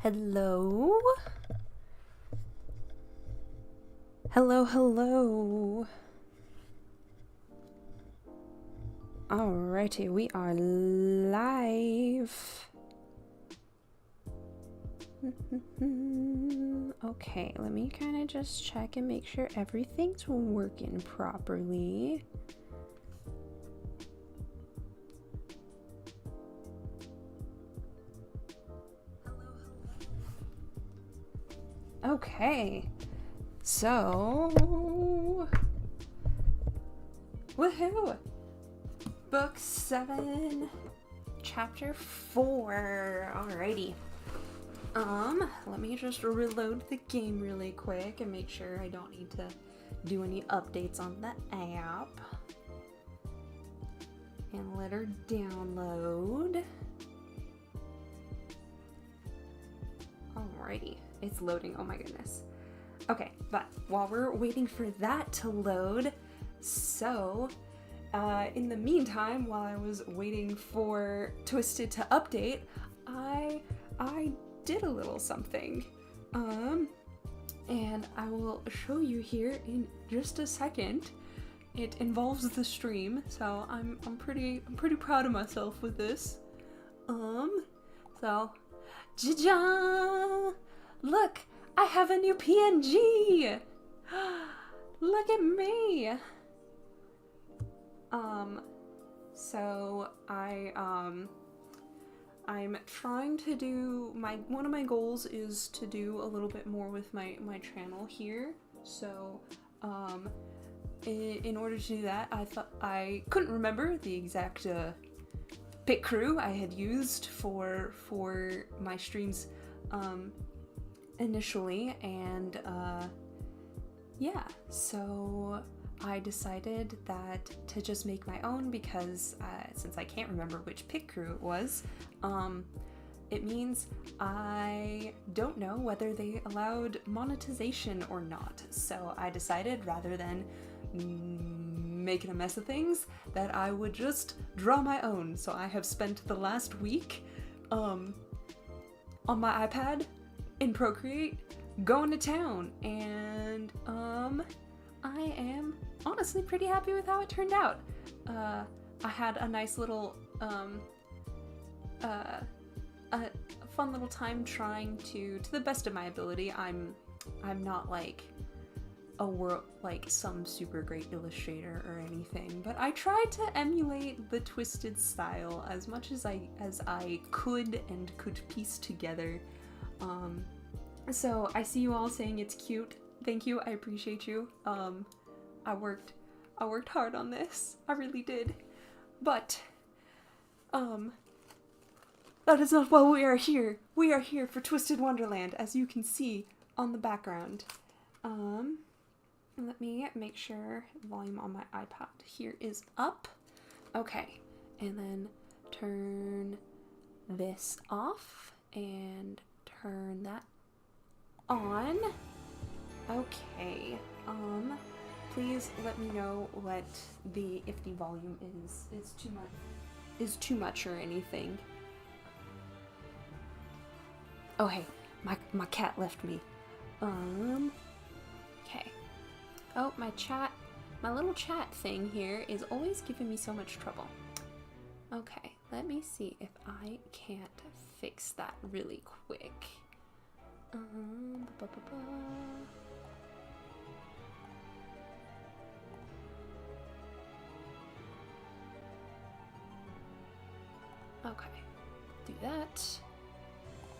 Hello? Hello, hello. Alrighty, we are live. Okay, let me kind of just check and make sure everything's working properly. Okay, so woohoo! Book 7, Chapter 4. Alrighty. Let me just reload the game really quick and make sure I don't need to do any updates on the app. And let her download. Alrighty. It's loading, oh my goodness. Okay, but while we're waiting for that to load, so, in the meantime, while I was waiting for Twisted to update, I did a little something. And I will show you here in just a second. It involves the stream, so I'm pretty proud of myself with this. So, ja-ja! Look, I have a new PNG! Look at me! So I'm trying to do one of my goals is to do a little bit more with my channel here. So, in order to do that, I couldn't remember the exact pit crew I had used for my streams initially, and yeah, so I decided that to just make my own because since I can't remember which pit crew it was, it means I don't know whether they allowed monetization or not. So I decided, rather than making a mess of things, that I would just draw my own. So I have spent the last week on my iPad in Procreate going to town, and I am honestly pretty happy with how it turned out. I had a nice little a fun little time trying to the best of my ability. I'm not like some super great illustrator or anything, but I tried to emulate the Twisted style as much as I could and could piece together. So I see you all saying it's cute. Thank you, I appreciate you. I worked hard on this. I really did. But that is not why we are here. We are here for Twisted Wonderland, as you can see on the background. Let me make sure the volume on my iPad here is up. Okay, and then turn this off and turn that on. Okay, please let me know if the volume is too much or anything. Oh hey, my cat left me. Okay. Oh, my little chat thing here is always giving me so much trouble. Okay, let me see if I can't fix that really quick. Okay, do that.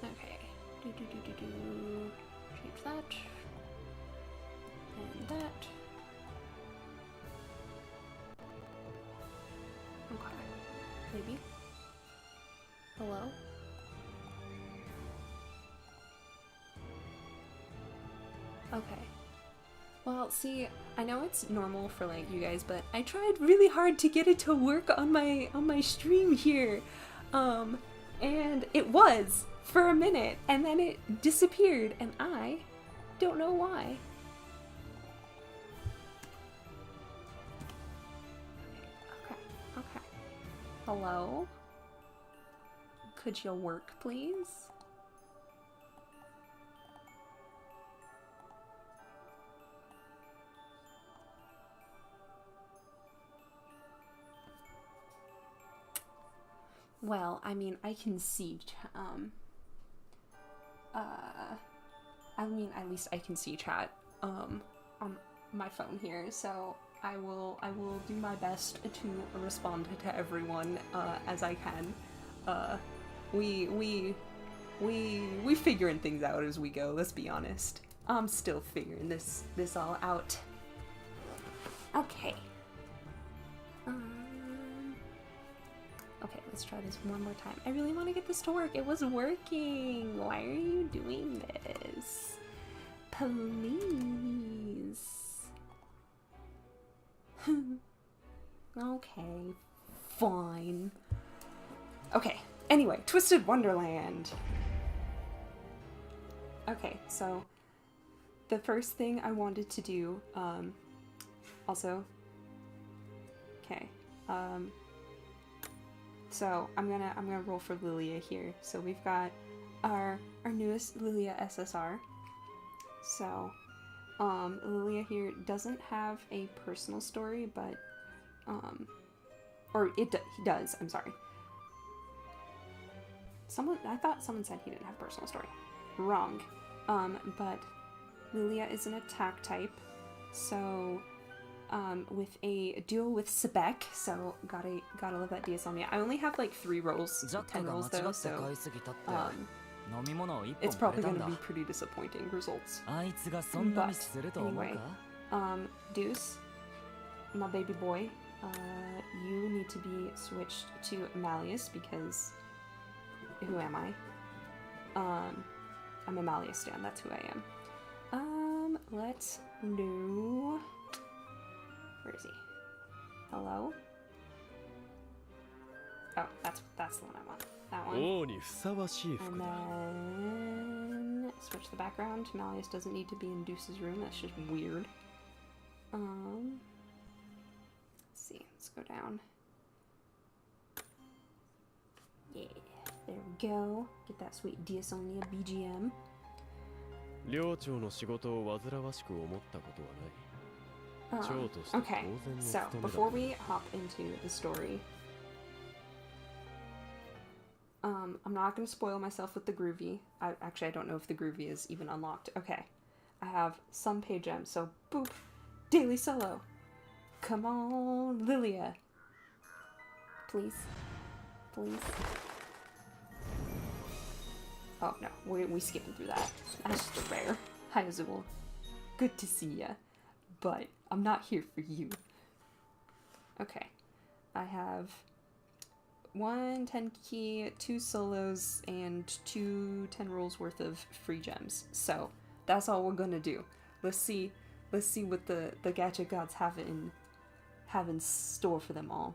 Okay, change that. And that. Okay, maybe. Hello? Okay. Well, see, I know it's normal for like you guys, but I tried really hard to get it to work on my stream here. And it was for a minute, and then it disappeared, and I don't know why. Okay. Hello? Could you work, please? Well, I mean, I can see, I mean, at least I can see chat, on my phone here, so I will do my best to respond to everyone, as I can. We figuring things out as we go, let's be honest. I'm still figuring this all out. Okay. Okay, let's try this one more time. I really want to get this to work. It was working. Why are you doing this? Please. Okay, fine. Okay, anyway, Twisted Wonderland. Okay, so the first thing I wanted to do, also, okay, so I'm gonna roll for Lilia here. So we've got our newest Lilia SSR. So, Lilia here doesn't have a personal story, but, or he does, I'm sorry. I thought someone said he didn't have a personal story. Wrong. But Lilia is an attack type, so, with a duel with Sebek, so gotta love that Diasomnia. I only have like 10 rolls though, so, it's probably gonna be pretty disappointing results. But, anyway, Deuce, my baby boy, you need to be switched to Malleus because, who am I? I'm a Malleus stan, that's who I am. Let's do... Where is he? Hello? Oh, that's the one I want. That one. And then switch the background. Malleus doesn't need to be in Deuce's room. That's just weird. Let's see. Let's go down. Yeah, there we go. Get that sweet Diasomnia BGM. Okay, so before we hop into the story, I'm not going to spoil myself with the Groovy. I don't know if the Groovy is even unlocked. Okay, I have some pay gems, so boop, daily solo. Come on, Lilia. Please. Please. Oh, no, we skipping through that. That's just a rare. Hi, Azul. Good to see ya. But I'm not here for you. Okay. I have 1 10 key, 2 solos, and 2 10 rolls worth of free gems. So that's all we're gonna do. Let's see what the Gacha gods have in store for them all.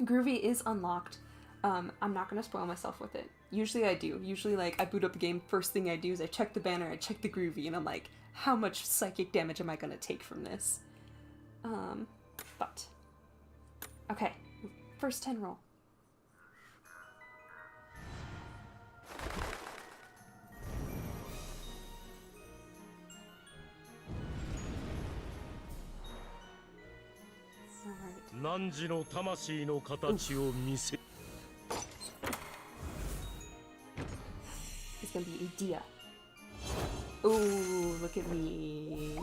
Groovy is unlocked. I'm not gonna spoil myself with it. Usually I do. Usually, like, I boot up the game, first thing I do is I check the banner, I check the Groovy, and I'm like, how much psychic damage am I gonna take from this? But... Okay, first 10 roll. It's gonna be a Dia. Ooh, look at me.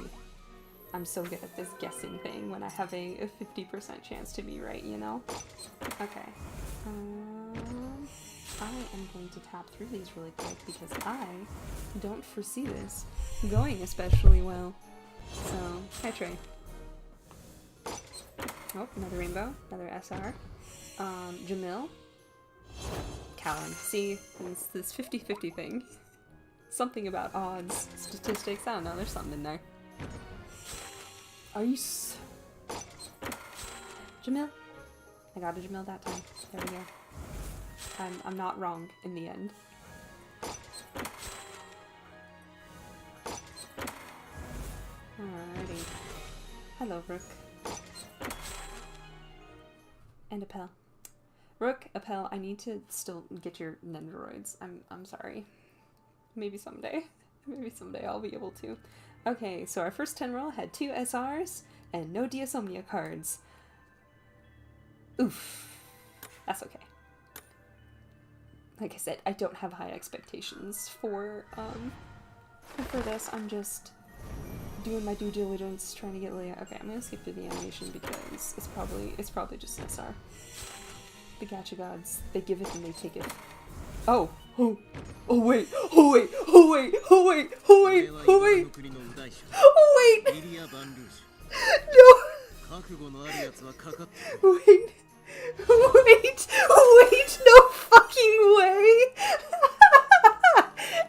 I'm so good at this guessing thing when I have a 50% chance to be right, you know? Okay. I am going to tap through these really quick because I don't foresee this going especially well. So, hi Trey. Oh, another rainbow, another SR. Jamil. Callan. See, it's this 50-50 thing. Something about odds, statistics, I don't know, there's something in there. Are you Jamil? I got a Jamil that time. There we go. I'm not wrong in the end. Alrighty. Hello, Rook. And Appel. Rook, Appel, I need to still get your Nendoroids. I'm sorry. Maybe someday. Maybe someday I'll be able to. Okay, so our first 10 roll had 2 SRs and no Diasomnia cards. Oof. That's okay. like I said, I don't have high expectations for this. I'm just doing my due diligence, trying to get Leia. Okay, I'm gonna skip through the animation because it's probably just SR. The gacha gods, they give it and they take it. Oh wait. Wait, no fucking way!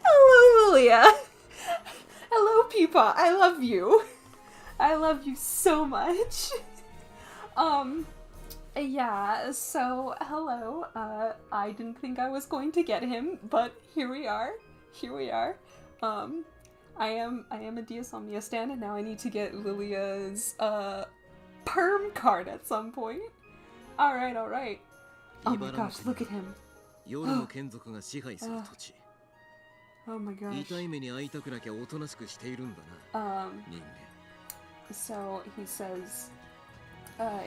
Hello, Lilia. Hello, Peepaw. I love you. I love you so much. Yeah, so, hello. I didn't think I was going to get him, but here we are. I am a Diasomnia stan, and now I need to get Lilia's, perm card at some point. Alright. Oh my gosh, look at him. Oh my gosh. So he says,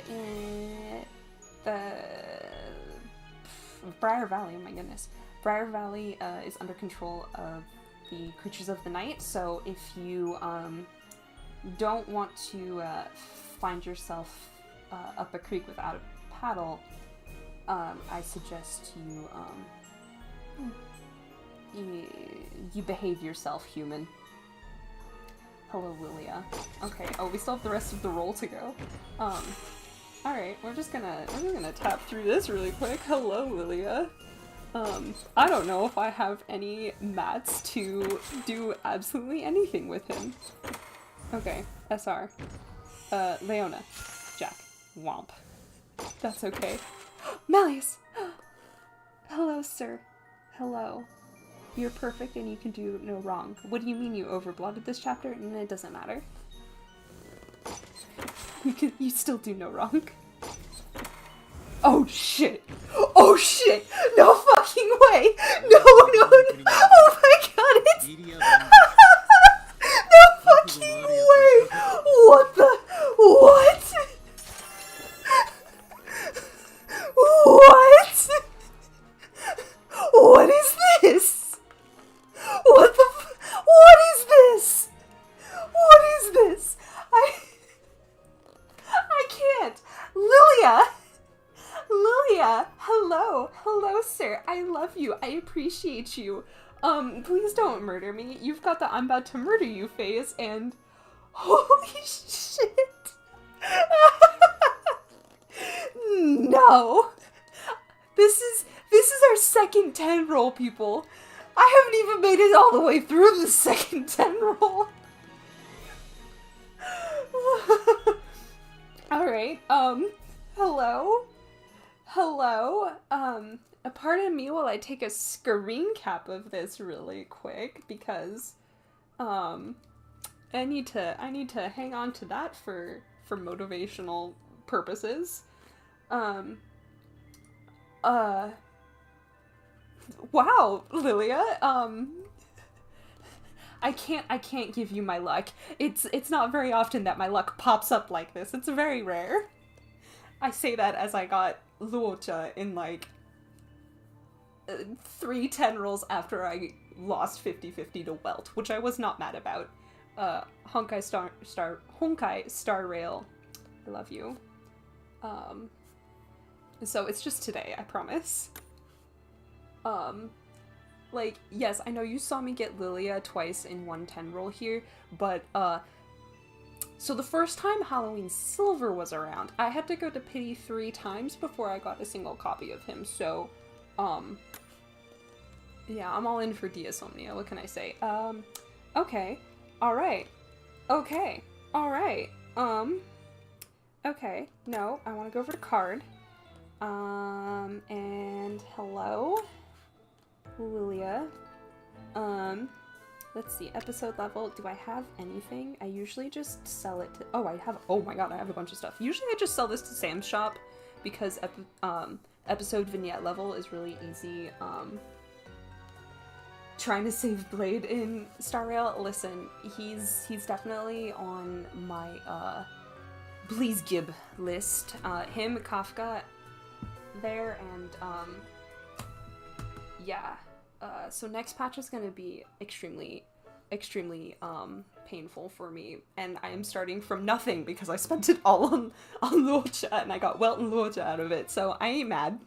in the Briar Valley, oh my goodness. Briar Valley is under control of the creatures of the night, so if you don't want to find yourself up a creek without a paddle, I suggest you behave yourself, human. Hello, Lilia. Okay, oh, we still have the rest of the roll to go. Alright, we're just gonna tap through this really quick. Hello, Lilia. I don't know if I have any mats to do absolutely anything with him. Okay, SR. Leona. Jack. Womp. That's okay. Malleus! Hello, sir. Hello. You're perfect and you can do no wrong. What do you mean you overblooded this chapter? And it doesn't matter. You still do no wrong. Oh shit! Oh shit! No fucking way! No! Oh my god, it's... No fucking way! What the... What? What? What is this? What the what is this? What is this? I can't. Lilia, hello sir. I love you. I appreciate you. Please don't murder me. You've got the I'm about to murder you phase, and holy shit. No. This is our second 10 roll, people. I haven't even made it all the way through the second 10 roll. Alright, hello, pardon me while I take a screen cap of this really quick, because, I need to hang on to that for motivational purposes. Wow, Lilia, I can't give you my luck. It's not very often that my luck pops up like this. It's very rare. I say that as I got Luocha in like 3 10 rolls after I lost 50-50 to Welt, which I was not mad about. Honkai Star Rail, I love you. So it's just today, I promise. Like, yes, I know you saw me get Lilia twice in 1 10 roll here, but, so the first time Halloween Silver was around, I had to go to Pity 3 times before I got a single copy of him, so, yeah, I'm all in for Diasomnia, what can I say? Okay, alright, okay, alright, okay, no, I want to go over to card, and hello? Lilia. Let's see, episode level. Do I have anything? I usually just sell it to... Oh, oh my god, I have a bunch of stuff. Usually I just sell this to Sam's shop because episode vignette level is really easy. Trying to save Blade in Star Rail. Listen, he's definitely on my Please Gib list. Him, Kafka there, and yeah. So next patch is gonna be extremely, extremely painful for me, and I am starting from nothing because I spent it all on Luocha, and I got Welt and Luocha out of it, so I ain't mad.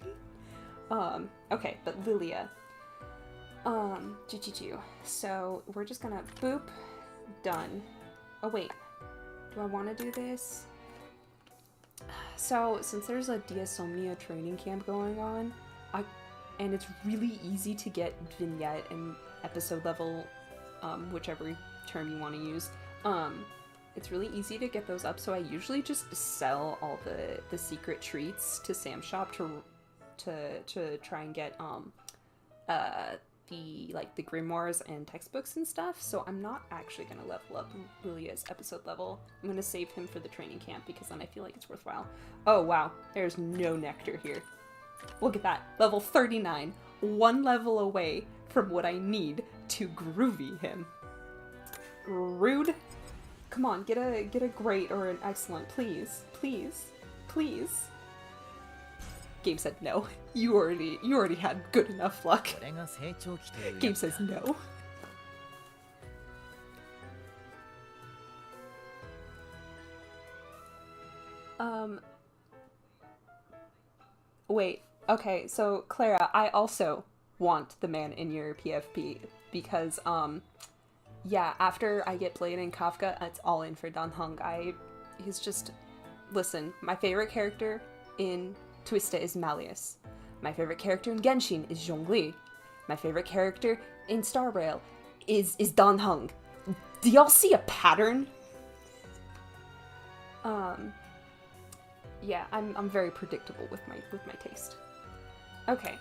Okay, but Lilia. So we're just gonna boop, done. Oh wait, do I want to do this? So since there's a Diasomnia training camp going on, and it's really easy to get vignette and episode level, whichever term you want to use. It's really easy to get those up, so I usually just sell all the secret treats to Sam's shop to try and get the grimoires and textbooks and stuff. So I'm not actually gonna level up Lilia's episode level. I'm gonna save him for the training camp because then I feel like it's worthwhile. Oh wow, there's no nectar here. Look at that, level 39, one level away from what I need to groovy him. Rude. Come on, get a great or an excellent, please, please, please. Game said no. You already had good enough luck. Game says no. Wait. Okay, so Clara, I also want the man in your PFP because yeah, after I get Blade and Kafka, it's all in for Dan Heng. He's just, listen, my favorite character in Twista is Malleus. My favorite character in Genshin is Zhongli. My favorite character in Star Rail is Dan Heng. Do y'all see a pattern? Yeah, I'm very predictable with my taste. Okay.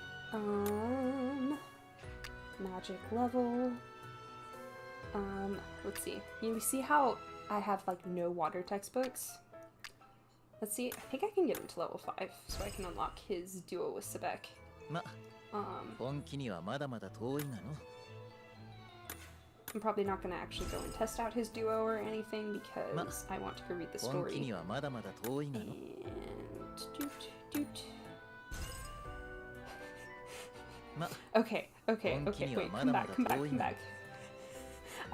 Magic level. Let's see. You see how I have like no water textbooks? Let's see. I think I can get him to level 5 so I can unlock his duo with Sebek. I'm probably not going to actually go and test out his duo or anything because I want to go read the story. And Okay, wait, come back.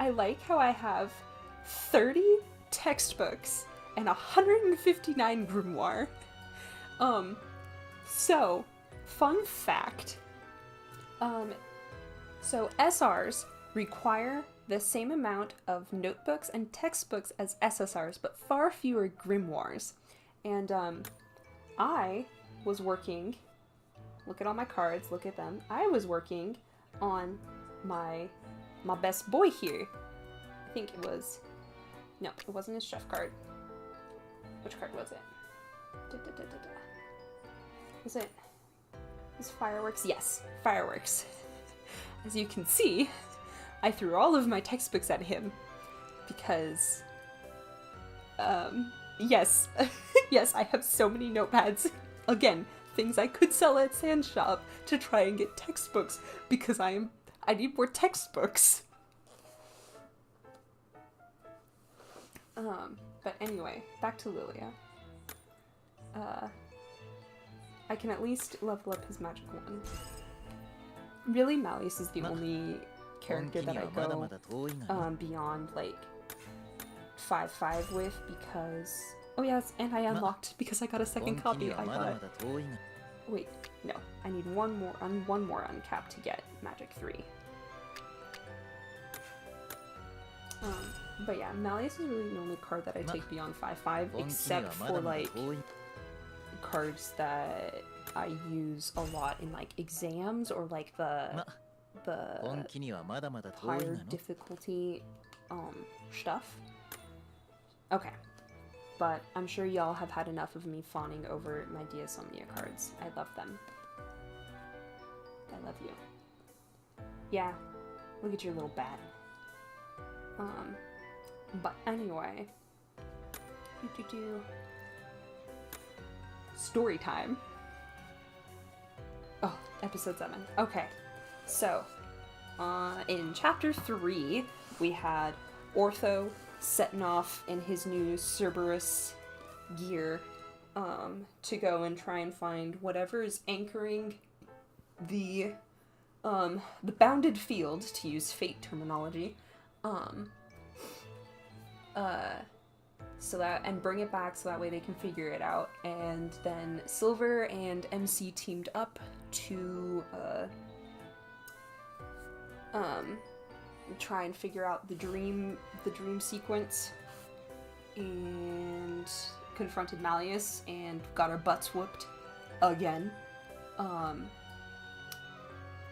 I like how I have 30 textbooks and 159 grimoire. So, fun fact. So SRs require the same amount of notebooks and textbooks as SSRs, but far fewer grimoires. And I was working, look at all my cards, look at them. I was working on my best boy here. I think it was, no, it wasn't his chef card. Which card was it? Was it his fireworks? Yes, fireworks. As you can see, I threw all of my textbooks at him because, yes, yes, I have so many notepads. Again, things I could sell at Sand Shop to try and get textbooks because I need more textbooks. But anyway, back to Lilia. I can at least level up his magic one. Really, Malleus is the only character that I go beyond like 5-5 with because oh yes, and I unlocked because I got a second copy. I got wait, no, I need one more uncapped to get Magic 3. But yeah, Malleus is really the only card that I take beyond 5-5, except for like cards that I use a lot in like exams or like the higher difficulty stuff. Okay. But I'm sure y'all have had enough of me fawning over my Diasomnia cards. I love them. I love you. Yeah, look at your little bat. But anyway. Story time. Oh, episode 7. Okay. So, in chapter 3, we had Ortho setting off in his new Cerberus gear to go and try and find whatever is anchoring the the bounded field, to use Fate terminology, so that, and bring it back so that way they can figure it out. And then Silver and MC teamed up to try and figure out the dream sequence, and confronted Malleus and got our butts whooped again.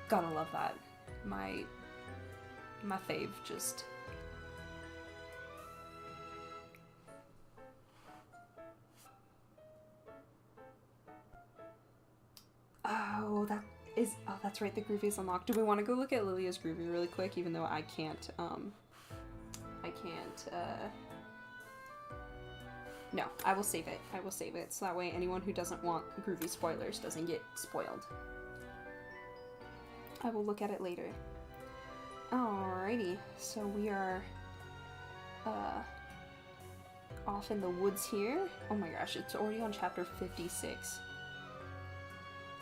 Gotta love that. My fave, just. That's right, the groovy is unlocked. Do we want to go look at Lilia's groovy really quick, even though I can't, no, I will save it. I will save it, so that way anyone who doesn't want groovy spoilers doesn't get spoiled. I will look at it later. Alrighty, so we are, off in the woods here. Oh my gosh, it's already on chapter 56.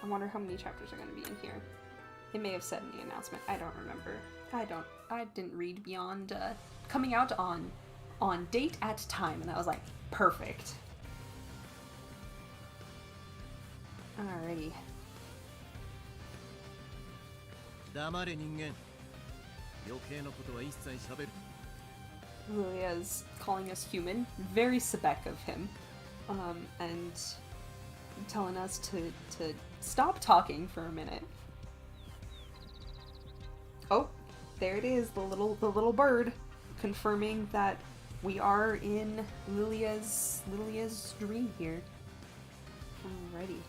I wonder how many chapters are going to be in here. It may have said in the announcement. I don't remember. I didn't read beyond coming out on date at time, and I was like, perfect. Alrighty. Lilia's calling us human. Very Sebek of him. And telling us to stop talking for a minute. Oh, there it is, the little bird, confirming that we are in Lilia's dream here. Alrighty.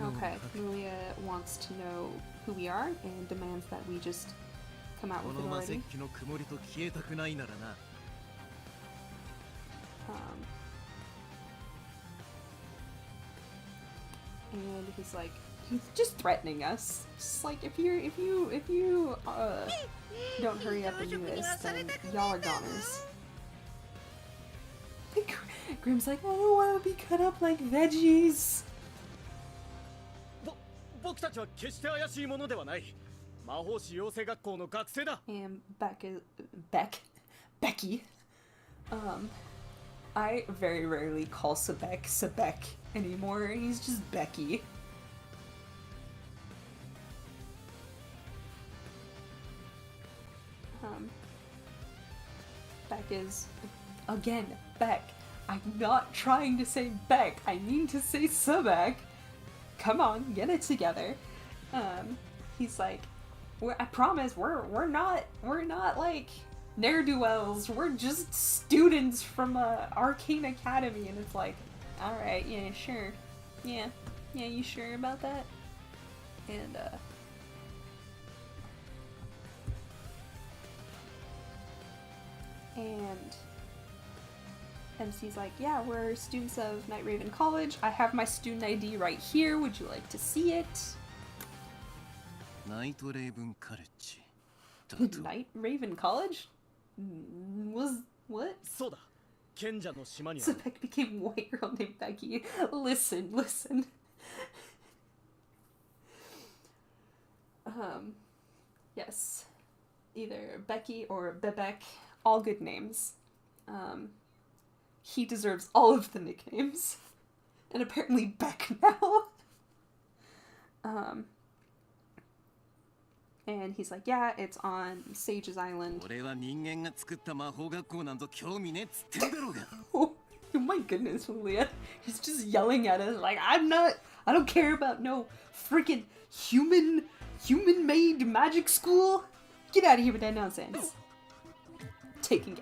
Okay, Lilia wants to know who we are and demands that we just come out with it already. And he's like, he's just threatening us. Just like, if you don't hurry up and do this, then y'all are goners. Grimm's like, I don't want to be cut up like veggies. And Becky. I very rarely call Sebek anymore. He's just Becky. Beck is, again, Beck. I'm not trying to say Beck. I mean to say Sebek. Come on, get it together. He's like, I promise, we're not like ne'er-do-wells. We're just students from Arcane Academy. And it's like, alright, yeah, sure. Yeah, you sure about that? And MC's like, yeah, we're students of Night Raven College. I have my student ID right here. Would you like to see it? Night Raven College? Night Raven College? Was what? Sebek became white girl named Becky. Listen. Yes. Either Becky or Bebek. All good names. He deserves all of the nicknames. And apparently Beck now. And he's like, yeah, it's on Sage's Island. Oh my goodness, Lilia. He's just yelling at us like, I don't care about no freaking human-made magic school. Get out of here with that nonsense. Taking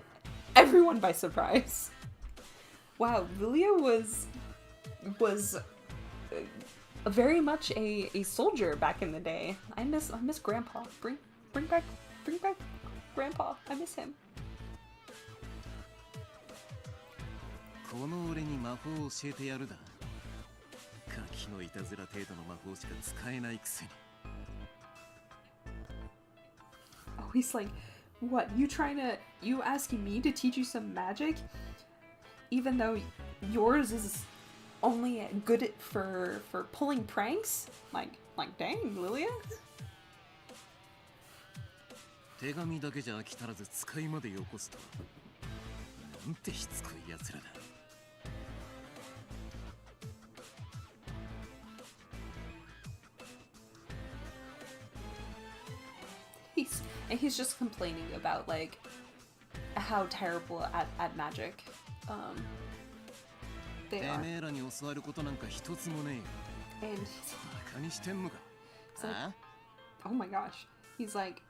everyone by surprise. Wow, Lilia was very much a soldier back in the day. I miss Grandpa. Bring back Grandpa. I miss him. Oh, he's like, what, you asking me to teach you some magic? Even though yours is only good for pulling pranks? Like dang, Lilia? 手紙だけじゃ飽き足らず使いまでよこすとはなんてしつこい奴らだ。He's just complaining about like how terrible at magic they are. てめえらに教わることなんか一つもねえよ。 Andバカにしてんのか。 like, oh my gosh. He's like,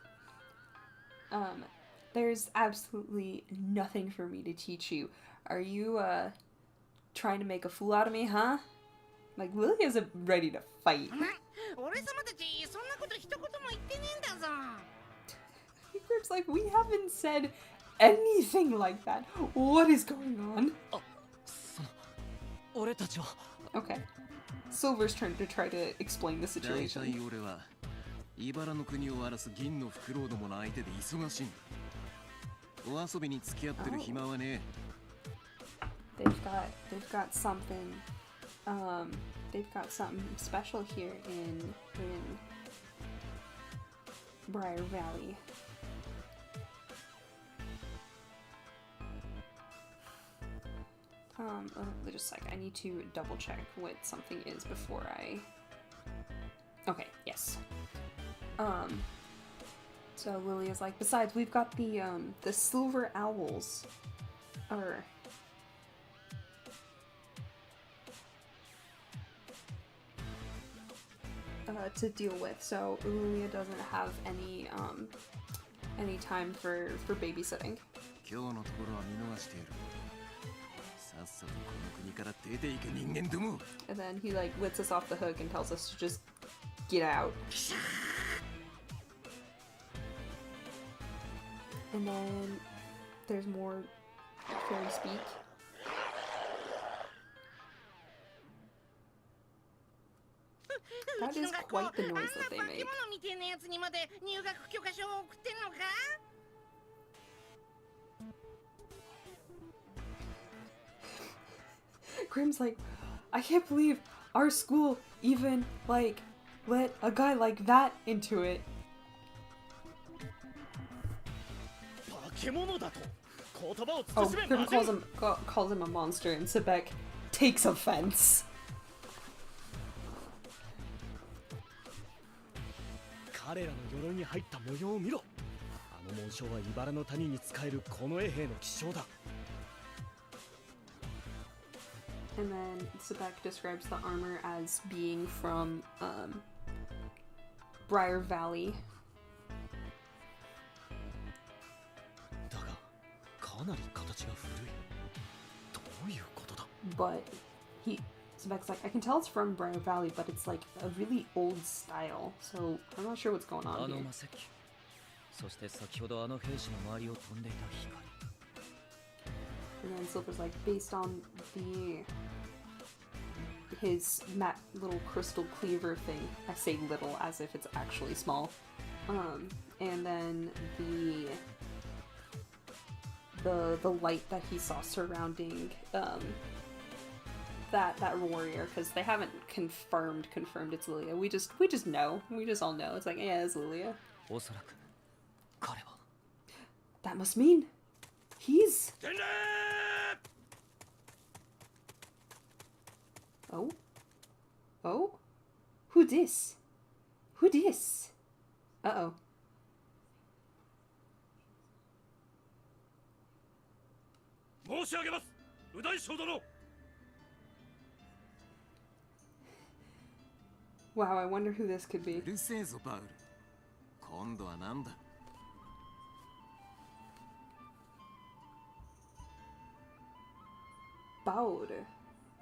there's absolutely nothing for me to teach you. Are you trying to make a fool out of me, huh? Like, Lilia's ready to fight. Grim's like, we haven't said anything like that. What is going on? Okay. Silver's turn to try to explain the situation. They've got something special here in Briar Valley. Just a sec, I need to double check what something is before I... Okay, yes. So Lilia's like, besides, we've got the silver owls. Or... to deal with, so Lilia doesn't have any time for babysitting. And then he like lets us off the hook and tells us to just get out. And then there's more fairy speak. That is quite the noise that they make. Grim's like, I can't believe our school even, like, let a guy like that into it. Oh, Grim calls him a monster, and Sebek takes offense. And then Sebek describes the armor as being from Briar Valley. But Sebek's like, I can tell it's from Briar Valley, but it's like a really old style, so I'm not sure what's going on here. And then Silver's like, based on his little crystal cleaver thing. I say little as if it's actually small. And then the light that he saw surrounding that warrior, because they haven't confirmed it's Lilia. We just know. We just all know. It's like, yeah, it's Lilia. That must mean he's... Oh? Who this? Uh-oh. Wow, I wonder who this could be. Baud.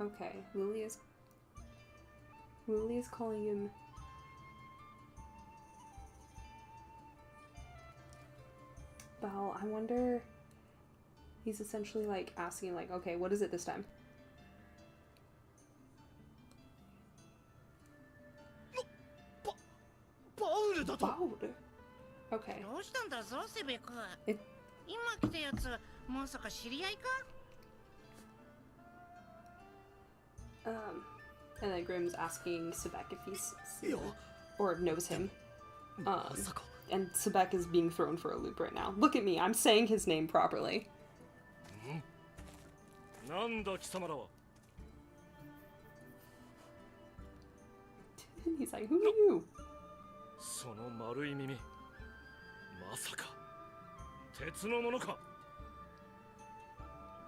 Okay, Lilia's calling him... Bao. I wonder... He's essentially like asking like, okay, what is it this time? Baud. Okay. And then Grimm's asking Sebek if he's seen him, or knows him. And Sebek is being thrown for a loop right now. Look at me, I'm saying his name properly. He's like, who are you?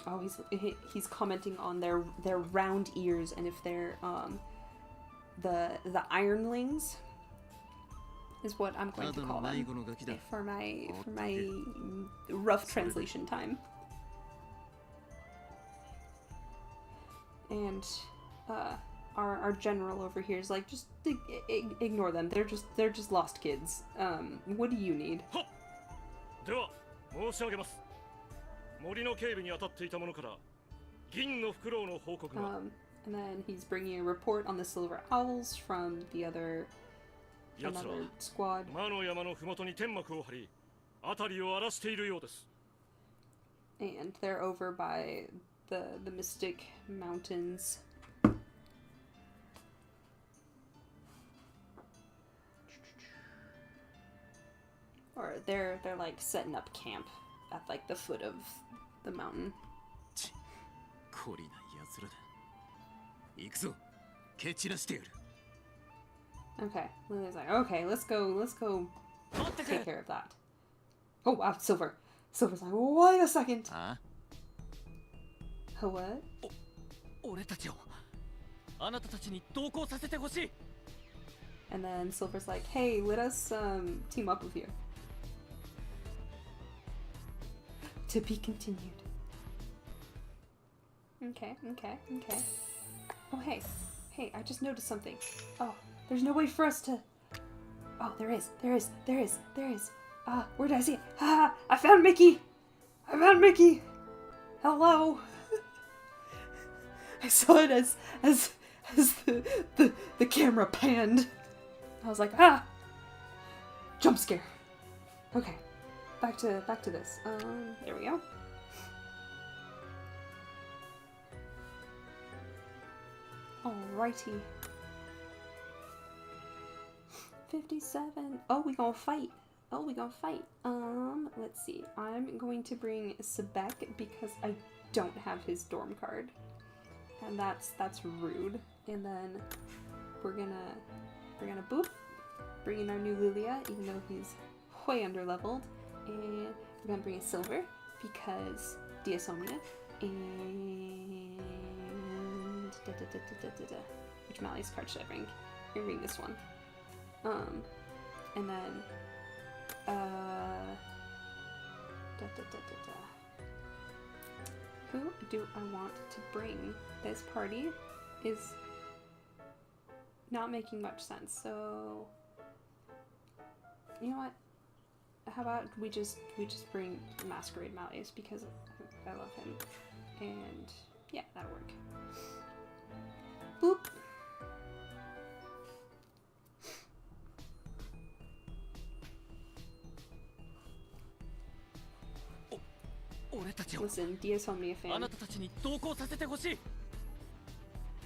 Oh, he's commenting on their round ears, and if they're the ironlings is what I'm going to call them for my rough translation time. And our general over here is like, just ignore them. They're just lost kids. What do you need? And then he's bringing a report on the silver owls from another squad. And they're over by the Mystic Mountains. Or they're like setting up camp at like the foot of the mountain. Okay, Lily's like, okay, let's go take care of that. Oh wow, Silver. Silver's like, wait a second. What? And then Silver's like, hey, let us team up with you. To be continued. Okay. Oh, hey, I just noticed something. Oh, there's no way for us to... Oh, there is. Where did I see it? Ah, I found Mickey! Hello! I saw it as the camera panned. I was like, jump scare. Okay, back to this. There we go. Alrighty. 57. Oh, we gonna fight. Let's see. I'm going to bring Sebek because I don't have his dorm card. And that's rude. And then we're gonna boop. Bring in our new Lilia, even though he's way underleveled. And we're gonna bring a Silver because Diasomnia. And which Malleus card should I bring? I'm gonna bring this one. And then who do I want to bring? This party is not making much sense, so you know what? How about we just bring Masquerade Malleus because I love him, and yeah, that'll work. Boop. Listen, Diasomnia fan.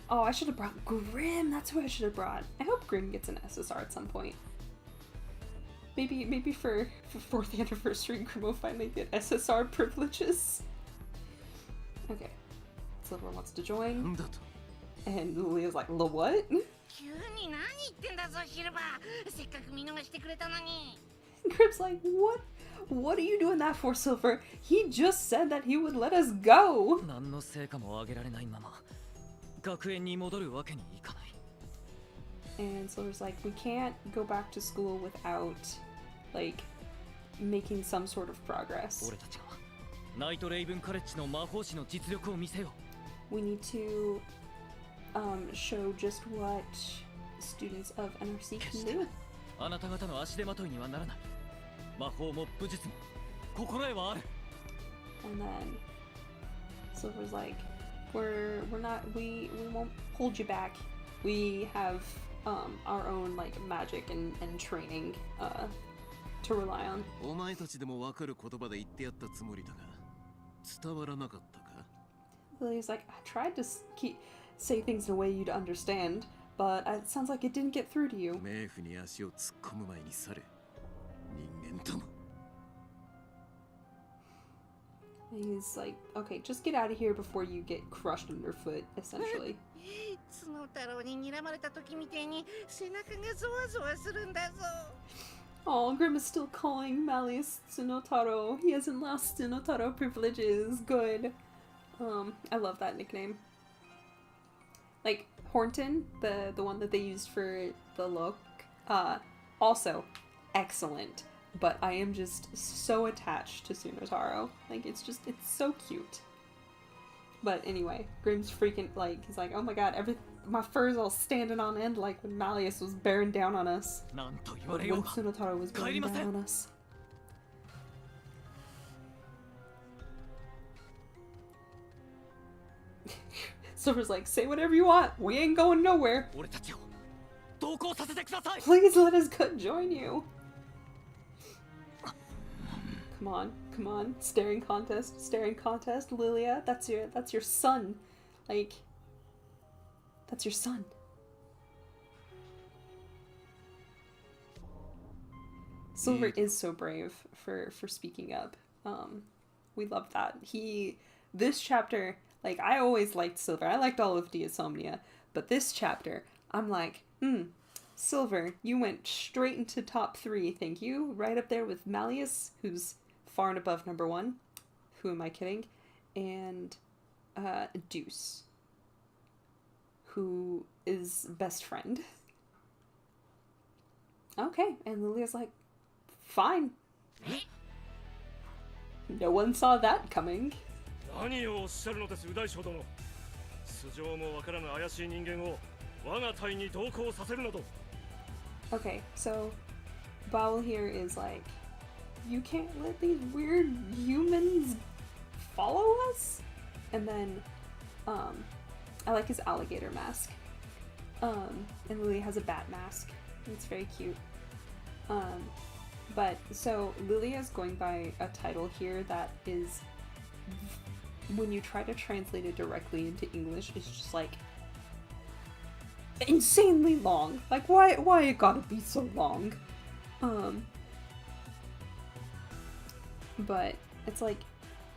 Oh, I should have brought Grimm. That's who I should have brought. I hope Grimm gets an SSR at some point. Maybe for 4th anniversary, Grimm will finally get SSR privileges. Okay, Silver wants to join, and Lilia's like, "The what?" Grimm's like, "What? What are you doing that for, Silver? He just said that he would let us go." And Silver's like, we can't go back to school without, like, making some sort of progress. We need to show just what students of NRC can do. And then Silver's like, we won't hold you back. We have our own like magic and training to rely on. Lily's like, I tried to keep say things in a way you'd understand, but it sounds like it didn't get through to you. 冥府に足を突っ込む前に去れ。人間とも。 And he's like, okay, just get out of here before you get crushed underfoot, essentially. 角太郎に睨まれた時みたいに背中がゾワゾワするんだぞ。 Oh, Grim is still calling Malleus Tsunotaro. He hasn't lost Tsunotaro privileges. Good. I love that nickname. Like, Hornton, the one that they used for the look, also excellent. But I am just so attached to Tsunotaro. Like, it's so cute. But anyway, Grim's freaking, like, he's like, oh my god, my fur's all standing on end like when Malleus was bearing down on us. Or when Tsunotaro was bearing down on us. Silver's like, say whatever you want, we ain't going nowhere. Please let us join you. Come on, staring contest, Lilia, that's your son. Like, that's your son. Silver is so brave for speaking up. We love that. This chapter, like, I always liked Silver. I liked all of Diasomnia, but this chapter, I'm like, Silver, you went straight into top 3, thank you. Right up there with Malleus, who's far and above number 1. Who am I kidding? And Deuce, who is best friend. Okay, and Lilia's like, fine. No one saw that coming. Okay, so Bowel here is like, you can't let these weird humans follow us? And then, I like his alligator mask. And Lilia has a bat mask. It's very cute. But, so, Lilia's going by a title here that is, when you try to translate it directly into English, it's just like, insanely long. Like, why it gotta be so long? But it's like,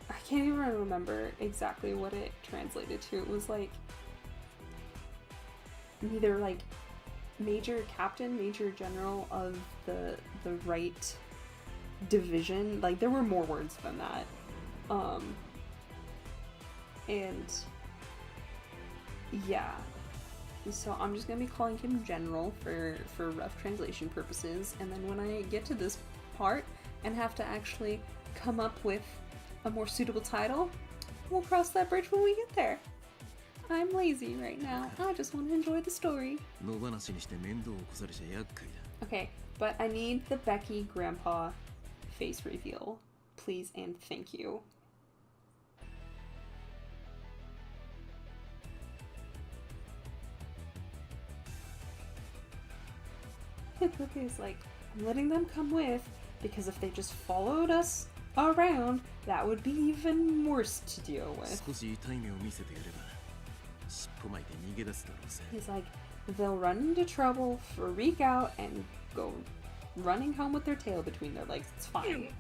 I can't even remember exactly what it translated to. It was like, either like major captain, major general of the right division. Like, there were more words than that. And yeah. So I'm just gonna be calling him General for rough translation purposes, and then when I get to this part and have to actually come up with a more suitable title, we'll cross that bridge when we get there. I'm lazy right now. I just want to enjoy the story. Okay, but I need the Becky Grandpa face reveal. Please and thank you. It's like, I'm letting them come with, because if they just followed us around, that would be even worse to deal with. He's like, they'll run into trouble, freak out, and go running home with their tail between their legs. It's fine.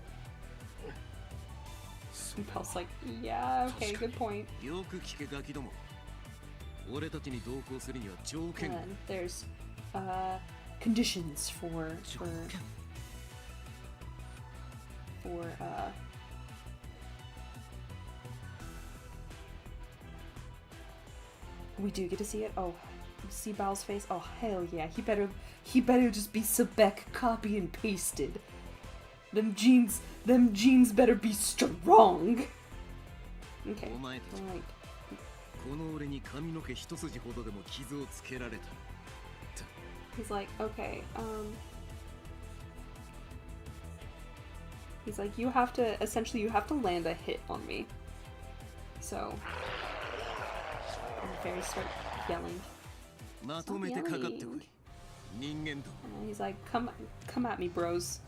And Pel's like, yeah, okay, good point. And then there's conditions for we do get to see it. Oh, you see Bao's face? Oh, hell yeah. He better just be Sebek copy and pasted. Them jeans better be strong. Okay. Like, he's like, okay, he's like, you have to land a hit on me. So, and the fairies start yelling. Stop yelling. And he's like, come at me, bros.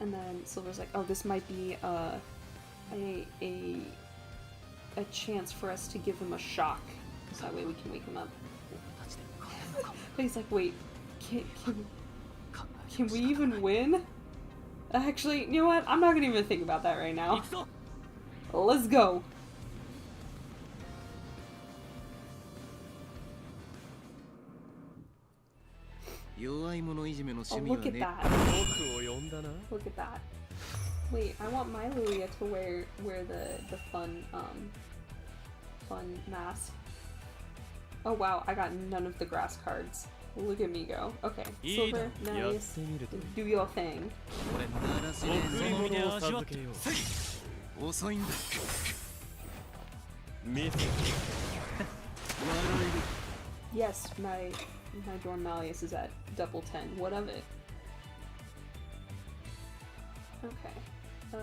And then Silver's like, oh, this might be a chance for us to give him a shock, so that way we can wake him up. But he's like, wait, can we even win? Actually, you know what? I'm not gonna even think about that right now. Let's go. Oh, look at that. Look at that. Wait, I want my Lilia to wear the fun mask. Oh wow, I got none of the grass cards. Look at me go. Okay, Silver, nice. Do your thing. Yes, my Dorm Malleus is at double 10. What of it? Okay. Oh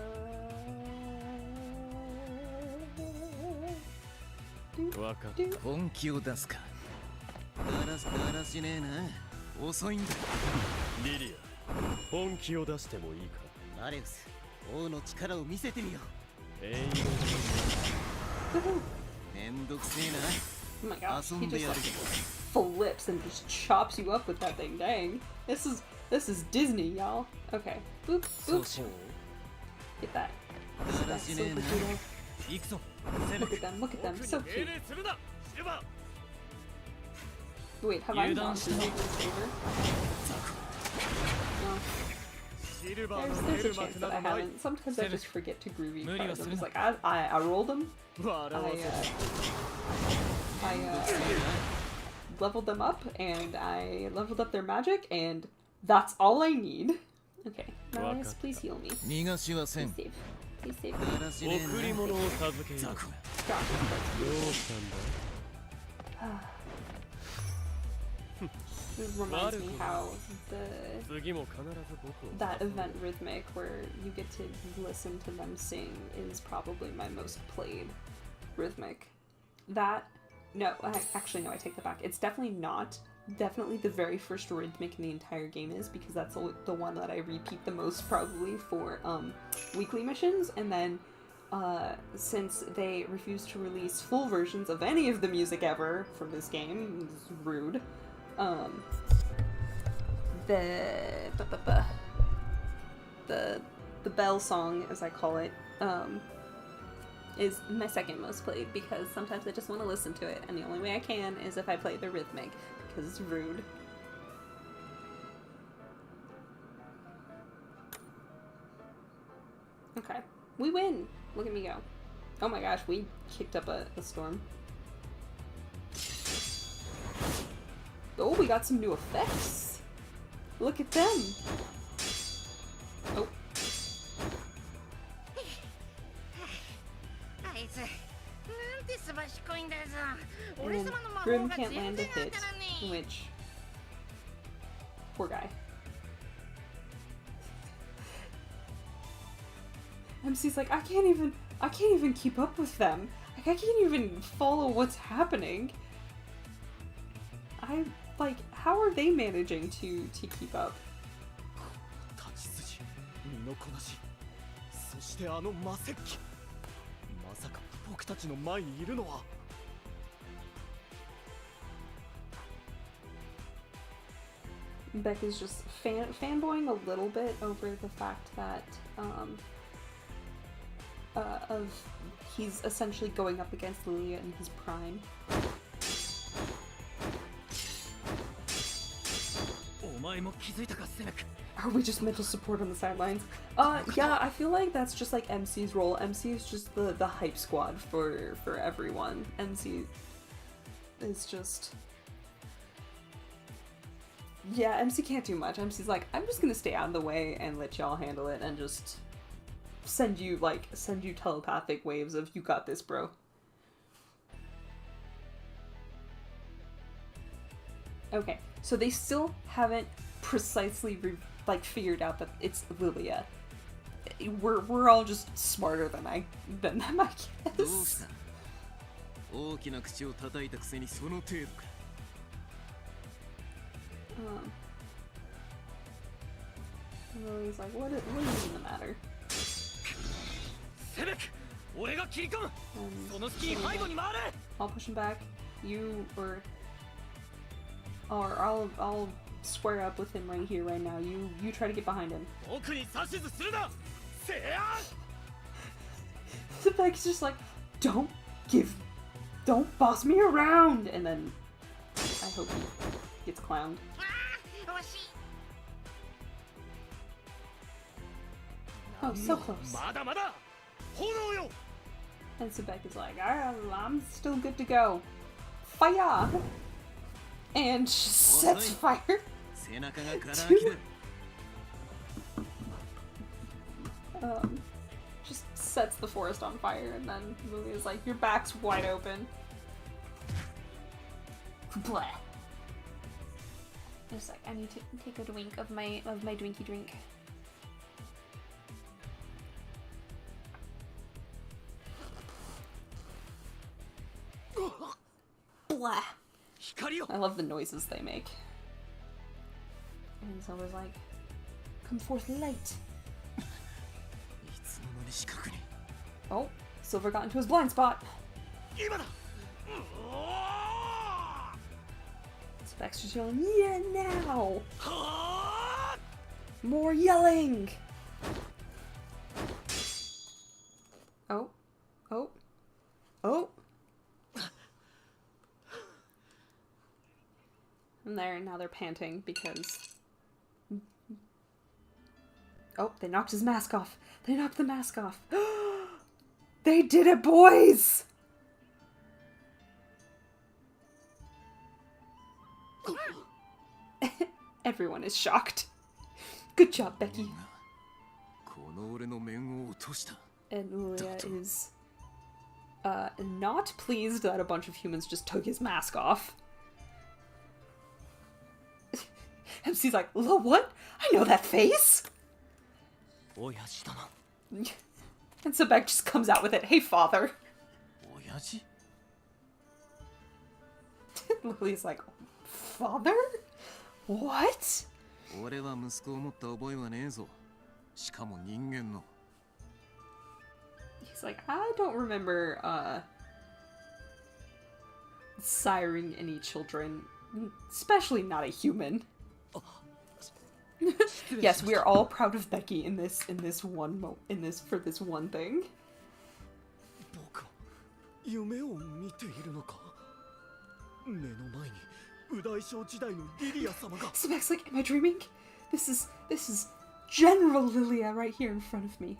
my gosh, he just like flips and just chops you up with that thing. Dang. This is Disney, y'all. Okay. Boop, boop. Get that. That's so cute. Look at them, so cute. Wait, have I gone to make this favor? No. There's a chance that I haven't. Sometimes I just forget to groovy cards. I'm just like, I rolled them. I leveled them up, and I leveled up their magic, and that's all I need. Okay, Malleus, please heal me. Please save. Please save me. It reminds me how that event Rhythmic where you get to listen to them sing is probably my most played Rhythmic. No, actually no, I take that back. It's definitely not. Definitely the very first Rhythmic in the entire game is, because that's the one that I repeat the most probably for weekly missions, and then since they refuse to release full versions of any of the music ever for this game, it's rude, the bell song, as I call it, is my second most played, because sometimes I just want to listen to it, and the only way I can is if I play the Rhythmic, because it's rude. Okay, we win! Look at me go. Oh my gosh, we kicked up a storm. Oh, we got some new effects! Look at them! Oh. And Grim can't land a hit, which... Poor guy. MC's like, I can't even keep up with them. Like, I can't even follow what's happening. How are they managing to keep up? Beck is just fanboying a little bit over the fact that he's essentially going up against Lilia in his prime. Are we just mental support on the sidelines? Yeah, I feel like that's just like MC's role. MC is just the hype squad for everyone. MC is just... Yeah, MC can't do much. MC's like, I'm just gonna stay out of the way and let y'all handle it and just send you telepathic waves of, you got this, bro. Okay, so they still haven't precisely figured out that it's Lilia. We're all just smarter than them, I guess. And Lily's like, what is even the matter? And I'll push him back. You or I'll square up with him right here, right now. You try to get behind him. Sebek's just like, don't boss me around, and then I hope he gets clowned. Oh, so close. And Sebek is like, I'm still good to go. Fire! And she sets fire to... just sets the forest on fire, and then Lily is like, your back's wide open. Blah. Just like, I need to take a drink of my drinky drink. Blah. I love the noises they make. And Silver's like, come forth light. Oh, Silver got into his blind spot. Sebek's just yelling, yeah, now! More yelling! Oh. Oh. Oh! And now they're panting because... Oh, they knocked his mask off. They knocked the mask off. They did it, boys! Everyone is shocked. Good job, Becky. And Ulia is not pleased that a bunch of humans just took his mask off. MC's like, what? I know that face! And Sebek just comes out with it. Hey, father. Lily's like, father? What? He's like, I don't remember, siring any children. Especially not a human. Yes, we are all proud of Becky for this one thing. Sebek's like, am I dreaming? This is General Lilia right here in front of me.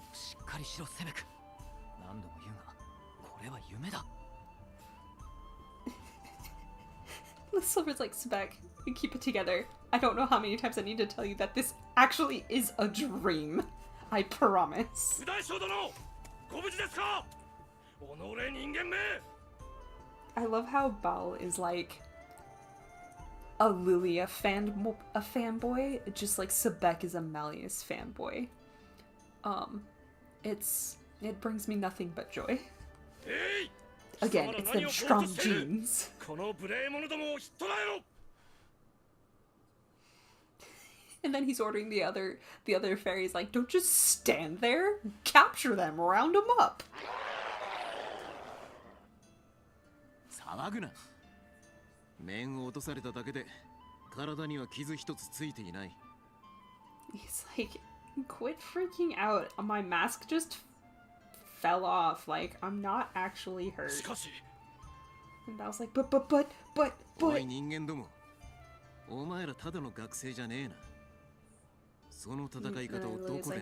Silver's like, Sebek, you keep it together. I don't know how many times I need to tell you that this actually is a dream. I promise. I love how Bal is like a Lilia fanboy, just like Sebek is a Malleus fanboy. It brings me nothing but joy. Again, it's them strong genes. And then he's ordering the other fairies like, don't just stand there, capture them, round them up. He's like, quit freaking out. My mask just fell off. Like, I'm not actually hurt. And I was like, but. Like,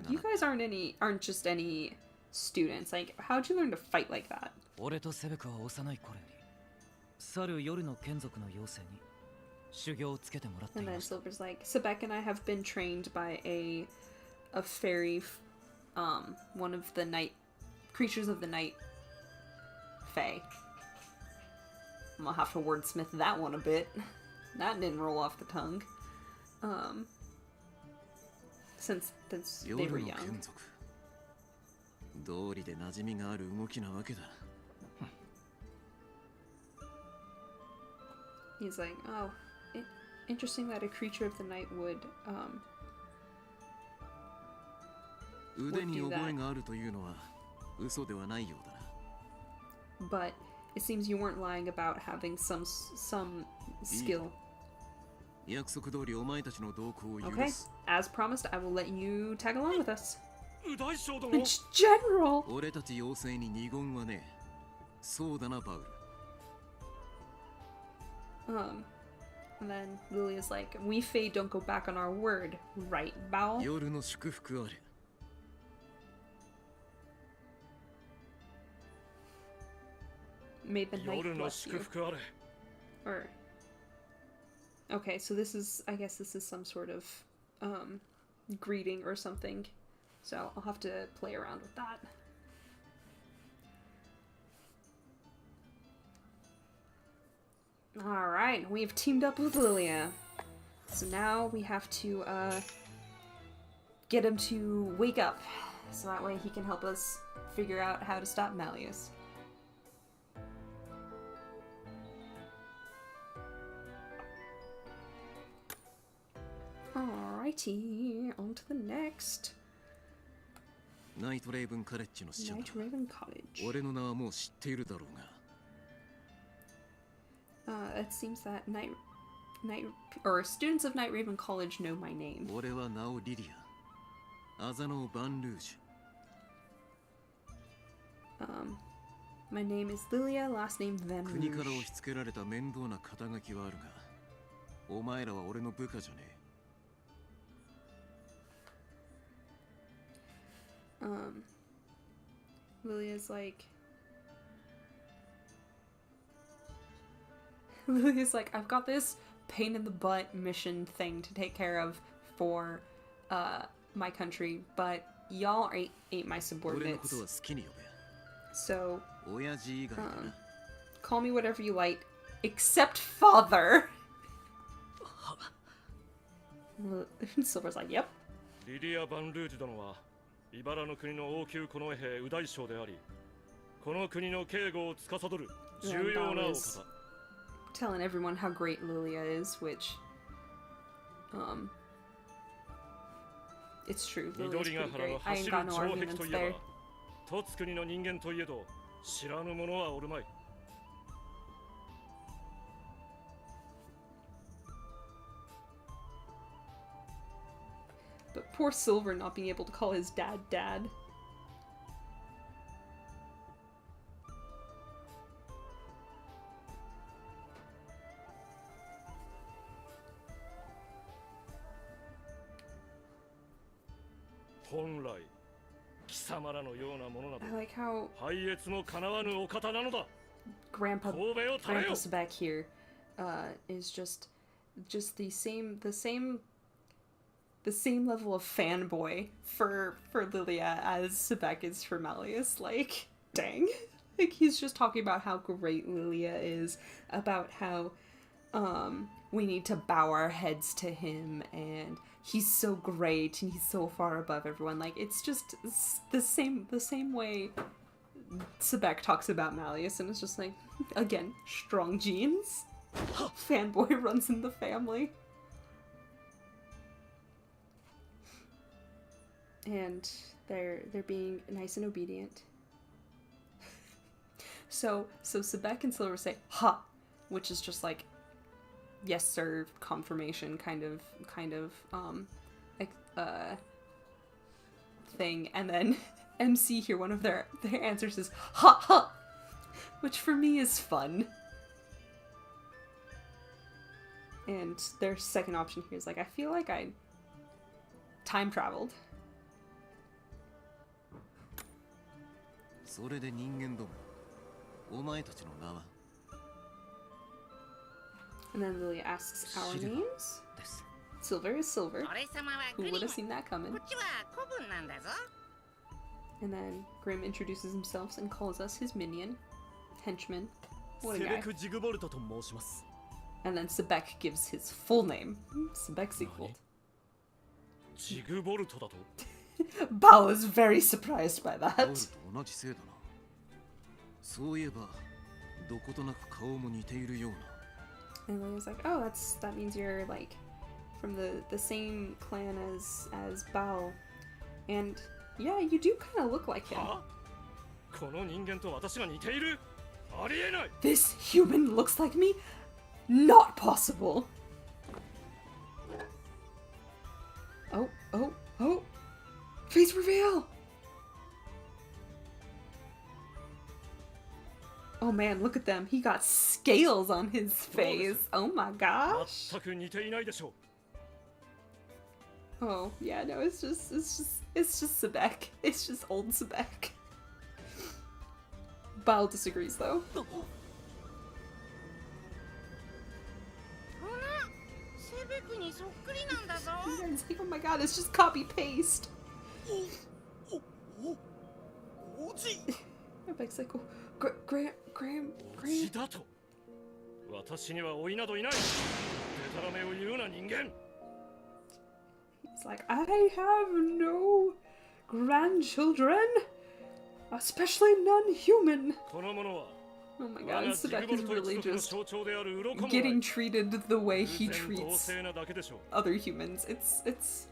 you guys aren't just any students. Like, how'd you learn to fight like that? And then Silver's like, Sebek and I have been trained by a fairy, one of the night creatures of the night fae. I'm gonna have to wordsmith that one a bit. That didn't roll off the tongue. Since they were young. He's like, oh, interesting that a creature of the night would 腕に do 覚え that. があるというのは嘘ではないようだな。 But it seems you weren't lying about having some skill. 約束通りお前たちの同行を許 Okay, す。 as promised, I will let you tag along with us. 大将殿 General! 俺たち妖精に二言はねえ。そうだな、パウル。 And then Lilia's like, we Fae don't go back on our word, right, Bao? 夜の祝福あれ。 May the night 夜の bless 祝 you. 福あれ Or okay, so I guess this is some sort of greeting or something. So I'll have to play around with that. Alright, we've teamed up with Lilia. So now we have to get him to wake up. So that way he can help us figure out how to stop Malleus. Alrighty, on to the next. ナイトレイブンカレッジの使者だ。 Night Raven Cottage. 俺の名はもう知っているだろうが。 It seems that students of Night Raven College know my name. 俺はナオリリア。アザノバンルージ My name is Lilia, last name Van ュ。国から押 Rouge. し付けられた面倒な肩書きはあるが、お前らは俺の部下じゃねえ。 Lilia's like, I've got this pain in the butt mission thing to take care of for my country, but y'all ain't my 俺のこ subordinates. とは好きに呼 So べ。親父以外だな。 call me whatever you like, except father. Silver's like, yep. リリア・バンルージュ殿は茨の国の王宮近衛兵右大将であり、この国の警護を司る重要なお方。 Telling everyone how great Lilia is, which, it's true. Lilia's 緑ヶ pretty 原の great. I 走 ain't る got no 城壁 arguments とい there. えば、凸国の人間といえど知らぬ者はおるまい。 But poor Silver not being able to call his dad dad. I 本来貴様らのようなものなど I like how 拝謁もかなわぬお方なのだ。 Grandpa 神戸を垂れ Grandpa よ。 Sebek here is just the same level of fanboy for Lilia as Sebek is for Malleus. Like, dang. Like, he's just talking about how great Lilia is, about how we need to bow our heads to him, and he's so great and he's so far above everyone. Like, it's just the same way Sebek talks about Malleus, and it's just like, again, strong genes. Fanboy runs in the family. And they're being nice and obedient. So Sebek and Silver say "ha," which is just like yes sir confirmation kind of thing, and then MC here, one of their answers is "ha ha," which for me is fun. And their second option here is like, I feel like I time traveled. それで人間ども、お前たちの名は And then Lilia asks our Silver. names. です。 Silver is Silver. 俺様は Who グリ would ム。 have seen that こ coming? っちは古文なんだぞ。 And then Grim introduces himself and calls us his minion, henchman. What a セベ guy. ク・ジグボルトと申します。 And then Sebek gives his full name. Sebek Siegfried. ジグボルトだと。 Bao is very surprised by ボル that. と同じ姓だな。そういえば、どことなく顔も似ているような。 And Lilia's like, oh, that means you're like from the same clan as Bao. And Yeah, you do kind of look like him. はこの人間と私が似ているありえない This human looks like me? Not possible. Oh, oh, oh. Face reveal! Oh man, look at them. He got scales on his face. Oh my gosh. 全く似ていないでしょ Oh, yeah, no, it's just Sebek. It's just old Sebek. Bile disagrees though. セベクにそっくりなんだぞ It's like, oh my god, it's just copy paste. おじ Sebek's like, oh, Graham. 血だと私には老いなどいないデタラメを言うな人間 He's like, I have no grandchildren, especially none-human. この者は Oh my 我 god, がジグ Sebek ボ is ルト really 一族の just 象徴である鱗もない getting treated the way he 偶然同 treats 性なだけでしょう other humans. It's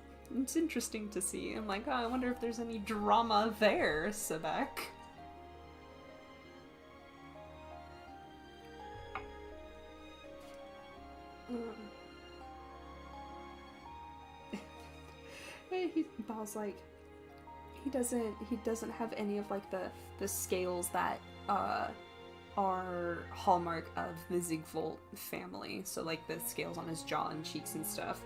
interesting to see. I'm like, oh, I wonder if there's any drama there, Sebek. Bal's like, he doesn't have any of like the scales that are hallmark of the Ziegfeld family. So like the scales on his jaw and cheeks and stuff.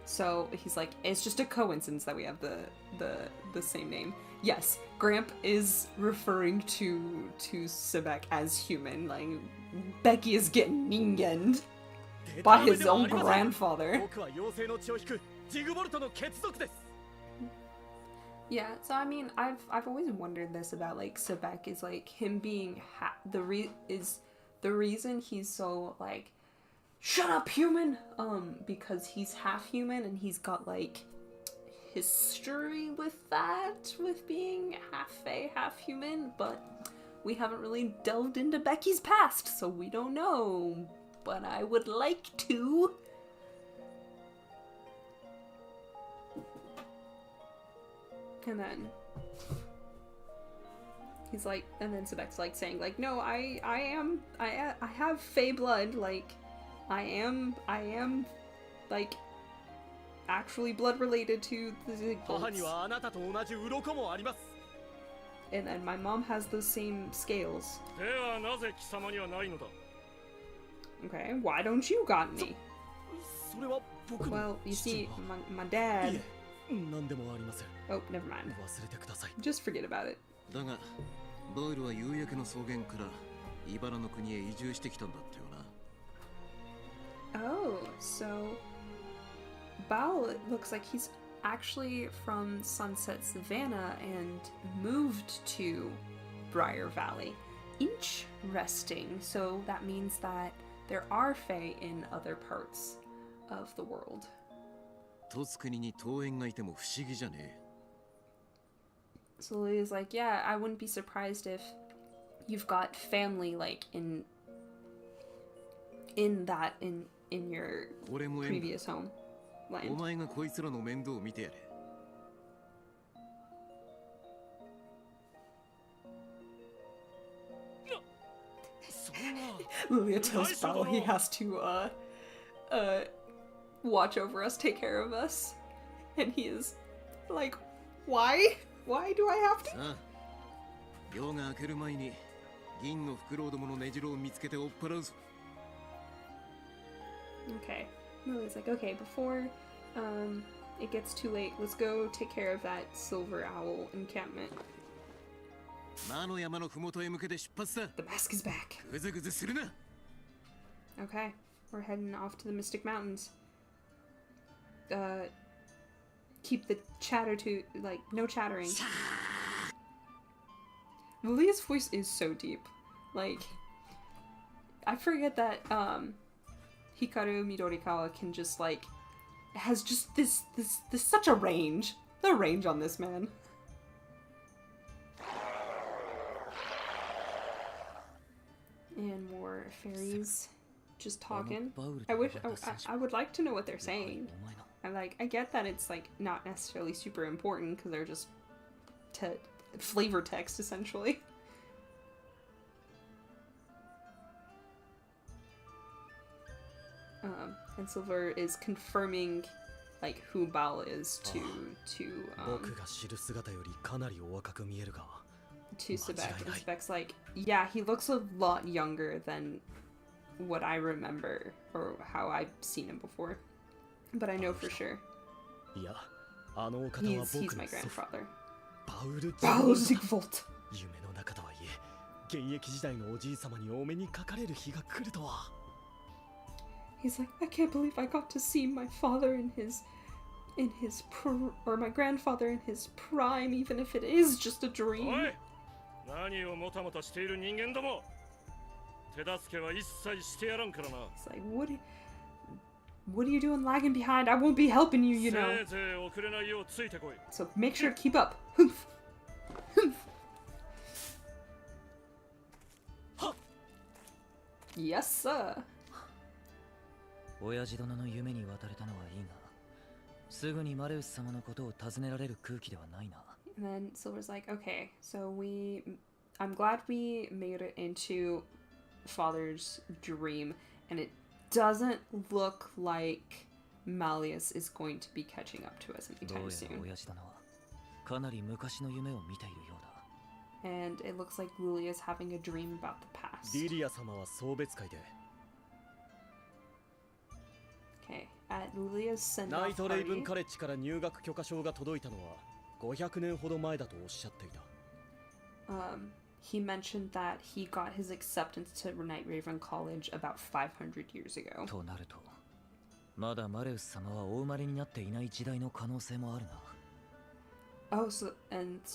So he's like, it's just a coincidence that we have the same name. Yes, Gramp is referring to Sebek as human. Like Becky is getting ningen by his own grandfather. 僕は妖精の血を引くジグボルトの血族です Yeah, so I mean, I've always wondered this about like Sebek is like him being the reason he's so like shut up human because he's half human and he's got like history with that with being half fae, half human, but we haven't really delved into Becky's past, so we don't know, but I would like to. And then he's like, and then Sebek's like saying like, no, I have fae blood, like I am like actually blood related to the 母に Ziegfelds. はあなたと同じ鱗もあります And then my mom has those same scales. ではなぜ貴様にはないのだ Okay, why don't you got any? それは僕の Well, you 父 see, は my dad. いえ何でもありません Oh, never mind. 忘れてください Just forget about it. だがボイルは夕焼けの草原から茨の国へ移住してきたんだってよな Oh, so Bao, it looks like he's actually from Sunset Savannah and moved to Briar Valley. Interesting. So that means that there are fae in other parts of the world. 十津国に桃園がいても不思議じゃね So Lily's like, yeah, I wouldn't be surprised if you've got family like in your え俺も縁だ previous home お land. 前がこいつらの面倒を見てやれ Lilia tells Bao he has to watch over us, take care of us. And he is like, why? Why do I have to? さあ夜が明ける前に銀のフクロウどもの根城を見つけて追っ払うぞ Okay. Lilia's like, okay, before it gets too late, let's go take care of that silver owl encampment. 魔の山の麓へ向けて出発だ The mask is back. ぐずぐずするな Okay, we're heading off to the Mystic Mountains. Keep the chatter to, like, no chattering. Lilia's voice is so deep. Like, I forget that, Hikaru Midorikawa can just, like, has just this such a range. The range on this man. And more fairies just talking. I wish I would like to know what they're saying. I get that it's like not necessarily super important because they're just flavor text, essentially. And Silver is confirming, like, who Bal is to Sebek. And Sebek's like, yeah, he looks a lot younger than what I remember or how I've seen him before, but I know for sure he's my grandfather. Baal Zigvolt. He's like, I can't believe I got to see my father in his or my grandfather in his prime, even if it is just a dream. It's like, what are you doing lagging behind? I won't be helping you, you know. So make sure to keep up. Yes, sir. 親父殿の夢に渡れたのはいいが、すぐにマレウス様のことを尋ねられる空気ではないな。And then Silver's like, okay, so I'm glad we made it into Father's dream, and it doesn't look like Malleus is going to be catching up to us anytime soon. 親父殿はかなり昔の夢を見ているようだ。And it looks like Lilia is having a dream about the past. リリア様は送別会で Okay, at Lilia's send-off ナイトレイブン party, カレッジから入学許可証が届いたのは500年ほど前だとおっしゃっていた。he mentioned that he got his acceptance to Night Raven College about 500 years ago. となると、まだマレウス様はお生まれになっていない時代の可能性もあるな。Oh, so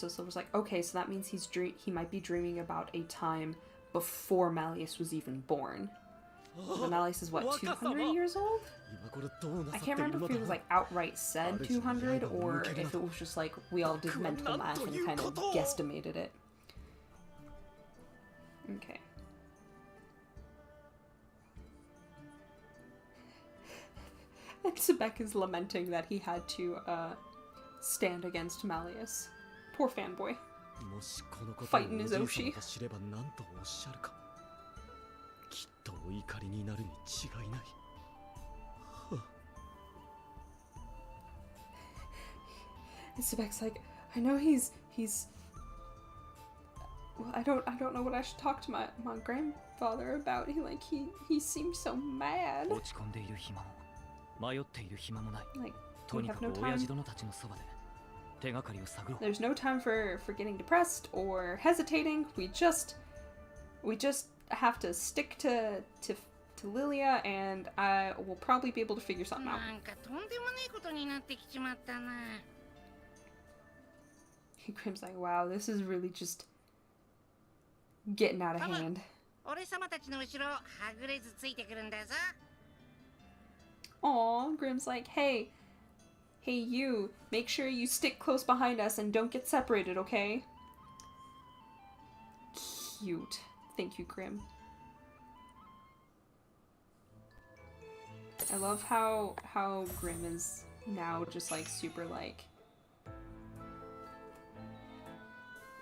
Silver's like, okay, so that means he might be dreaming about a time before Malleus was even born. So Malleus is what, 200 years old? I can't remember if it was like outright said 200 or if it was just like we all did mental math and kind of guesstimated it. Okay. And Sebek is lamenting that he had to stand against Malleus. Poor fanboy. Fighting his Oshi. And Sebek's like, I know he's well, I don't know what I should talk to my grandfather about. He seems so mad. Like, we have no time. There's no time for getting depressed or hesitating. We just have to stick to Lilia, and I will probably be able to figure something out. Grim's like, wow, this is really just getting out of hand. Aw, Grim's like, hey you, make sure you stick close behind us and don't get separated, okay? Cute. Thank you, Grim. I love how Grim is now just like super like,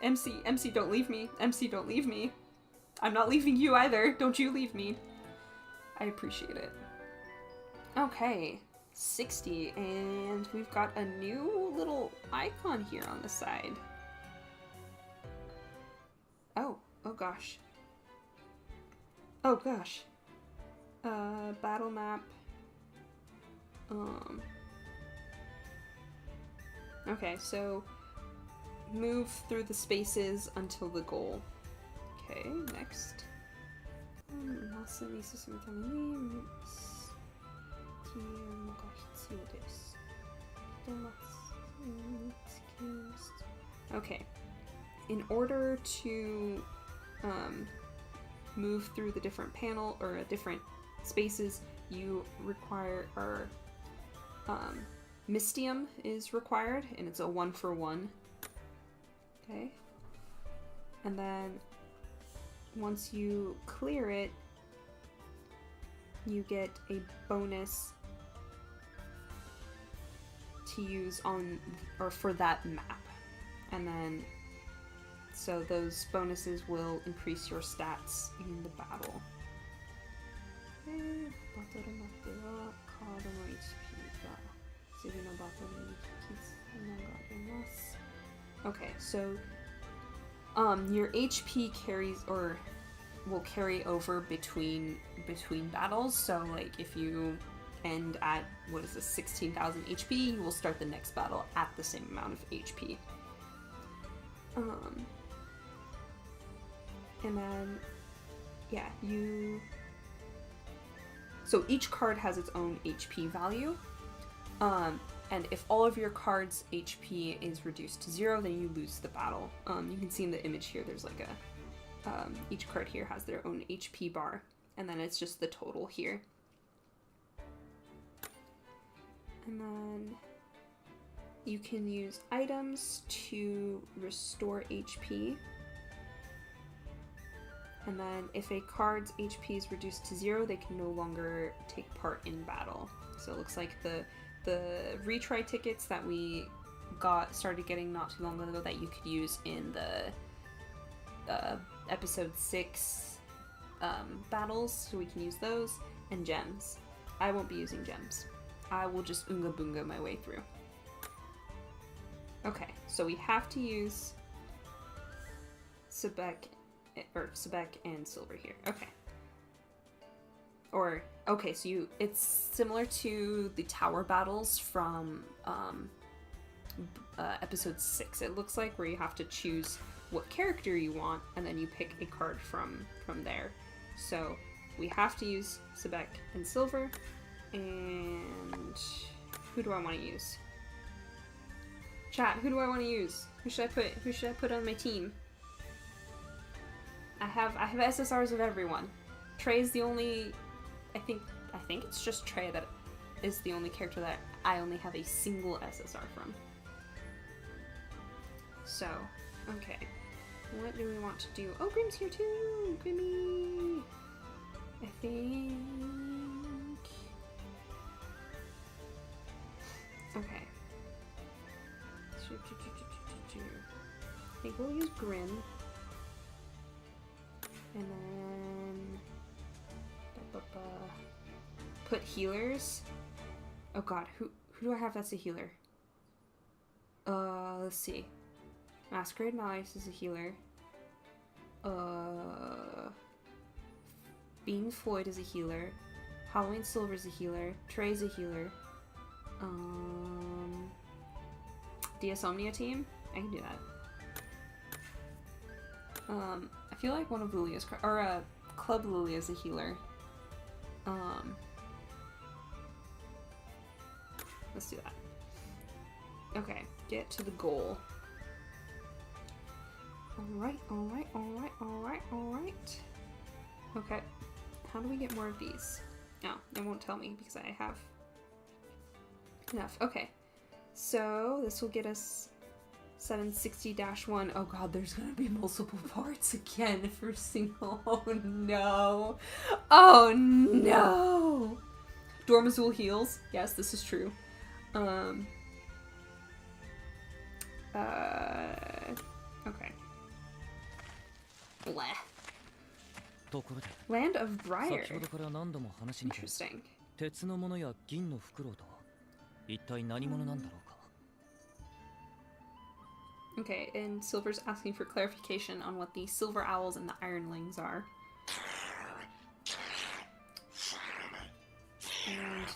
MC, don't leave me. MC, don't leave me. I'm not leaving you either. Don't you leave me. I appreciate it. Okay, 60, and we've got a new little icon here on the side. Oh gosh. Oh gosh. Battle map. Okay, so move through the spaces until the goal. Okay, next. Okay. In order to move through the different panel or different spaces, you require Mystium is required, and it's a 1-for-1. Okay. And then once you clear it, you get a bonus to use on or for that map. And then So those bonuses will increase your stats in the battle. バトルマップはカードの HP が次のバトルにつながります。Okay, so your HP carries or will carry over between battles. So like if you end at what is this 16,000 HP, you will start the next battle at the same amount of HP. And then yeah, so each card has its own HP value. And if all of your cards' HP is reduced to 0, then you lose the battle. You can see in the image here, there's like a, each card here has their own HP bar, and then it's just the total here. And then you can use items to restore HP. And then if a card's HP is reduced to 0, they can no longer take part in battle. So it looks like the retry tickets that we started getting not too long ago that you could use in the episode 6 battles, so we can use those, and gems. I won't be using gems. I will just Unga Boonga my way through. Okay, so we have to use Sebek and Silver here. Okay. Okay, so it's similar to the tower battles from episode 6. It looks like, where you have to choose what character you want, and then you pick a card from there. So we have to use Sebek and Silver, and who do I want to use? Chat, who do I want to use? Who should I put on my team? I have SSRs of everyone. Trey's the only. I think it's just Trey that is the only character that I only have a single SSR from. So, okay. What do we want to do? Oh, Grim's here too! Grimmy! I think... Okay. I think we'll use Grim. And then... put healers. Oh god, who do I have that's a healer? Let's see. Masquerade Malice is a healer. Bean Floyd is a healer. Halloween Silver is a healer. Trey's a healer. Diasomnia team? I can do that. I feel like one of Lilia's Club Lilia is a healer. Let's do that. Okay, get to the goal. Alright. Okay, how do we get more of these? No, it won't tell me because I have enough. Okay, so this will get us 760-1. Oh god, there's gonna be multiple parts again for single. Oh no. Oh no. Dormazul heals. Yes, this is true. Okay. Bleh. Land of Briar. Interesting. Okay, and Silver's asking for clarification on what the Silver Owls and the Ironlings are. And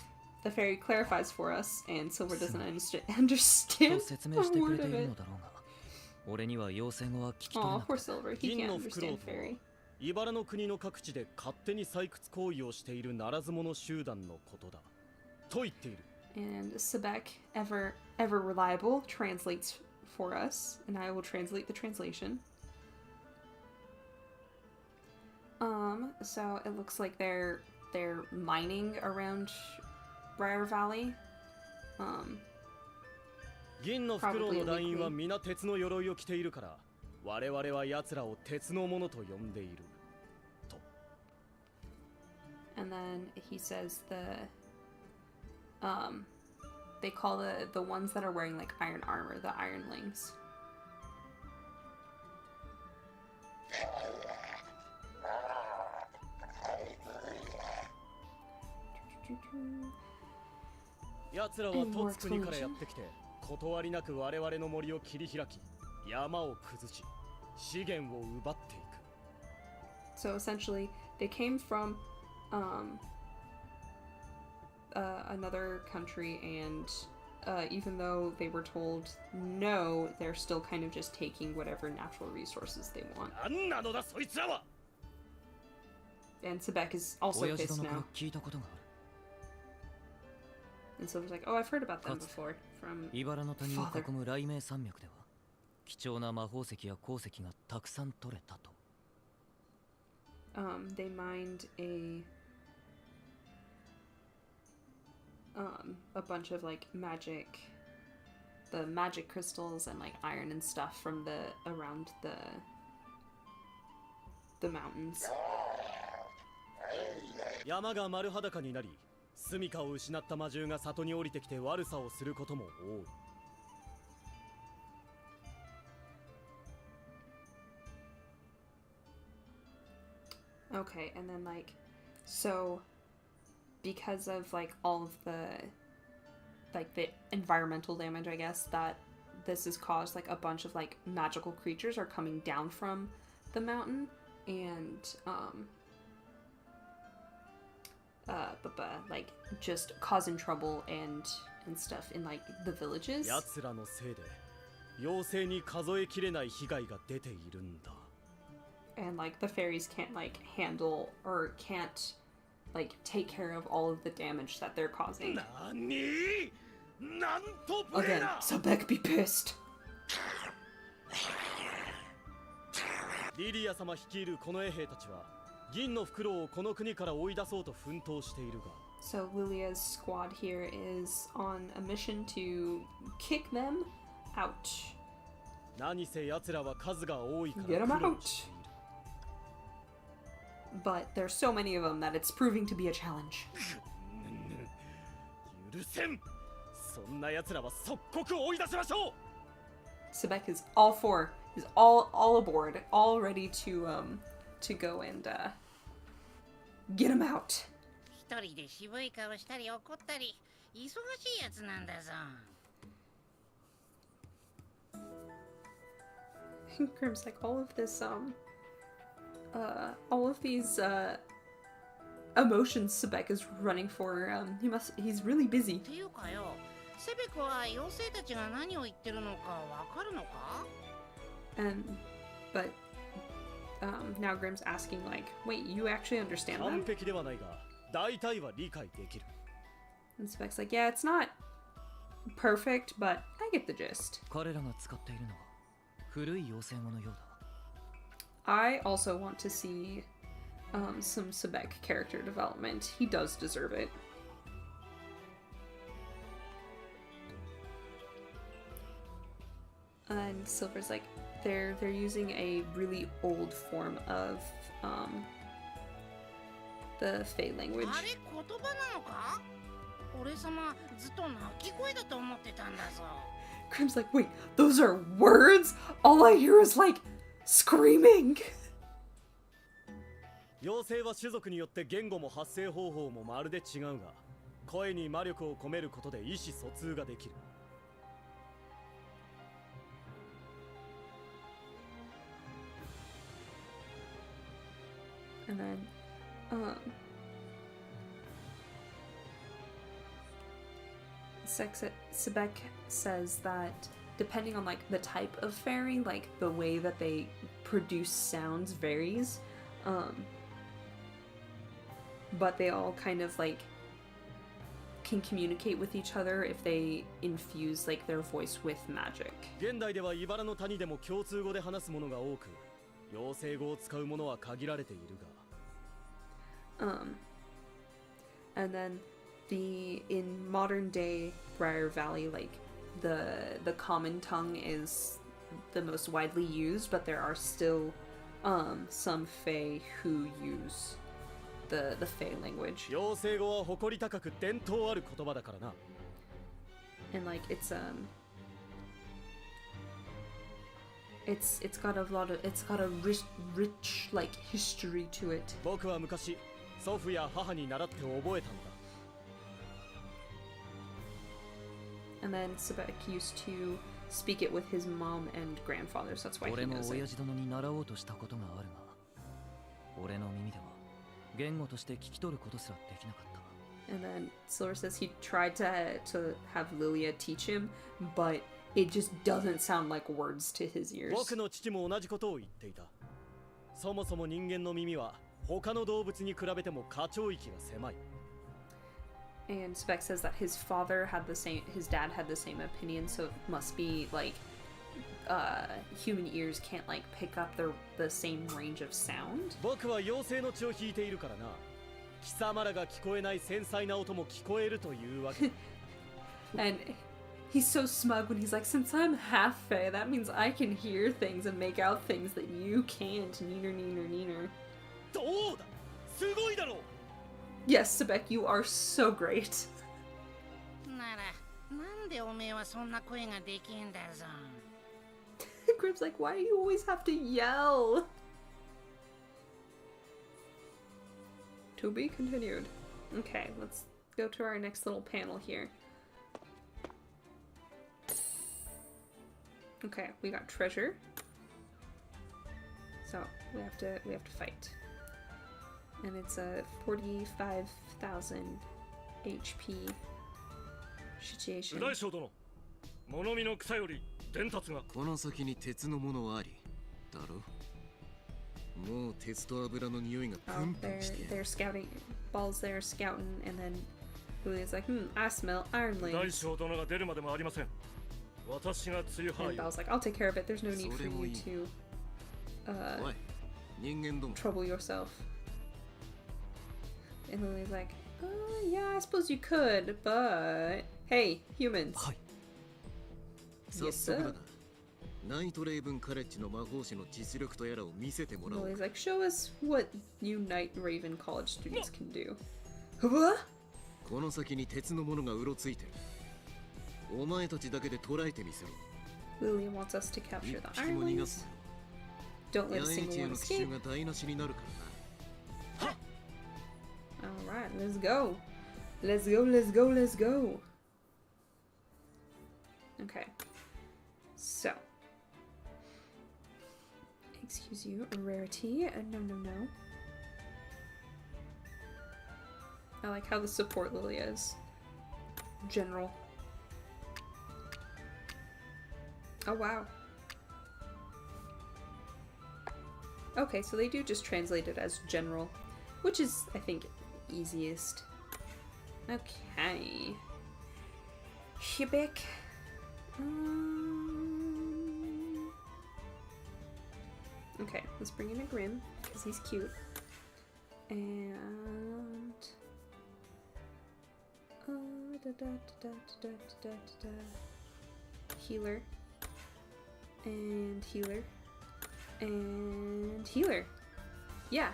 the fairy clarifies for us, and Silver doesn't understand a word of it. Aw, poor Silver, he can't understand fairy. 茨の国の各地で勝手に採掘行為をしているならず者集団のことだと言っている。And Sebek, ever reliable, translates for us, and I will translate the translation. So it looks like they're mining around Briar Valley. 銀のフクロウの団員は皆鉄の鎧を着ているから、我々は奴らを鉄の者と呼んでいる。と。And then he says they call the ones that are wearing like iron armor the Ironlings. 奴らはトツ国からやってきて、断りなく我々の森を切り開き、山を崩し、資源を奪っていく。So essentially, they came from another country, and even though they were told no, they're still kind of just taking whatever natural resources they want. 何なのだそいつらは。 And Sebek is also 親父 pissed 殿から now. 聞いたことがある。 And Silver's like, oh, I've heard about them before from 茨の谷を father. 囲む雷鳴山脈では貴重な魔法石や鉱石がたくさん取れたと。They mined a bunch of like the magic crystals and like iron and stuff from around the mountains. 山が丸裸になり、住処を失った魔獣が里に降りてきて悪さをすることも多い。Okay, and then like, so because of like all of the environmental damage, I guess, that this has caused, like a bunch of like magical creatures are coming down from the mountain and like just causing trouble and stuff in like the villages. 奴らのせいで妖精に数えきれない被害が出ているんだ。 And like the fairies can't like handle or can't like take care of all of the damage that they're causing. 何？なんと無礼 Again, な！ Sebek be pissed. リリア様率いるこの衛兵たちは銀のフクロウをこの国から追い出そうと奮闘しているが。 So Lilia's squad here is on a mission to kick them out. 何せ奴らは数が多いから Get 'em 苦労 out. している。 But there's so many of them that it's proving to be a challenge. 許せん！そんな奴らは即刻追い出しましょう！ Sebek is all for. He's all aboard, all ready to go and get him out. 一人で渋い顔したり怒ったり忙しいやつなんだぞ。Grim's like all of this all of these emotions Sebek is running for. He's really busy. っていうかよ、セベクは妖精たちが何を言ってるのかわかるのか？ But now Grim's asking like, wait, you actually understand 完 them? 璧ではないが、大体は理解できる。 And Sebek's like, yeah, it's not perfect, but I get the gist. 彼らが使っているのは古い妖精ものようだ。 I also want to see some Sebek character development. He does deserve it. And Silver's like, they're using a really old form of the Fey language. あれ言葉なのか？俺様ずっと鳴き声だと思ってたんだぞ。 Grim's like, wait, those are words? All I hear is like screaming. 妖精は種族によって言語も発声方法もまるで違うが、声に魔力を込めることで意思疎通ができる。 And then, Sebek says that depending on like the type of fairy, like the way that they produce sounds varies, but they all kind of like can communicate with each other if they infuse like their voice with magic. 現代では茨の谷でも共通語で話すものが多く、妖精語を使うものは限られているが。 And then in modern day Briar Valley, like the common tongue is the most widely used, but there are still some Fae who use the Fae language. 妖精語は誇り高く伝統ある言葉だからな。 And like it's it's got a rich like history to it. 僕は昔祖父や母に習って覚えたんだ。 And then Sebek used to speak it with his mom and grandfather, so that's why he 俺も knows 親 it. 父殿に習おうとしたことがあるが、俺の耳では言語として聞き取ることすらできなかった。 And then Silver says he tried to have Lilia teach him, but it just doesn't sound like words to his ears. 僕の父も同じことを言っていた。そもそも人間の耳は他の動物に比べても可聴域が狭い。 And Sebek says that his dad had the same opinion, so it must be like human ears can't like pick up the same range of sound. 僕は妖精の血を引いているからな。貴様らが聞こえない繊細な音も聞こえるというわけ。 And he's so smug when he's like, since I'm half Fae, that means I can hear things and make out things that you can't. Neener, neener, neener. どうだ、すごいだろう。 Yes, Sebek, you are so great. ならなんでおめえはそんな声ができんだぞ。 Grib's like, why do you always have to yell? To be continued. Okay, let's go to our next little panel here. Okay, we got treasure. So we have to fight. And it's a 45,000 HP situation. 大将殿、物見の草より伝達が。この先に鉄のものはありだろ。もう鉄と油の匂いがプ Oh, ンプンして they're scouting. Ball's there scouting, and then Julia's like, I smell iron 大 lanes. 将殿が出るまでもありません。私が梅雨 And 払いを。 Bell's like, I'll take care of it. There's no need for you to おい人間ども trouble yourself. And Lily's like, yeah, I suppose you could, but hey, humans. はい。早速だがナイトレイブンカレッジの魔法師の実力とやらを見せてもらおう Lily's like, show us what you Night Raven college students can do. What? この先に鉄のものがうろついてるお前たちだけで捉えてみせろ Lily wants us to 一 capture the 匹 iron も逃が lanes. す Don't な let a 野営 single 地へ one の奇襲 escape. が台無しになるからな Alright, let's go. Let's go, let's go, let's go. Okay. So. Excuse you, rarity. No, no, no. I like how the support Lily is. General. Oh, wow. Okay, so they do just translate it as general, which is, I think, easiest. Okay. Shibik. Okay, let's bring in a Grim, because he's cute. And... Healer. And healer. And healer. Yeah.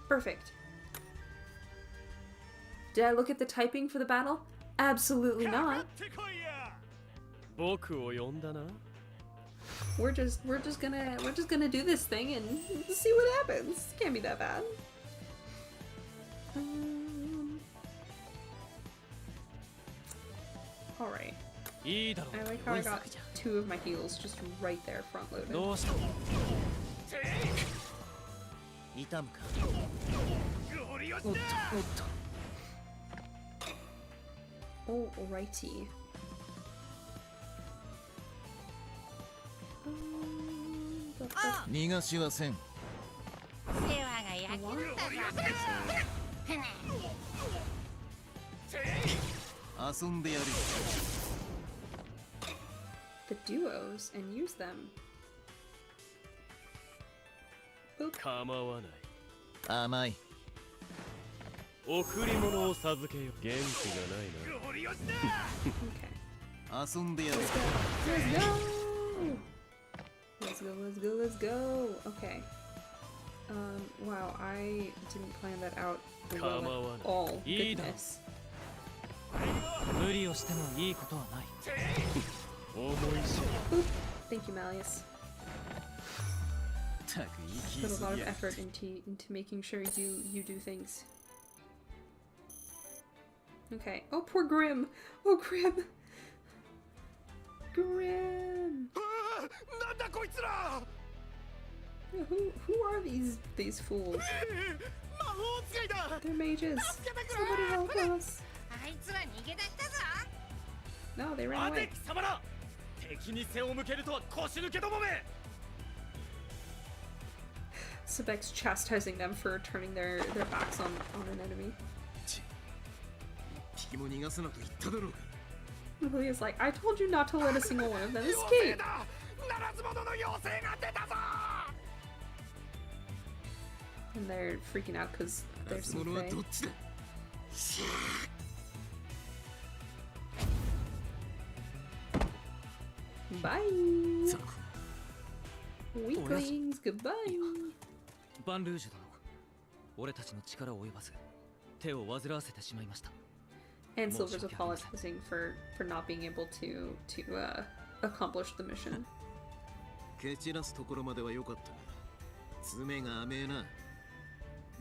Perfect. Did I look at the typing for the battle? Absolutely not. 僕を呼んだな。 We're just gonna do this thing and see what happens. Can't be that bad. All right. いいだろ I like how I got two of my heals just right there front loaded. どうした。痛むか。おっとおっと。Alrighty. 逃がしはせん世話が焼けるんだぞ。ふね。遊んでやる The duos and use them. Boop. 構わない。甘い贈り物を授けよ。元気がないな。 Okay. 遊んでやる Let's go. Let's go, let's go, let's go. Okay. Wow, I didn't plan that out well at all. Goodness. 無理をしてもいいことはない。思い知る。 Boop. Thank you, Malleus. ったく行き Put a 過 lot ぎ of や effort into making sure you do things. Okay. Oh, poor Grim. Oh, Grim. Grim. なんだこいつら Who are these fools? 魔法使いだ They're mages. Somebody help us. あいつら逃げ出したぞ No, they ran 待て away. 貴様ら敵に背を向けるとは腰抜けどもめ Sebek's chastising them for turning their backs on an enemy. 敵も逃がすなと言っただろうが Lilia's like, I told you not to let a single one of them 妖精 escape. だならず者の妖精が出たぞ And they're freaking out because な there's ず some 者は Fae. どっちだしゃ Bye. 雑魚 Weaklings, goodbye. バンルージュ殿、俺たちの力を及ばず手を煩わせてしまいました。 And Well, Silver's okay, apologizing for not being able to accomplish the mission. 蹴散らすところまでは良かったが爪が甘えな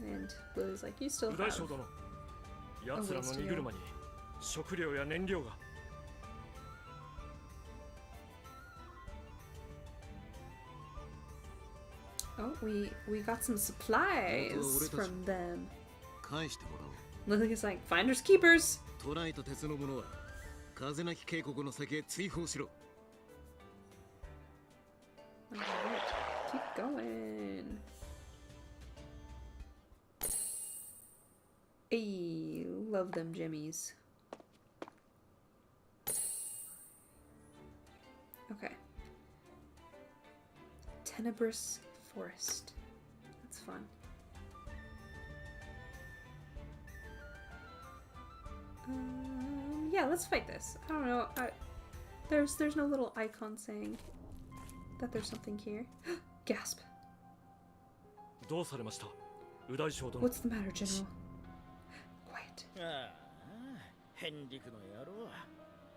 And Lily's like, you still 右大 have. 将殿奴らの荷車に食料や燃料が Oh, we got some supplies from them. 返してもらおう Lily's like, finders keepers. 捕らえた鉄の者は風なき渓谷の先へ追放しろ Alright, keep going. Hey, love them jimmies. Okay. Tenebrous Forest. That's fun. Yeah, let's fight this. I don't know. There's no little icon saying that there's something here. Gasp. どうされました右大将殿 What's the matter, General? Quiet. ああ、ヘンリクの野郎。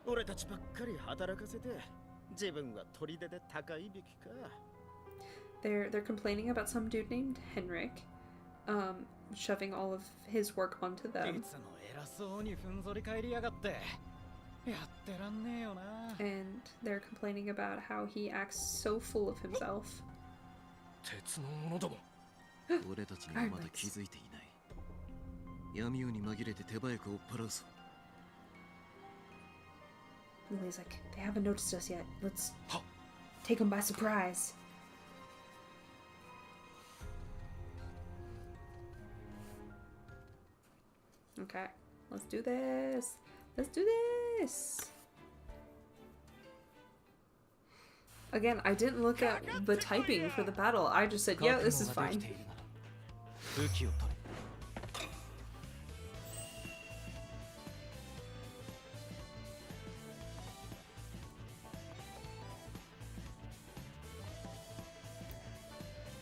俺たちばっかり働かせて、自分は砦で高いびきか。They're complaining about some dude named Henrik, shoving all of his work onto い them, つも偉そうにふんぞり返りやがって。やってらんねえよな。 and they're complaining about how he acts so full of himself. 鉄の者ども俺たちにはまだ気づいていない闇夜に紛れて手早く追っ払うぞ Lily's like, they haven't noticed us yet. Let's Huh. take them by surprise. Okay, let's do this. Let's do this. Again, I didn't look at the typing for the battle. I just said, yeah, this is 覚悟がで fine. きているなら武器を取れ。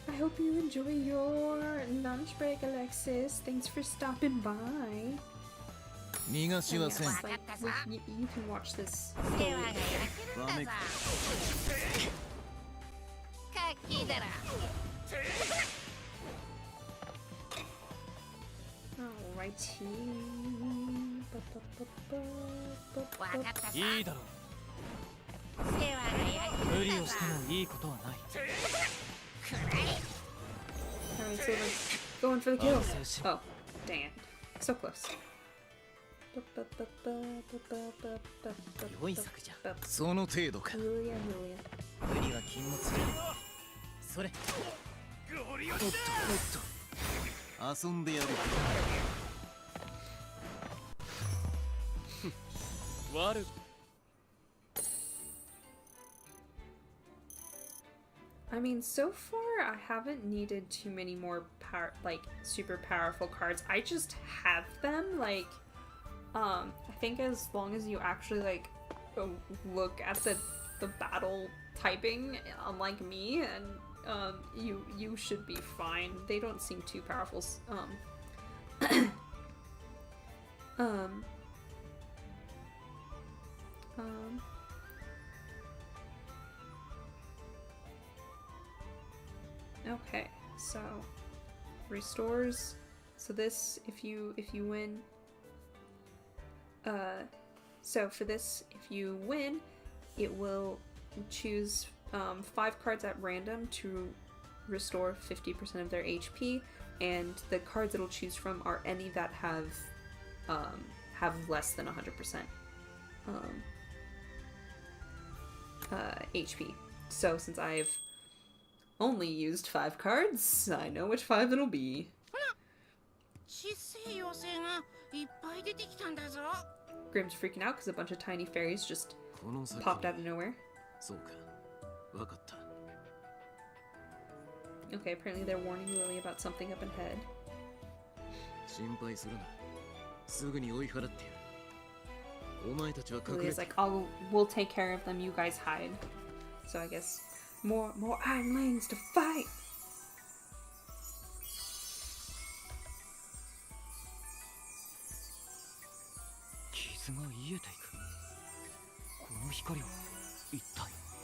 I hope you enjoy your lunch break, Alexis. Thanks for stopping by. 逃がし And はせん yes, like, you can watch this. 世話が焼けるんだぞカッキーだろ Alrighty. わかったさいいだろ世話が焼う。無理けるんだぞをしてもいいことはない。 Alright, so we're going for the kill. Oh, dang it. So close. 良い策じゃ。その程度か Julia, Julia. 無理は禁物。それ。遊んでやる 悪 I mean, so far I haven't needed too many more super powerful cards. I just have them. I think as long as you actually look at the battle typing, unlike me, and you should be fine. They don't seem too powerful. Okay, so restores. So this, if you win. So for this, if you win, it will choose 5 cards at random to restore 50% of their HP, and the cards it'll choose from are any that have less than 100% HP. So since I've only used 5 cards, I know which 5 it'll be. 小さい妖精がいっぱい出てきたんだぞ。 Grim's freaking out because a bunch of tiny fairies just この先 popped out of nowhere. そうかわかった Okay, apparently they're warning Lily about something up ahead. 心配するなすぐに追い払ってやるお前たちは隠れ Lily's て like, we'll take care of them, you guys hide. So I guess more Iron Lanes to fight!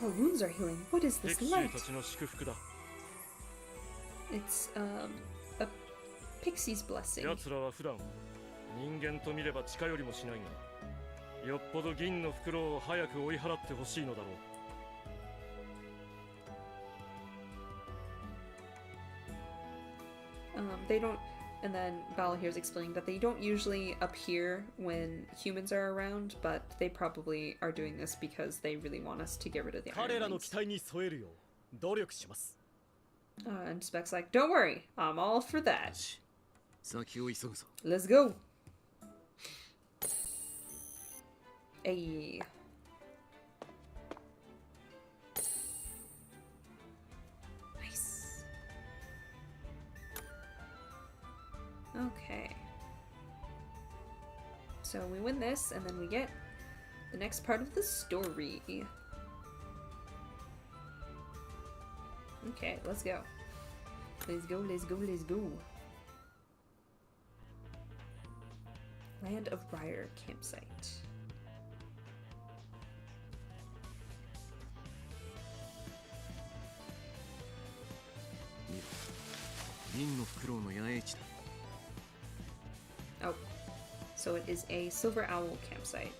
Our wounds are healing. What is ピ this クシ light? ーたちの祝福だ It's a pixie's blessing. 奴らは普段人間と見れば近寄りもしないがよっぽど銀の袋を早く追い払ってほしいのだろう They don't, and then Bala here is explaining that they don't usually appear when humans are around, but they probably are doing this because they really want us to get rid of the 彼 Iron らの Lanes. 期待に添えるよう努力します And Speck's like, don't worry, I'm all for that. 先を急ぐぞ Let's go. Ayy. Nice. Okay. So we win this, and then we get the next part of the story. Okay, let's go. Let's go, let's go, let's go. Land of Briar campsite. Oh, so it is a Silver Owl campsite.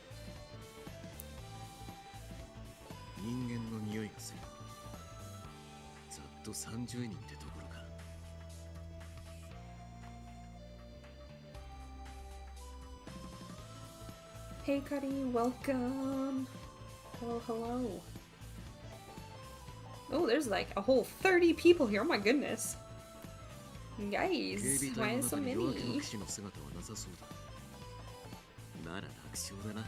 人間の匂いがするざっと30人ってところか Hey, Cuddy, welcome. Hello, hello. Oh, there's like a whole 30 people here. Oh my goodness. Guys, 警備 why 隊の so 中に夜明けの many? 騎士の姿はなさそうだなら楽勝だな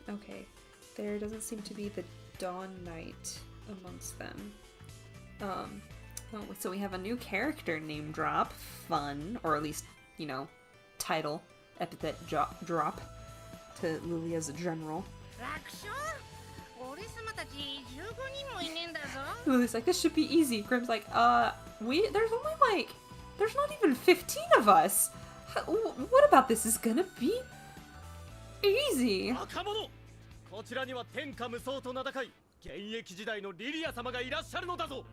Okay, there doesn't seem to be the Dawn Knight amongst them. Oh, so we have a new character name drop. Fun, or at least, you know, title, epithet drop to Lilia's general. 楽勝俺様たち15人もいねえんだぞ Lily's like, this should be easy. Grim's like, there's only like, there's not even 15 of us. What about this is gonna be easy? 若者こちらには天下無双と名高い現役時代のリリア様がいらっしゃるのだぞ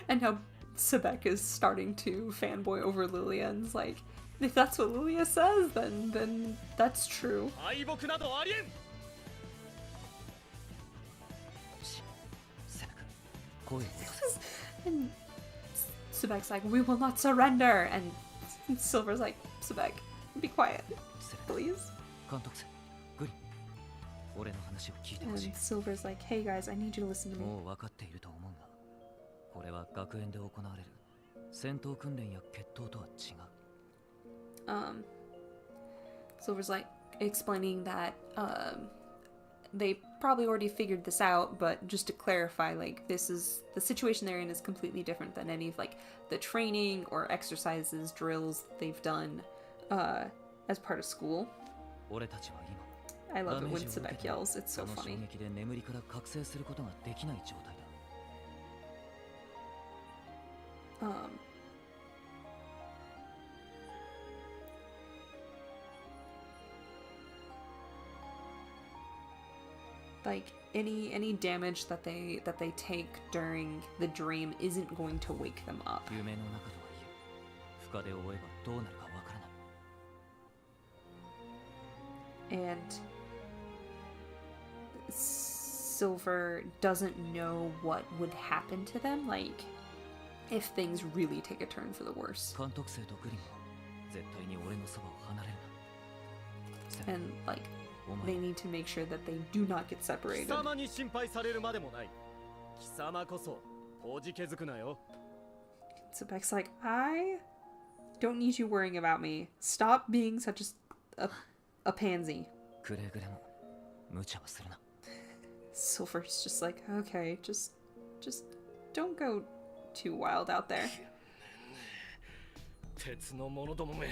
And how Sebek is starting to fanboy over Lilia and is like, if that's what Lilia says, then that's true. 敗北などありえん And Sebek's like, we will not surrender. And Silver's like, Sebek, be quiet, please. 監督生グリ俺の話を聞いてほしい And Silver's like, hey guys, I need you to listen to me. もう分かっていると思うがこれは学園で行われる戦闘訓練や決闘とは違う Silver's like explaining that they probably already figured this out, but just to clarify, like, this is the situation they're in is completely different than any of like the training or exercises, drills they've done as part of school. 俺たちは I 今 love ダ it メー when ジを受け Sebek て yells. It's そ so の衝 funny. 撃で眠りから覚醒することができない状態だ like any damage that they take during the dream isn't going to wake them up. 夢の中とはいえ深手を負えばどうなるかわからない And Silver doesn't know what would happen to them, like if things really take a turn for the worse. 監督生とグリムは絶対に俺のそばを離れるな And like お they 前 need to make sure that they do not get 貴 separated. 様に心配されるまでもない。貴様こそおじけづくなよ。 So Beck's like, I don't need you worrying about me. Stop being such a pansy. くれぐれも無茶はするな Silver's just like, okay, just don't go too wild out there. 鉄の者どもめ、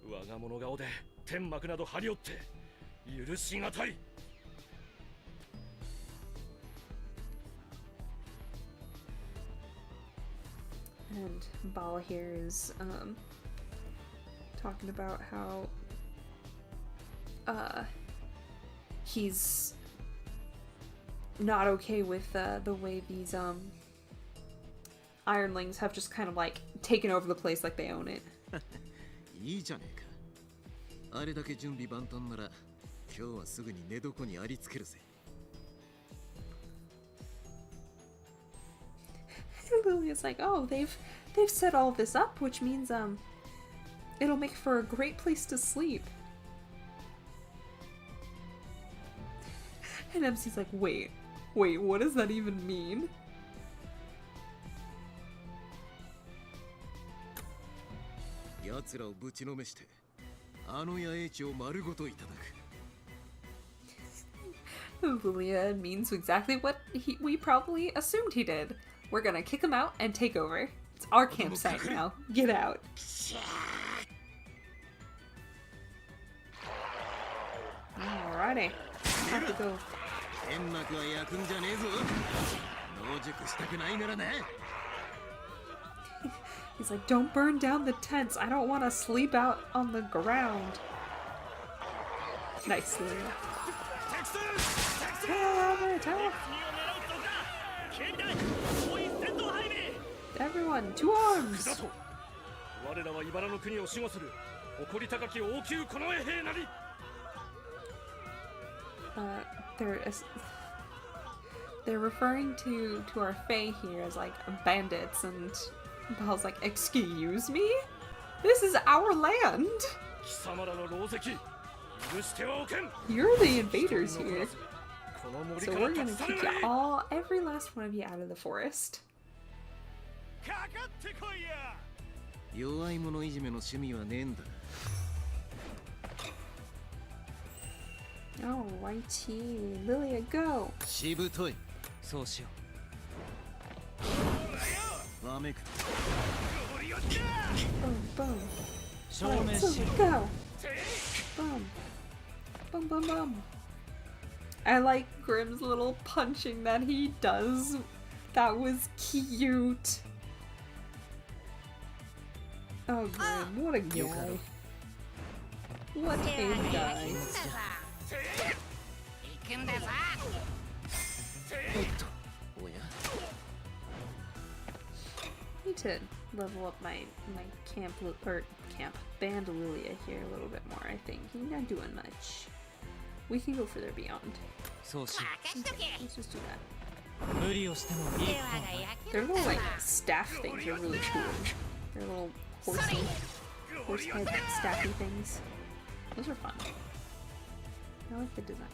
我が物顔で天幕など張り折って許しがたい。 And Bala here is talking about how he's not okay with the way these ironlings have just kind of like taken over the place like they own it. いいじゃねえか。あれだけ準備万端なら今日はすぐに寝床にありつけるぜ。 Lilia's like, oh, they've set all this up, which means it'll make for a great place to sleep. And MC's like, wait, what does that even mean? 奴らをぶちのめしてあの野営地を丸ごといただく。 Lilia means exactly what we probably assumed he did. We're gonna kick him out and take over. It's our campsite now. Get out. Alrighty. Have to go. 天幕は焼くんじゃねえぞ。野宿したくないならな。 He's like, don't burn down the tents. I don't want to sleep out on the ground. Nice, Lilia. Everyone, to arms! 我らは茨の国を守護する誇り高き王宮近衛兵なり。 They're referring to our Fae here as like bandits, and Bal's like, excuse me? This is our land! 貴様らの狼藉許してはおけん。 You're the invaders here. この森 So から we're 立 gonna ち去れ kick ない you all, every last one of you out of the forest. かかってこいや。弱い者いじめの趣味はねえんだ。 Alrighty, Lilia, go! しぶとい。そうしよわめく。 Boom, boom. う証 Alright, 明し Silver, ろ go! Boom. Boom, boom, boom. I like Grimm's little punching that he does. That was cute. Oh, Grim, what a guy. What で a は guy. 行くんだぞ。行くんだぞ。おや。 I need to level up my band Lilia here a little bit more, I think. He's not doing much. We can go further beyond. そうしよ任しとけ。 Let's just do that. う無理をしてもいいではが焼け Their るんだ little ぞ。 like staff things are really cool. Their little horse head staffy things. Those are fun. I like the design.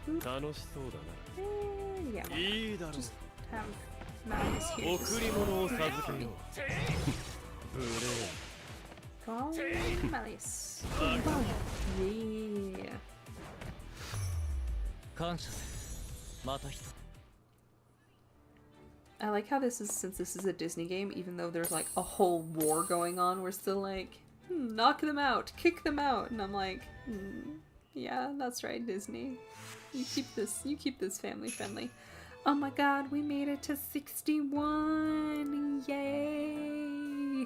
Boop. 楽しそうだ And yeah, な。 why いいだ not? ろ Just have Marius う。 here. 贈り物を授けよう。無礼。 Follow Marius. Boom, boom. Yeah. 感謝するまた一つ I like how this is, since this is a Disney game, even though there's like a whole war going on, we're still like, knock them out, kick them out, and I'm like, yeah, that's right, Disney. You keep this family friendly. Oh my god, we made it to 61! Yay!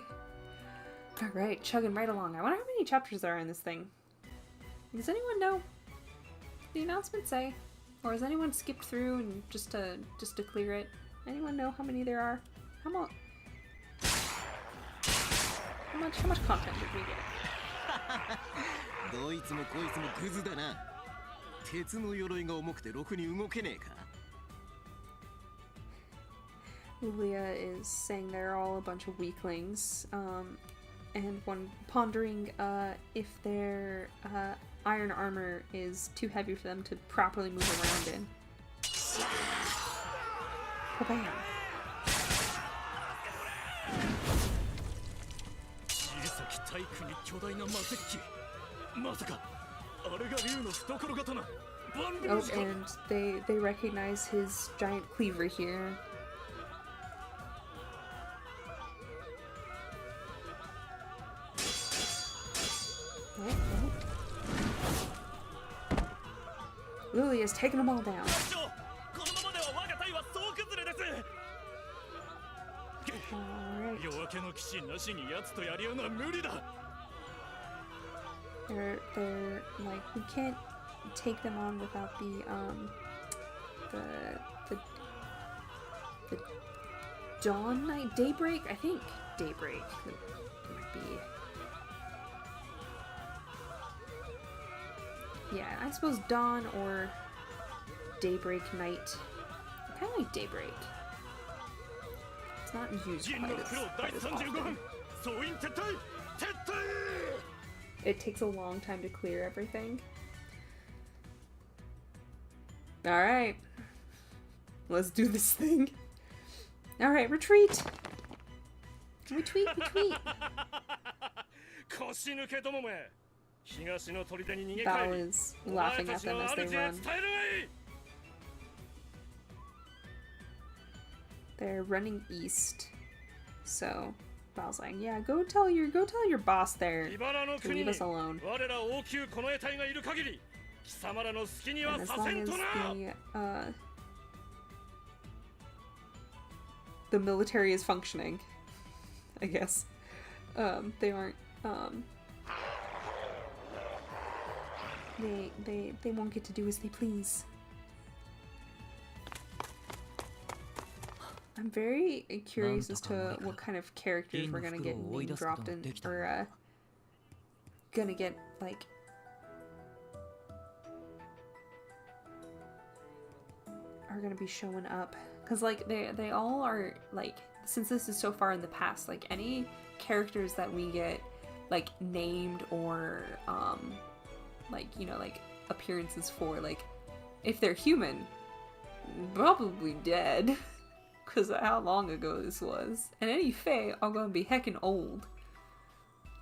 Alright, chugging right along. I wonder how many chapters there are in this thing. Does anyone know? the announcement say? Or has anyone skipped through and just to clear it? Anyone know how many there are? How much content did we get? どいつもこいつもクズだな。鉄の鎧が重くてろくに動けねえか。Leah is saying they're all a bunch of weaklings, and one pondering if their iron armor is too heavy for them to properly move around in. Bam. 小さき体育に巨大な魔石器。まさかあれが竜の懐刀。バンブル Oh, ーズか。 and they recognize his giant cleaver here. Lily has taken them all down. このままでは我が隊は総崩れです。 Alright. 夜明けの騎士なしに奴とやり合うのは無理だ。 They're like, we can't take them on without the dawn night, daybreak. I think daybreak would be. Yeah, I suppose dawn or daybreak night. I kind of like daybreak. It's not used 銀の quite 黒 as 第 often. 35分。総員撤退。撤退。 It takes a long time to clear everything. Alright. Let's do this thing. Alright, retreat! Retreat, retreat! 腰抜けどもめ。東の砦に逃げ Val 帰り。 is お前 laughing た at ち them の as they 主へ伝 run. えるがいい。 They're running east. So Val's like, yeah, go tell your boss there 茨の to 国 leave に us alone. 我ら王宮近衛隊がいる限り、貴様らの好きには And as さ long せん as とな。 the military is functioning, I guess. They aren't they won't get to do as they please. I'm very curious as to what kind of characters we're gonna get name dropped in, or gonna get like are gonna be showing up, because like they all are like, since this is so far in the past, like any characters that we get like named or like, you know, like appearances for, like if they're human, probably dead because of how long ago this was, and any fae are gonna be heckin' old.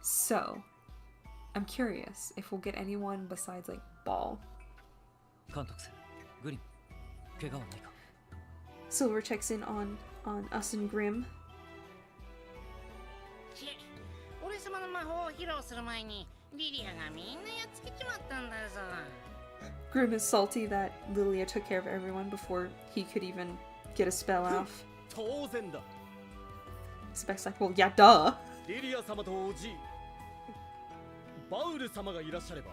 So I'm curious if we'll get anyone besides like Ball. 監督生グリム怪我はないか Silver checks in on us and Grim. ち俺様の魔法を披露する前にリリアがみんなやっつけちまったんだぞ。 Grim is salty that Lilia took care of everyone before he could even get a spell off. 当然だ。 Spec's like, well, yeah, duh. リリア様とおじいバウル様がいらっしゃれば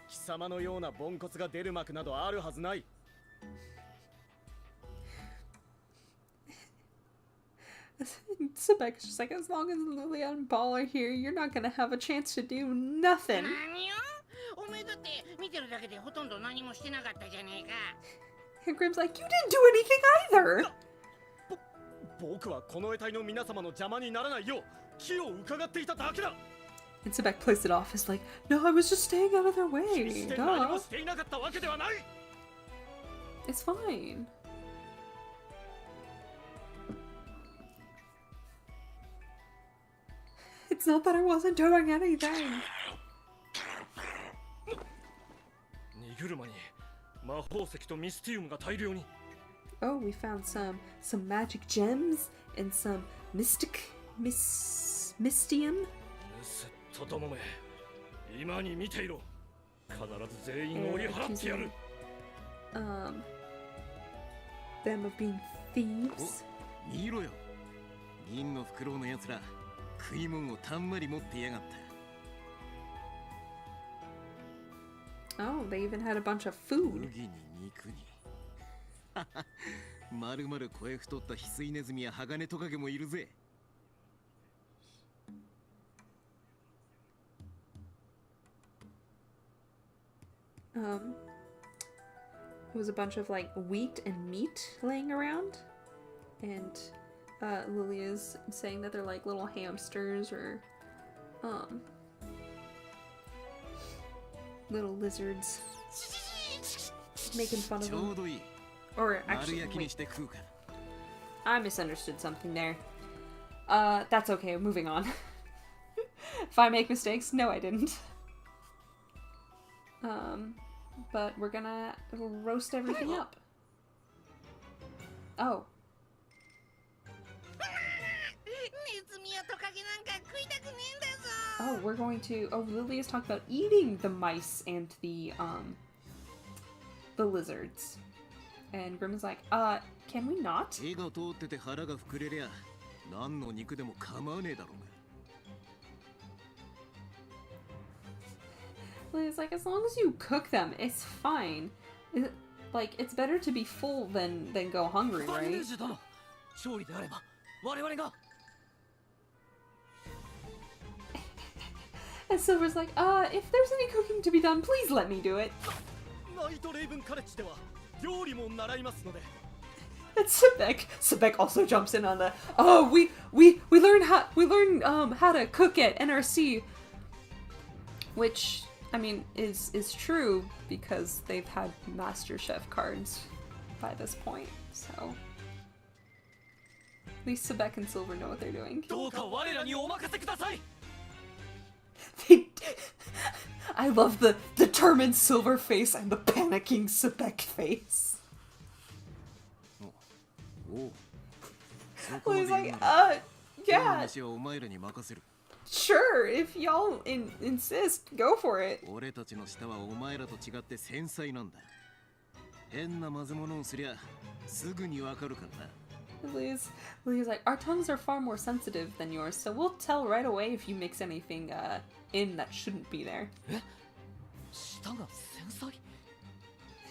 貴様のようなポンコツが出る幕などあるはずない。 Sebek is just like, as long as Lilia and Ball are here, you're not gonna have a chance to do nothing. 何よおめえだって見てるだけでほとんど何もしてなかったじゃねえか。 And Grim's like, you didn't do anything either. 僕はこの衛隊の皆様の邪魔にならないよう気を伺っていただけだ。 And Sebek plays it off as like, no, I was just staying out of their 決 way. して何 Duh. もしていなかったわけではない。 It's fine. It's not that I wasn't doing anything. 荷車に魔法石とミスティウムが大量に。 Oh, we found some magic gems and some mystium. 盗っ人どもめ、今に見ていろ。必ず全員を追い払ってやる。 Them of being thieves. 見ろよ。銀の袋のやつら食い物をたんまり持ってやがった。Oh, they even had a bunch of food. 麦に肉にまるまる声太った翡翠ネズミや鋼トカゲもいるぜ。It was a bunch of like wheat and meat laying around, and Lily is saying that they're like little hamsters or little lizards, making fun of ちょう them. どいい。 Or 丸 actually, 焼きに wait, して食うか。 I misunderstood something there. That's okay. Moving on. If I make mistakes, no, I didn't. But we're gonna roast everything up. Oh. ネズミやトカゲなんか食いたくねえんだぞ。 Oh, we're going to. Oh, Lily has talked about eating the mice and the lizards. And Grim is like, can we not? 手が通ってて腹が膨れりゃ何の肉でも構わねえだろうが。 Lily's like, as long as you cook them, it's fine. Like, it's better to be full than go hungry, バニル right? ージュ殿、勝利であれば我々が。 And Silver's like, if there's any cooking to be done, please let me do it. ナイトレイブンカレッジでは料理も習いますので。 And Sebek also jumps in on the, oh, we learn how to cook at NRC, which I mean is true because they've had Master Chef cards by this point, so at least Sebek and Silver know what they're doing. どうか我らにお任せください。 I love the determined Silver face and the panicking Sebek face. おう。そこま Well, で he's 言う like, なら今日の yeah, 飯はお前らに任せる。 sure, if y'all insist, go for it. 俺たちの舌はお前らと違って繊細なんだ。変な混ぜ物をすりゃすぐにわかるからな。 Lily's like, our tongues are far more sensitive than yours, so we'll tell right away if you mix anything in that shouldn't be there. え、舌が繊細？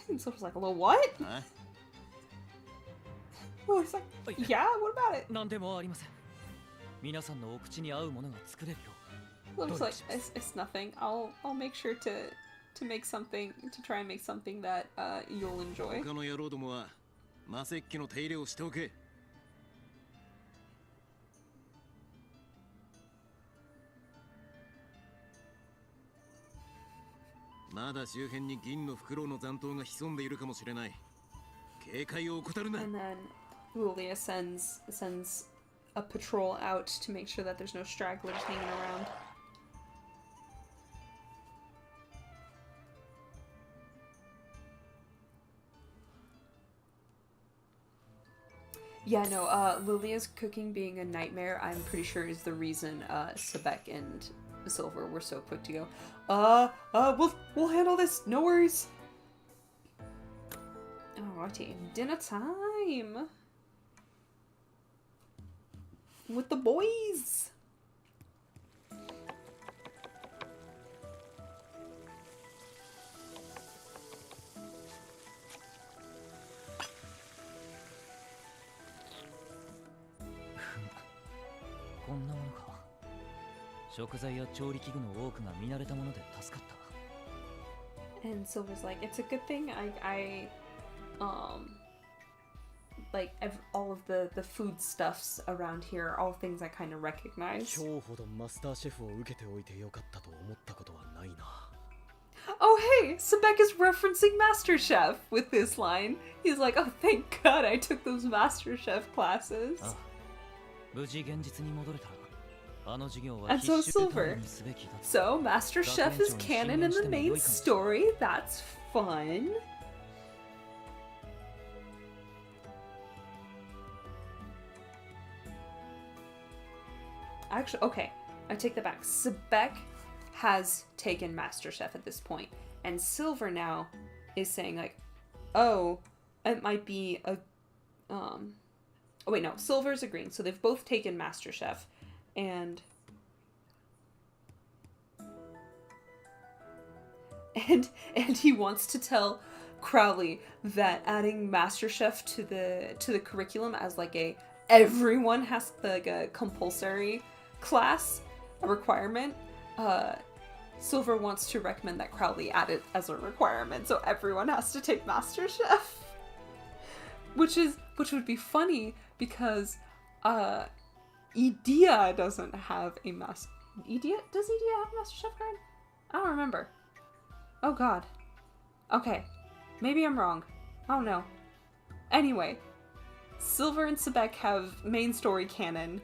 And Silver's like, well, what? あ Well, he's like, yeah, what about it? なんでもありません。皆さんのお口に合うものが作れるよう。 Lily's like, it's nothing. I'll make sure to make something, to try and make something that you'll enjoy. 他の野郎どもは魔石器の手入れをしておけ。まだ周辺に銀のフクロウの残党が潜んでいるかもしれない。警戒を怠るな。 And then Lulia sends a patrol out to make sure that there's no stragglers hanging around. Yeah, no, Lilia's cooking being a nightmare, I'm pretty sure is the reason Sebek and Silver were so quick to go, we'll handle this, no worries. Alrighty, dinner time with the boys. Konnamono. 食材や調理器具の多くが見慣れたもので助かった。 And Silver's like, it's a good thing I like all of the foodstuffs around here are all things I kind of recognize. 今日ほどマスターシェフを受けておいてよかったと思ったことはないな。 Oh hey, Sebek is referencing MasterChef with this line. He's like, oh thank God I took those MasterChef classes. ああ、無事現実に戻れたら。 And so Silver. So MasterChef is canon in the main story. That's fun. Actually, okay, I take that back. Sebek has taken MasterChef at this point, and Silver now is saying like, oh, it might be a oh wait, no, Silver's agreeing. So they've both taken MasterChef. and he wants to tell Crowley that adding MasterChef to the curriculum as like everyone has like a compulsory class, a requirement. Silver wants to recommend that Crowley add it as a requirement, so everyone has to take MasterChef. Which would be funny because Idea doesn't have a does Idea have a MasterChef card? I don't remember. Oh god. Okay. Maybe I'm wrong. Oh no. Anyway, Silver and Sebek have main story canon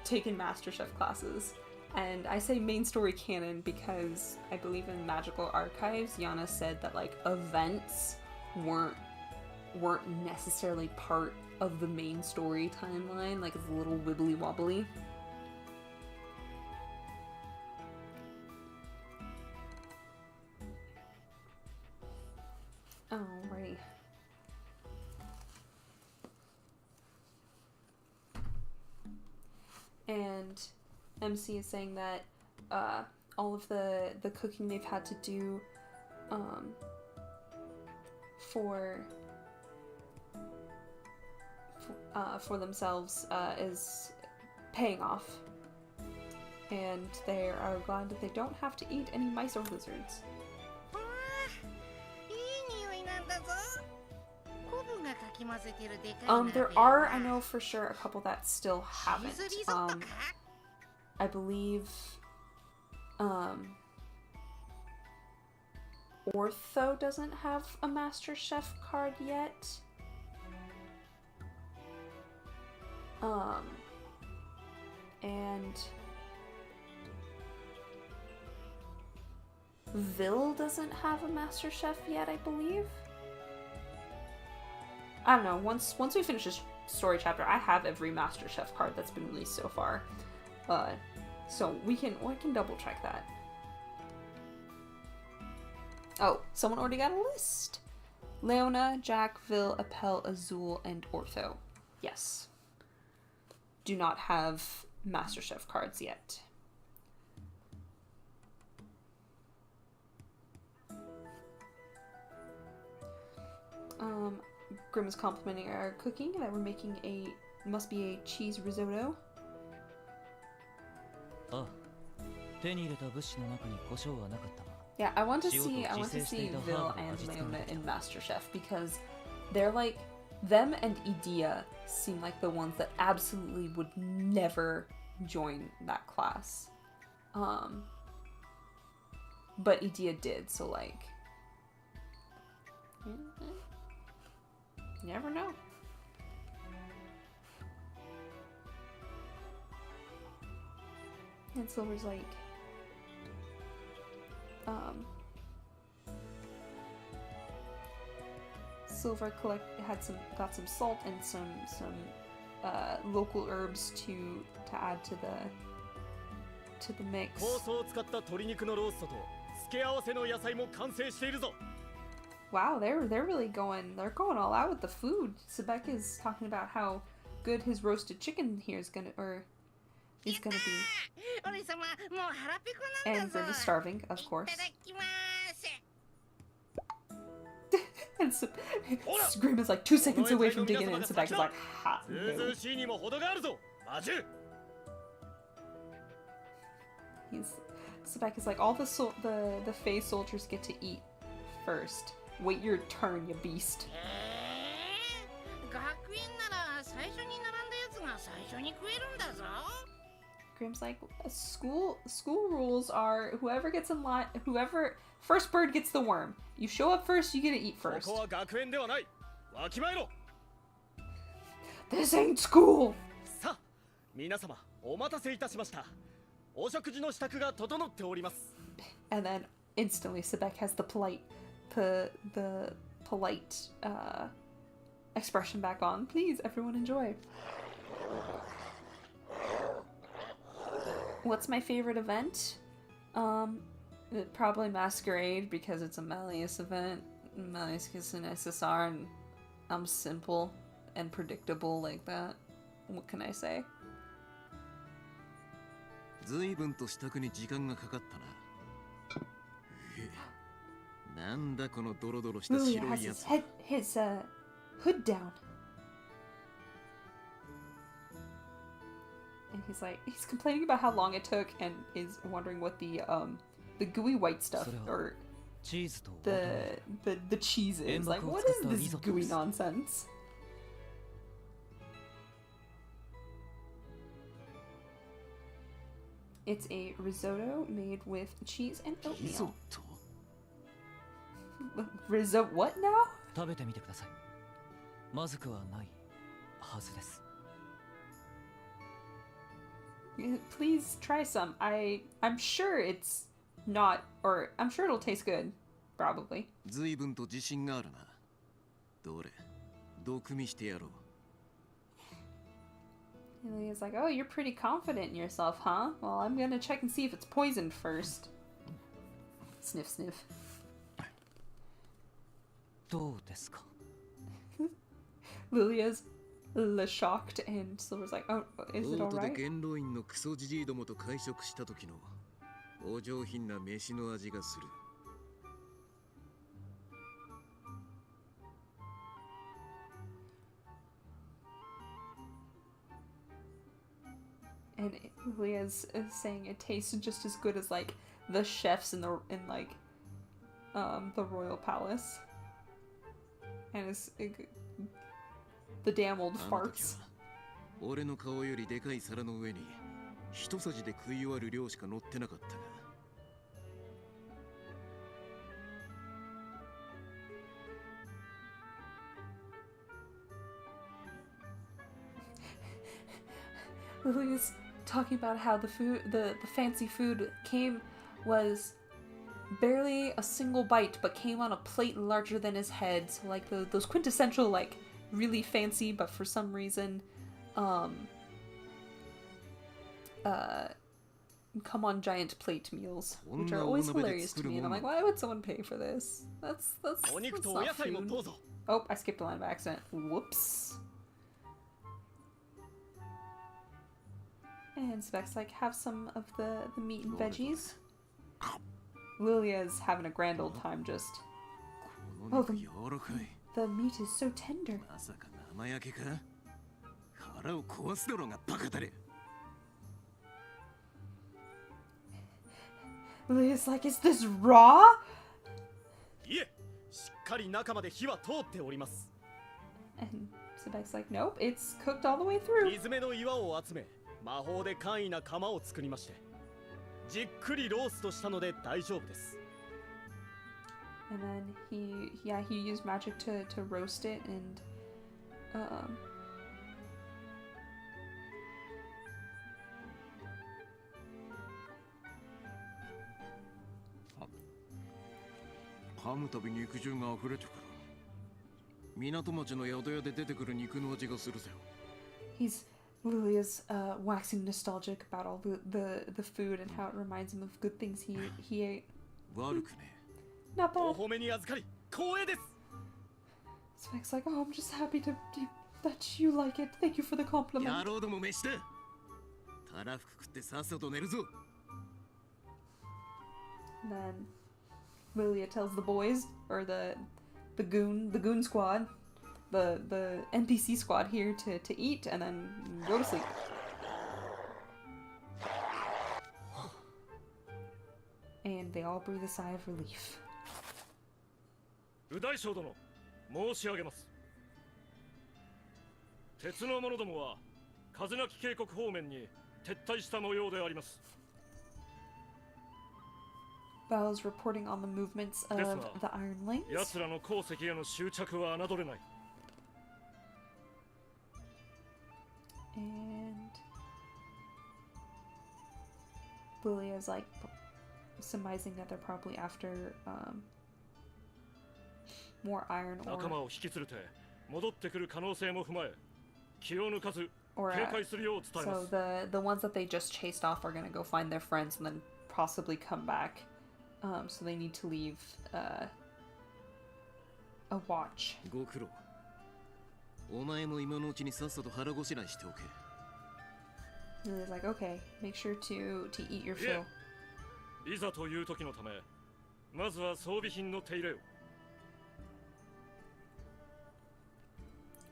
taken MasterChef classes. And I say main story canon because I believe in Magical Archives, Yana said that like events weren't necessarily part of the main story timeline, like it's a little wibbly wobbly. Alrighty. And MC is saying that all of the cooking they've had to do for themselves is paying off, and they are glad that they don't have to eat any mice or lizards. There are, I know for sure, a couple that still haven't. I believe Ortho doesn't have a MasterChef card yet. And Vil doesn't have a MasterChef yet, I believe. I don't know, once we finish this story chapter, I have every MasterChef card that's been released so far. So we can double check that. Oh, someone already got a list. Leona, Jack, Vil, Appel, Azul, and Ortho. Yes. Do not have MasterChef cards yet. Grim is complimenting our cooking that we're making must be a cheese risotto. Yeah, I want to see Vil and Leona in MasterChef because they're like, them and Idea seem like the ones that absolutely would never join that class. But Idea did, so like, you never know. And Silver's like, Silver got some salt and some local herbs to add to the mix. Wow, they're really going all out with the food. Sebek is talking about how good his roasted chicken here is gonna be. And Grim is starving, of course. And Grim is like 2 seconds away from digging in, and Sebek is like, ha, no. Sebek is like, all the Fae soldiers get to eat first. Wait your turn, you beast. Grim's like, school rules are whoever gets in line, first bird gets the worm. You show up first, you get to eat first. This ain't school. And then instantly Sebek has the polite expression back on. Please, everyone enjoy. What's my favorite event? Probably Masquerade, because it's a Malleus event. Malleus gets an SSR, and I'm simple and predictable like that. What can I say? なんだこのドロドロした Lilia 白 has いや his つ。 hood down. And he's complaining about how long it took and is wondering what the gooey white stuff or チーズとオートミール the cheese is. Like, what is this gooey nonsense? It's a risotto made with cheese and リ oatmeal. ゾット Risotto what now? 食べてみてください。まずくはないはずです。 Please try some. I'm sure it's not, or I'm sure it'll taste good. Probably. 随分と自信があるな。どれ、毒味してやろう。 And Leah's like, oh, you're pretty confident in yourself, huh? Well, I'm gonna check and see if it's poisoned first. Sniff, sniff. どうですか？ Lilia's shocked, and Silver's like, oh, is it ボートで alright? 元老院のクソじじいどもと会食した時のお上品な飯の味がする。 And Leah's saying it tastes just as good as like the chefs in the royal palace, and it's the damn old あの時 farts. は俺の顔よりでかい皿の上に一さじで食い終わる量しか乗ってなかったが。 Lily's talking about how the fancy food was barely a single bite, but came on a plate larger than his head. So like those quintessential, like really fancy, but for some reason, come on giant plate meals, which are always hilarious to me. And I'm like, why would someone pay for this? That's not food. Oh, I skipped a line by accident. Whoops. And Specs like, have some of the meat and veggies. Lilia's having a grand old time just. この肉柔らかい。 The meat is so tender. まさか生焼けか？腹を壊すだろうがバカだれ。 Lilia's like, is this raw? いえ、しっかり中まで火は通っております。 And Sebek's like, nope, it's cooked all the way through. 水目の岩を集め、魔法で簡易な釜を作りまして、じっくりローストしたので大丈夫です。 And then he used magic to roast it and噛むたび肉汁が溢れてくる。港町の宿屋で出てくる肉の味がするぜ。 Lilia's waxing nostalgic about all the food and how it reminds him of good things he ate. 悪くね。 Not お bad. 褒めに預かり光栄です。 Spike's like, oh, I'm just happy that you like it. Thank you for the 野 compliment. 郎ども飯だ。たらふく食ってさっさと寝るぞ。 And then Lilia tells the boys, or the goon squad, the NPC squad here to eat and then go to sleep. And they all breathe a sigh of relief. 右大将殿、申し上げます。鉄の者どもは風なき渓谷方面に撤退した模様であります。 Val's reporting on the movements of the Iron Lanes. 奴らの鉱石への執着は侮れない。 And Lilia's like surmising that they're probably after more iron 仲間を引き連れて戻ってくる可能性も踏まえ、気を抜かず or 警戒するよう伝えま so す。 the ones that they just chased off are gonna go find their friends and then possibly come back. So they need to leave a watch. ご苦労。お前も今のうちにさっさと腹ごしらえしておけ。 Lilia's like, okay, make sure to eat your fill. いざという時のため、まずは装備品の手入れを。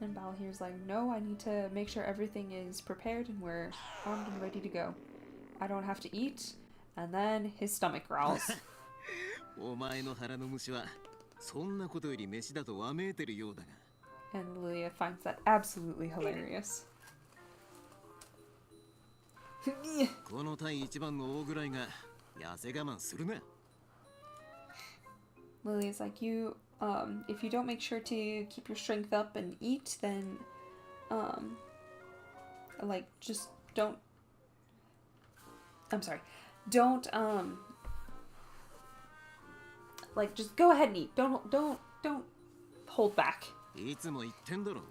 And Balahir's like, no, I need to make sure everything is prepared and we're armed and ready to go. I don't have to eat. And then his stomach growls. お前の腹の虫はそんなことより飯だとわめいてるようだが。 And Lilia finds that absolutely hilarious. この対一番の大食いが痩せ我慢するな。 Lilia's like, if you don't make sure to keep your strength up and eat, then, like, just don't, I'm sorry, don't, like, just go ahead and eat. Don't hold back. いつも言ってんだろ。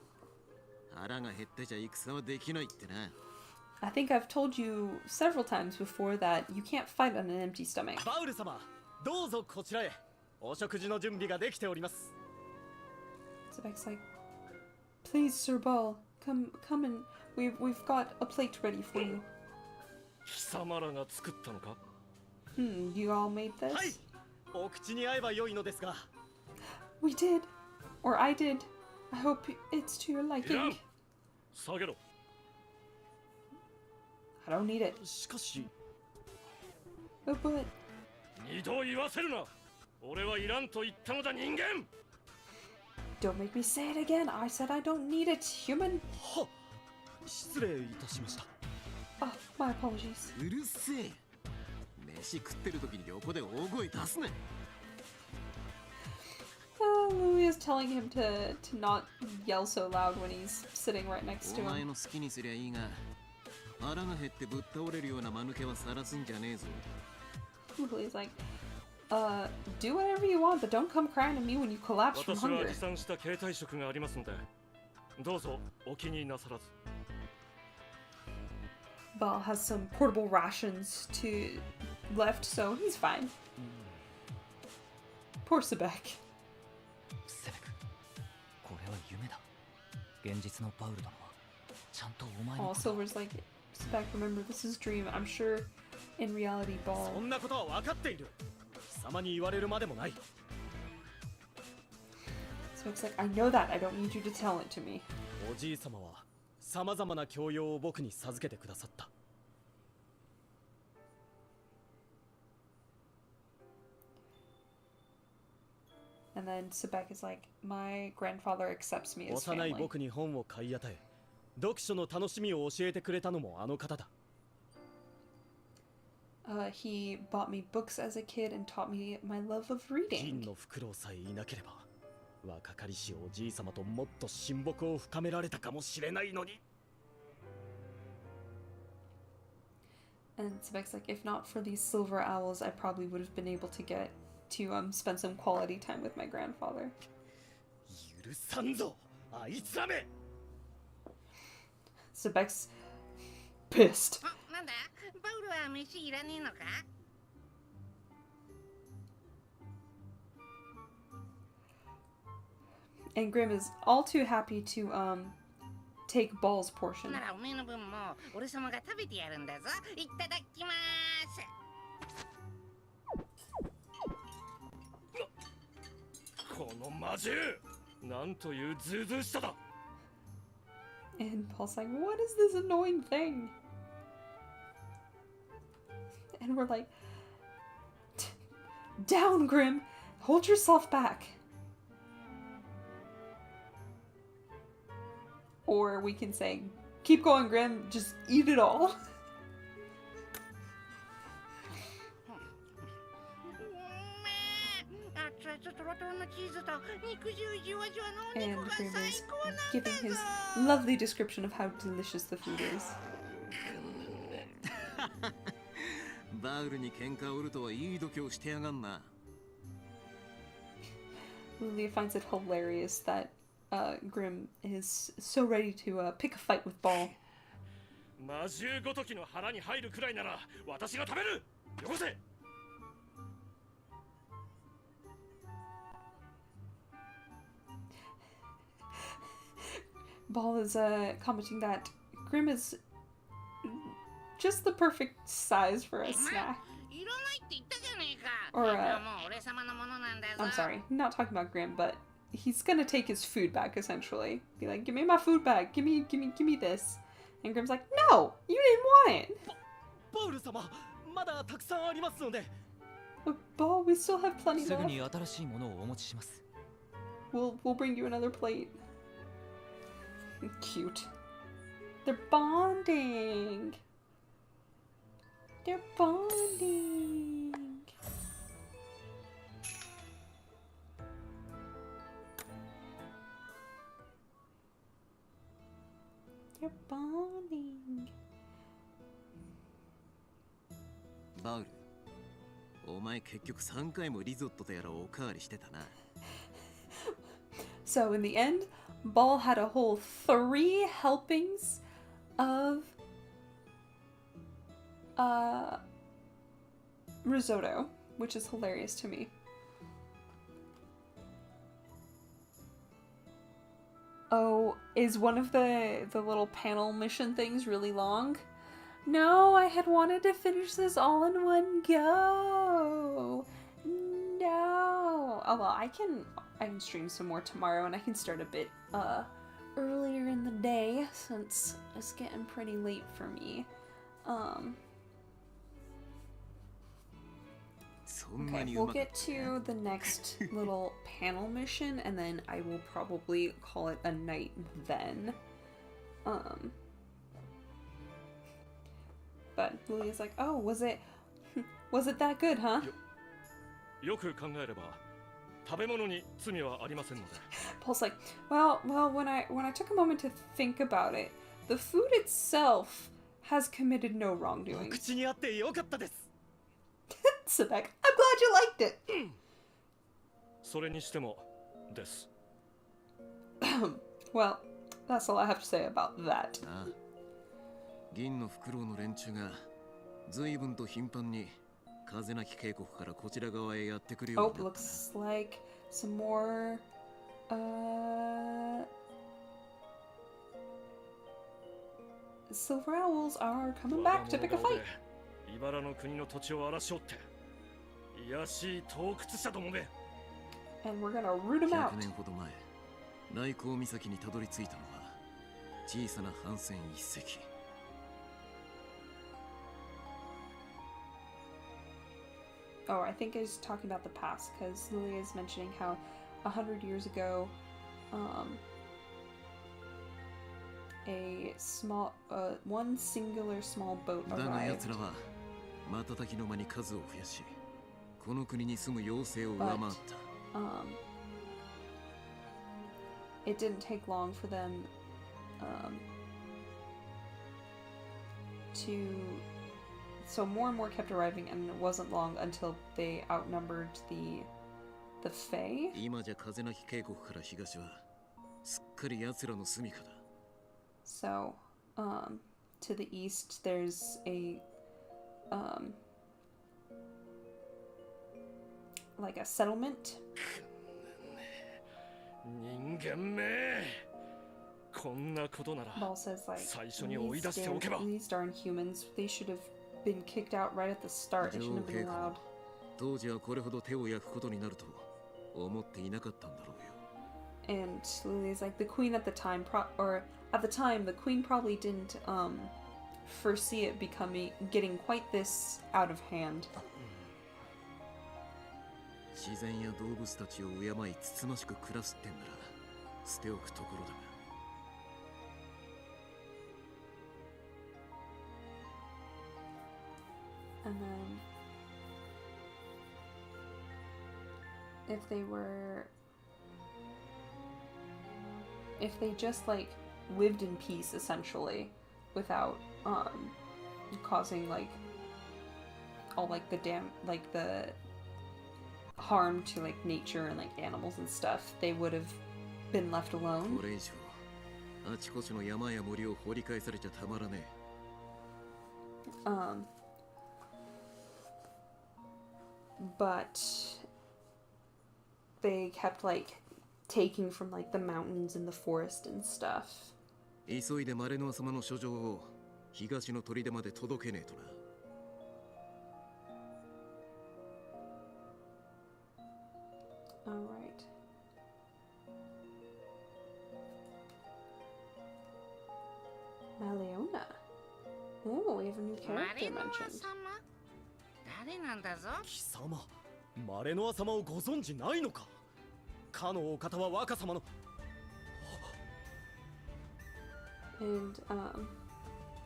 腹が減ってちゃ戦はできないってな。 I think I've told you several times before that you can't fight on an empty stomach. バウル様、どうぞこちらへ。お食事の準備ができております。 Sebek's like, please, Sir Ball, come and we've got a plate ready for you. 貴様らが作ったのか？ You all made this? はい。お口に合えば良いのですが。 We did. Or I did. I hope it's to your いら liking. ん。下げろ。 I don't need it. しかし、 But 二度言わせるな。俺はいらんと言ったのだ人間。 don't make me say it again. I said I don't need it, human. は、失礼いたしました。 Oh, my apologies. うるせえ。飯食ってる時に横で大声出すな。 Louis is telling him to not yell so loud when he's sitting right next お to 前 him. の好きにすりゃいいが、腹が減ってぶっ倒れるような間抜けはさらすんじゃねえぞ。 Louis is like, do whatever you want, but don't come crying to me when you collapse from 私は hunger. 持参した携帯食がありますので、どうぞお気になさらず。 Ball has some portable rations to left, so he's fine. Poor Sebek. セベク、これは夢だ。現実のバウル殿はちゃんとお前の Oh, ことを Silver's like, Sebek, remember, this is dream. I'm sure in reality, そ Ball. んなことは分かっている。貴様に言われるまでもない。 Sebek's like, I know that. I don't need you to tell it to me. おじい様はさまざまな教養を僕に授けてくださった。 And then Sebek is like, my grandfather accepts me as 幼い family. 僕に本を買い与え、読書の楽しみを教えてくれたのもあの方だ。 He bought me books as a kid and taught me my love of 銀 reading. のフクロウさえいなければ、若かりしおじい様ともっと親睦を深められたかもしれないのに。 And Sebek's like, if not for these silver owls, I probably would have been able to get to spend some quality time with my grandfather. 許さんぞ、あいつらめ。 Sebek's pissed. あ、なんだバウルは飯いらねえのか？ And Grim is all too happy to take Ball's portion. ならおめえの分も俺様が食べてやるんだぞ。いただきまーす。この魔獣、なんというずうずうしさだ。 And Paul's like, what is this annoying thing? And we're like, down, Grim. Hold yourself back. Or we can say, keep going, Grim. Just eat it all. 熱々トロトロのチーズと肉汁じわじわのお And 肉が Grim 最 is 高なんだ giving his ぞ。 lovely description of how delicious the food is. バウルに喧嘩を売るとはいい度胸してやがんな。 Lilia finds it hilarious that Grim is so ready to pick a fight with Ball. 魔獣ごときの腹に入るくらいなら私が食べる。よこせ。 Ball is commenting that Grim is just the perfect size for a ま snack. いらないって言ったじゃねえか。 Or もう俺様のものなんだぞ。 I'm sorry, not talking about Grim, but he's gonna take his food back essentially. Be like, give me my food back. Give me this. And Grim's like, no, you didn't want it. パウル様、まだたくさんありますので。 But Ball, we still have plenty すぐ left. に新しいものをお持ちします。 We'll bring you another plate. Cute. They're bonding. They're bonding. They're bonding. バウル、お前結局3回もリゾットとやらおかわりしてたな。 So in the end, Ball had a whole 3 helpings of risotto, which is hilarious to me. Oh, is one of the little panel mission things really long? No, I had wanted to finish this all in one go. No. Oh well, I can stream some more tomorrow, and I can start a bit earlier in the day since it's getting pretty late for me. Okay, we'll get to the next little panel mission, and then I will probably call it a night then. But Lily's like, oh, was it that good, huh? よく考えれば食べ物に罪はありませんので。 Paul's like, well, when I took a moment to think about it, the food itself has committed no wrongdoing. 口にあってよかったです。 Sebek, I'm glad you liked it. それにしてもです。 Well, that's all I have to say about that. ああ、銀のフクロウの連中が随分と頻繁に風なき渓谷からこちら側へやってくるよ Oh, うになった。 looks like some more silver owls are coming back to pick a fight. 茨の国の土地を荒らしおって、いやしい洞窟者どもめ。 And we're gonna root them out. 100年ほど前、内港岬にたどり着いたのは小さな帆船一隻。 Oh, I think he's talking about the past, because Lily is mentioning how 100 years ago, one singular small boat だが arrived. 奴らは瞬きの間に数を増やし、この国に住む妖精を上回った。 It didn't take long for them so more and more kept arriving, and it wasn't long until they outnumbered the Fae. 今じゃ風なき渓谷から東はすっかり奴らの住処だ。 So, to the east, there's a like a settlement. 人間め、こんなことなら Ball says like 最初に追い出しておけば。 these darn humans, they should have been kicked out right at the start. They shouldn't have been allowed. 当時はこれほど手を焼くことになると思っていなかったんだろうよ。 And Lily's like, the queen at the time, at the time, the queen probably didn't foresee it getting quite this out of hand. 自然や動物たちを敬いつつましく暮らすってんなら捨ておくところだが。 And then if they just like lived in peace essentially without causing like all like the harm to like nature and like animals and stuff, they would have been left alone. これ以上あちこちの山や森を掘り返されちゃたまらねえ。 But they kept like taking from like the mountains and the forest and stuff. 急いでマレノア様の書状を東の砦まで届けねえとな。All right. Maleona. Oh, we have a new マ character レノア mentioned. 様誰なんだぞ。貴様マレノア様をご存知ないのか。かのお方は若様の And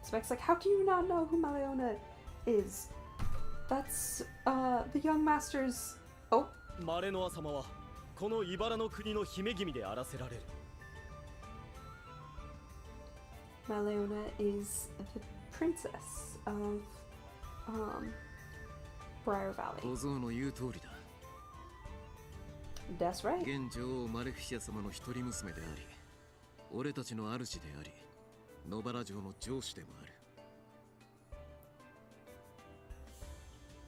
Spike's like, how can you not know who Maleona is? That's the young master's. Oh, マレノア様はこの茨の国の姫君であらせられる。 Maleona is the princess of Briar Valley. 小僧の言う通りだ。 That's right. 現女王マレフィシア様の一人娘であり、俺たちの主であり、野原城の城主でもある。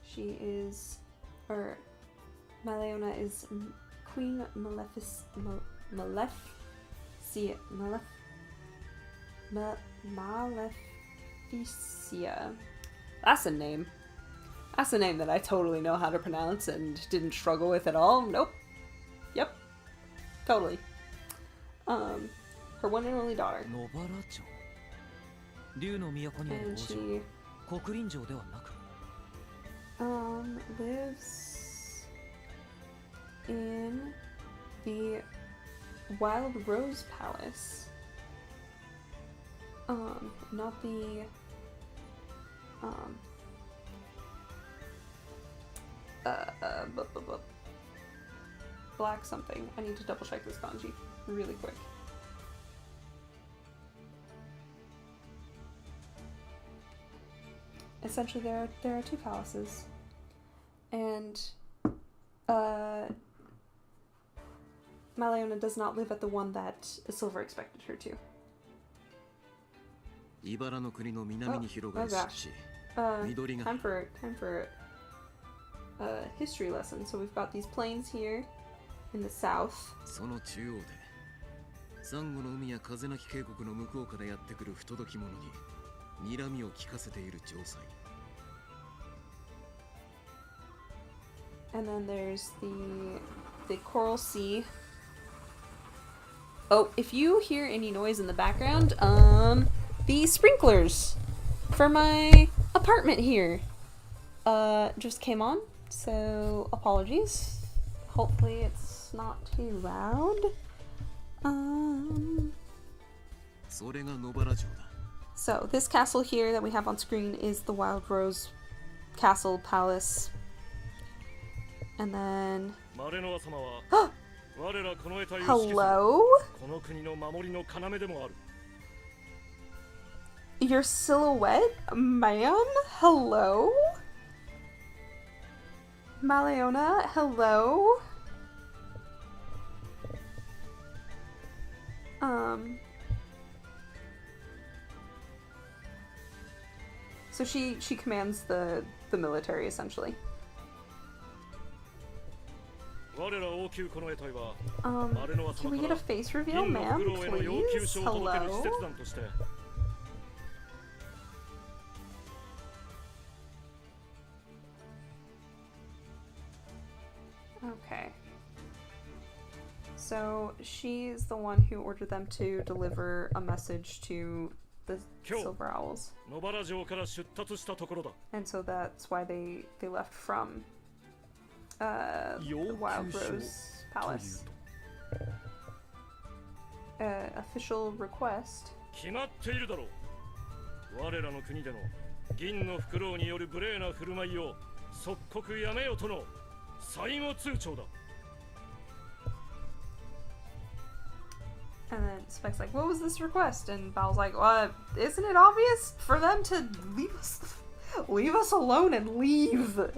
She is, or Maleona is Queen Maleficia. That's a name. That's a name that I totally know how to pronounce and didn't struggle with at all. Nope. Yep. Totally. Her one and only daughter. 野原城竜の都にある And 王 she 城国林城ではなく lives in the Wild Rose Palace. Not the black something. I need to double check this kanji really quick. Essentially, there are two palaces, and Maleona does not live at the one that Silver expected her to. 茨の国の南に広がる Oh, 湿 gosh. 地、緑が Time for a history lesson. So we've got these plains here in the south. その中央で、サンゴの海や風なき渓谷の向こうからやってくる不届き者に睨みを利かせている城塞。 And then there's the Coral Sea. Oh, if you hear any noise in the background, the sprinklers for my apartment here just came on, so apologies. Hopefully it's not too loud. それが野原城だ。 So this castle here that we have on screen is the Wild Rose Castle Palace. And then マレノア様は我らこの得た有識者 hello? この国の守りの要でもある。 Your silhouette, ma'am? Hello? Maleona, hello? So she commands the military essentially. 我ら王宮この得体はマレノア Can 様 we か get a ら face reveal, 銀の ma'am? フクロウへの要求 Please? 書を届ける使 Hello? 節団として Okay. So she's the one who ordered them to deliver a message to the Silver Owls. 野原城から出立したところだ。 And so that's why they left from the Wild Rose Palace. Official request. 決まっているだろう。我らの国での銀のフクロウによる無礼な振る舞いを即刻やめよとの最後通帳だ。 And then Spike's like, what was this request? And Val's like, isn't it obvious for them to leave us alone and leave?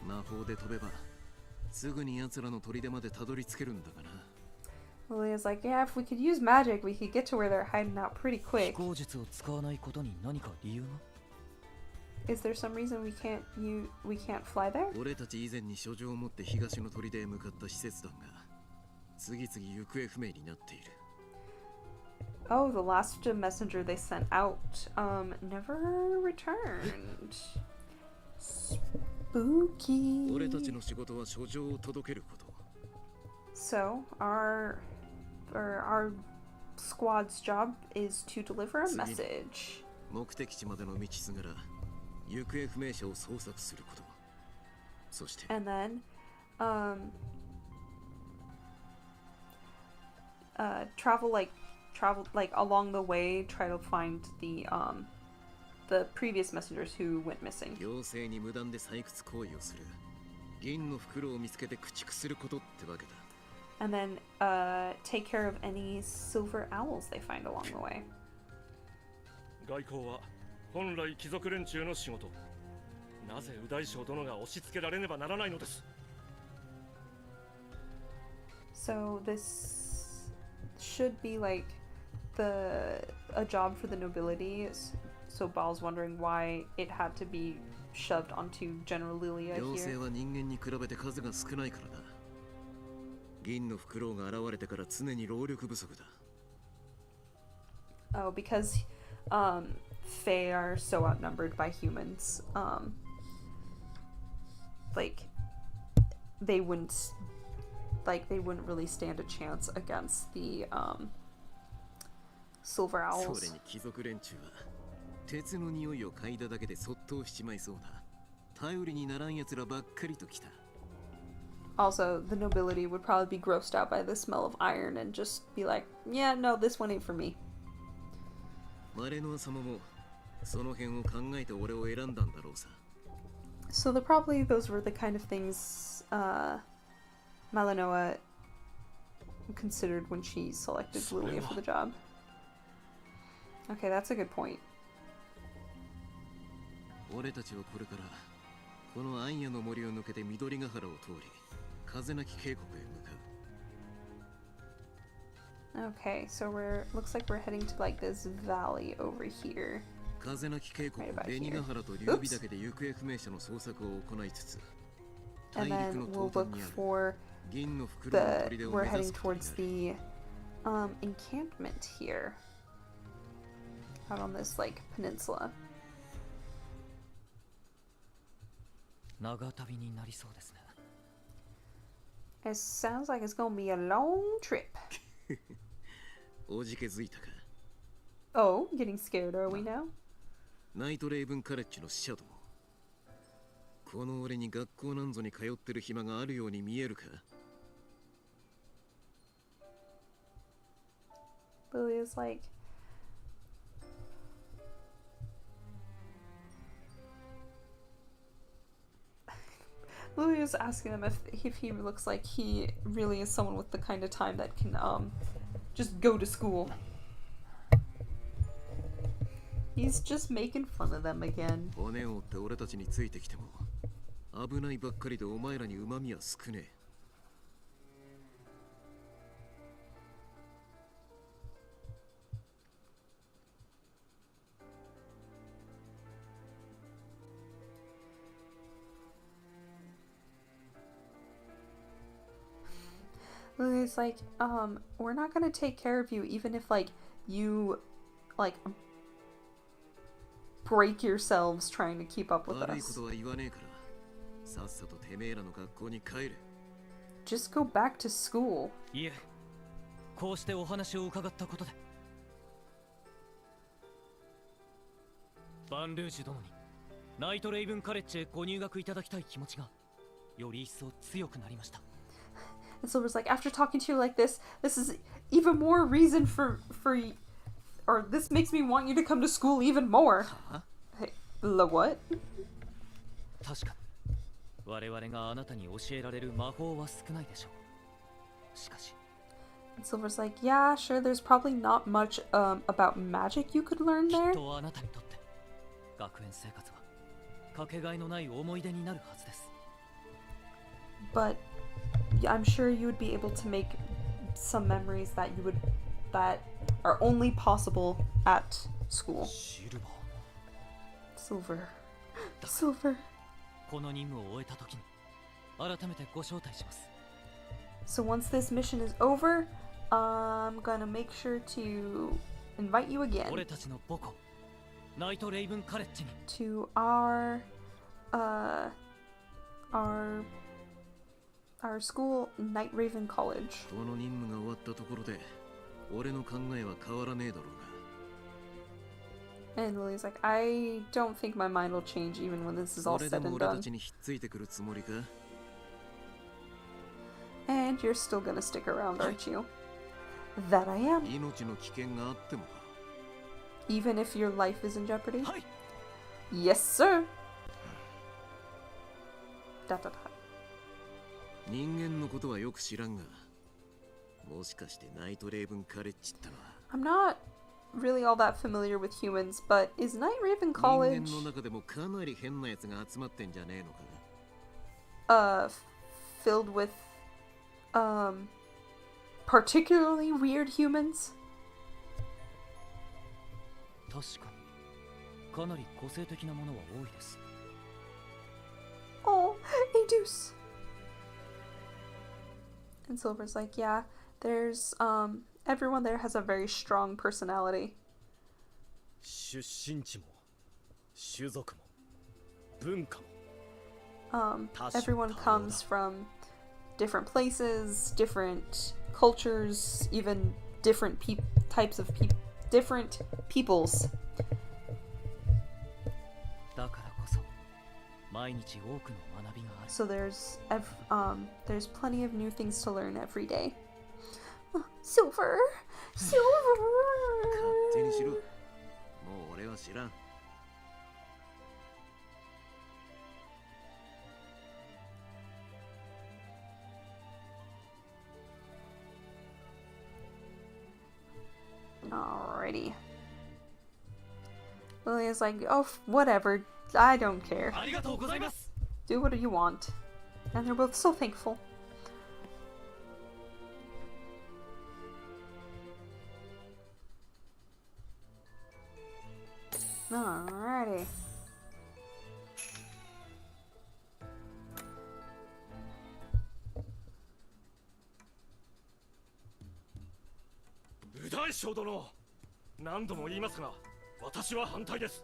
魔法で飛べばすぐに奴らの砦までたどり着けるんだがな。 Lilia's like, yeah, if we could use magic, we could get to where they're hiding out pretty 飛 quick. 行術を使わないことに何か理由が Is there some reason we can't fly there? 俺たち以前に書状を持って東の砦へ向かった使節団が次々行方不明になっている。Oh, the last messenger they sent out never returned. Spooky. 俺たちの仕事は書状を届けること。 So our squad's job is to deliver a message. 目的地までの道すがら行方不明者を捜索すること。そして And then travel like along the way, try to find the previous messengers who went missing. 行政に無断で採掘行為をする銀の袋を見つけて駆逐することってわけだ。 And then take care of any silver owls they find along the way. 外交は本来貴族連中の仕事。なぜ右大将殿が押し付けられねばならないのです。 So this should be like a job for the nobility. So Baal's wondering why it had to be shoved onto General Lilia 行 here. 政は人間に比べて数が少ないからだ。銀の袋が現れてから常に労力不足だ。 Oh, because Fae are so outnumbered by humans. Like they wouldn't really stand a chance against the silver そ owls. れに貴族連中は鉄の匂いを嗅いだだけでそっとしちまいそうな頼りにならん奴らばっかりときた。 Also, the nobility would probably be grossed out by the smell of iron and just be like, yeah, no, this one ain't for me. マレノア様もその辺を考えて俺を選んだんだろうさ。 So probably those were the kind of things Malinoa considered when she selected Lilia for the job. Okay, that's a good point. 俺たちはこれからこのアンヤの森を抜けて緑ヶ原を通り風なき渓谷へ向かう。 Okay, so looks like we're heading to like this valley over here. 風なき渓谷、紅ヶ原と劉備岳で行方不明者の捜索を行いつつ、大 And 陸 then の we'll 東端 look にある for 銀の袋の the 砦を we're 目指 heading すことに towards なる。 the encampment here. Out on this like peninsula. 長旅になりそうですね。 It sounds like it's gonna be a long trip. おじけづいたか。 Oh, getting scared, are we now? ナイトレイブンカレッジの使者ども。この俺に学校なんぞに通ってる暇があるように見えるか。 Lilia's like, Lilia's asking him if he looks like he really is someone with the kind of time that can just go to school. He's just making fun of them again. 骨を折って俺たちについてきても危ないばっかりでお前らに旨味は少ねえ。 Lilia's like, we're not gonna take care of you even if like you like break yourselves trying to keep up with 悪いこ us. とは言わねえから、さっさとてめえらの学校に帰れ。 Just go back to school. いえ、こうしてお話を伺ったことでバンルージュ殿にナイトレイブンカレッジへご入学いただきたい気持ちがより一層強くなりました。 And Silver's like, after talking to you like this is even more reason or this makes me want you to come to school even more. Hey, the what? 確かに我々があなたに教えられる魔法は少ないでしょう。しかし And Silver's like, yeah, sure, there's probably not much about magic you could learn きっ there. とあなたにとって学園生活はかけがえのない思い出になるはずです。 But I'm sure you would be able to make some memories that are only possible at school. シルバー Silver. この任務を終えた時に改めてご招待します。 So once this mission is over, I'm gonna make sure to invite you again 俺たちの母校ナイトレイブンカレッジに to our school, Night Raven College. この任務が終わったところで俺の考えは変わらねえだろうが And Lily's like, I don't think my mind will change even when this is all それで said も and 俺た done. ちにひっついてくるつもりか And you're still gonna stick around, aren't you? That I am. 命の危険があってもか Even if your life is in jeopardy? はい Yes, sir. Dot, dot, dot. 人間のことはよく知らんがもしかしてナイトレイブンカレッジってのは I'm not really all that familiar with humans, but is Night Raven 人 College 間の中でもかなり変なやつが集まってんじゃねえのか filled with particularly weird humans? 確かにかなり個性的なものは多いです Oh, a deuce. And Silver's like, yeah, there's everyone there has a very strong personality. 出身地も種族も文化も Everyone comes from different places, different cultures, even different types of different peoples. だからこそ毎日多くの学びがある So there's plenty of new things to learn every day. Silver, 勝手にしろ Silver. もう俺は知らん Alrighty. Lilia's like, oh, whatever. I don't care. ありがとうございます Do what you want. And they're both so thankful. Alrighty. 右大将殿何度も言いますが私は反対です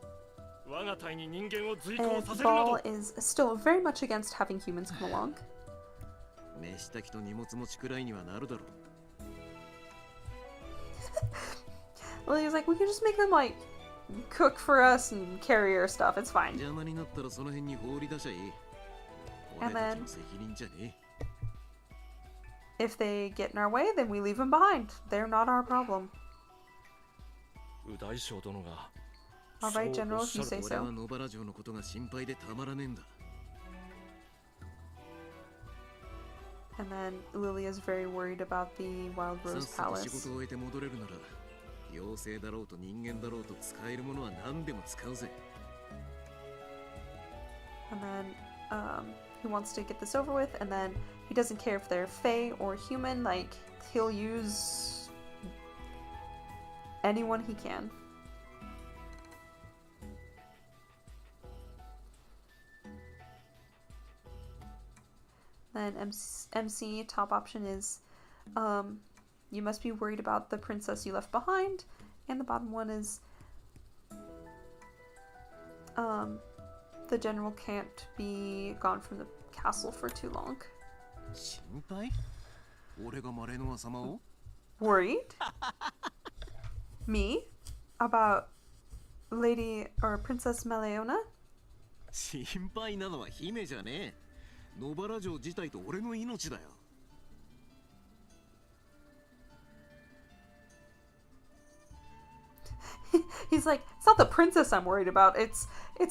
我が隊に人間を随行 And させるな Ball ど is still very much against having humans come along. 飯炊きと荷物持ちくらいにはなるだろう Lilia's like, we can just make them like cook for us and carry our stuff. It's fine. 邪魔になったらその辺に放り出しゃいい俺たちの責任じゃね If they get in our way, then we leave them behind. They're not our problem. 右大将殿が Alright, そう General, おっ if し you ゃる say え俺 so. は野原城のことが心配でたまらねえんだ And then Lilia is very worried about the Wild さっ Rose さと仕 Palace. 事を終えて戻れるなら妖精だろうと人間だろうと使えるものは何でも使うぜ And then he wants to get this over with, and then he doesn't care if they're Fae or human, like, he'll use anyone he can. Then MC top option is you must be worried about the princess you left behind, and the bottom one is the general can't be gone from the castle for too long. 心配俺がマレノア様を Worried? Me? About Lady or Princess Meleona? 心配なのは姫じゃねえ野原城自体と俺の命だよ He's like, it's not the princess I'm worried about. It's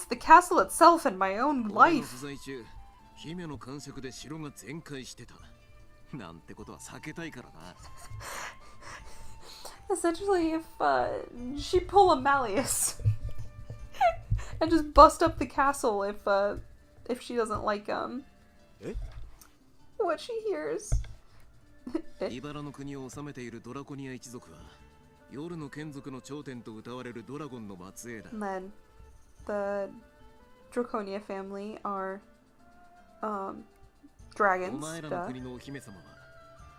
the castle itself and my own 俺の life. 不在中姫の感触で城が全壊してたなんてことは避けたいからな Essentially, if she pull a Malleus and just bust up the castle if she doesn't like what she hears. 茨の国を治めているドラコニア一族は夜の眷属の頂点と謳われるドラゴンの末裔だ And then the Draconia family are お dragons. 前らの Duh. 国のお姫様は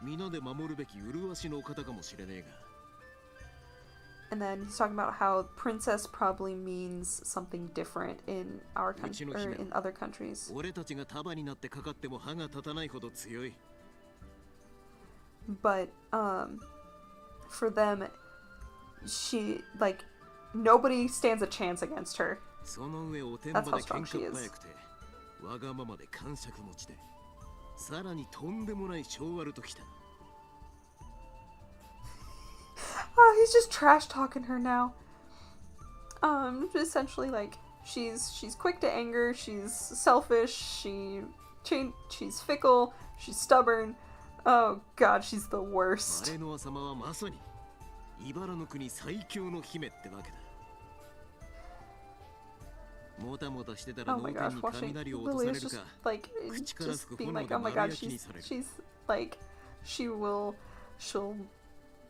皆で守るべき麗しのお方かもしれねえが And then he's talking about how princess probably means something different in our country or in other countries. 俺たちが束になってかかっても歯が立たないほど強い。 But for them, she like nobody stands a chance against her. その上おてんばで喧嘩っ早くて、わがままで感触持ちで、さらにとんでもない性悪ときた。 He's just trash talking her now. Essentially like she's quick to anger, she's selfish, she's fickle, she's stubborn. Oh god, she's the worst. マレノア様はまさに茨の国最強の姫ってわけだ。もたもたしてたら Oh 脳 my 天 gosh, に watching 雷を落とさ Lily れ is る just か。 like just being like, oh my god, she's like she'll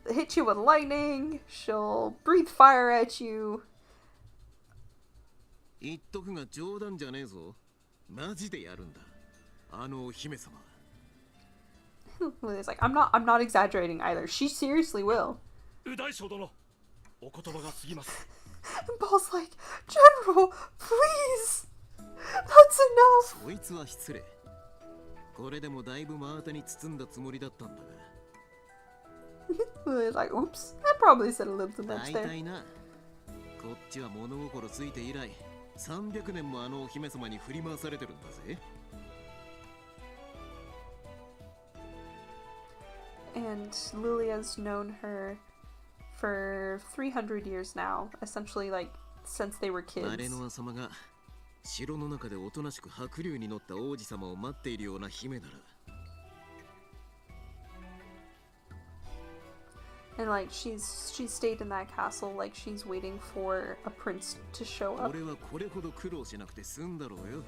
hit you with lightning, she'll breathe fire at you. 言っとくが冗談じゃねえぞ。マジでやるんだ。あのお姫様。 Lily's like, I'm not exaggerating either. She seriously will. 右大将殿、お言葉が過ぎます。 And Paul's like, General, please, that's enough. そいつは失礼。これでもだいぶ真綿に包んだつもりだったんだが。 Lily's like, oops, I probably said a little too much 大 there. 体な。こっちは物心ついて以来、300年もあのお姫様に振り回されてるんだぜ。 And Lily has known her for 300 years now, essentially like since they were マ kids. レノア様が城の中でおとなしく白龍に乗った王子様を待っているような姫なら。 And like she stayed in that castle like she's waiting for a prince to show up. 俺はこれほど苦労しなくて済んだろうよ。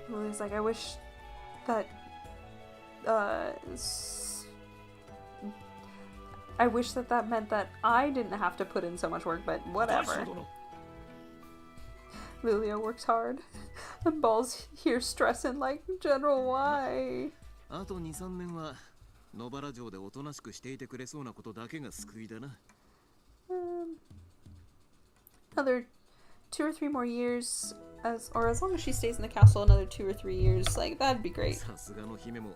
Lily's like, I wish that I wish that meant that I didn't have to put in so much work, but 大 whatever. 将殿、 Lilia works hard. And Ball's here stressing like, General, why? あと 2,3 年は野原城でおとなしくしていてくれそうなことだけが救いだな。 Another 2 or 3 more years, as long as she stays in the castle another 2 or 3 years, like that'd be great. さすがの姫も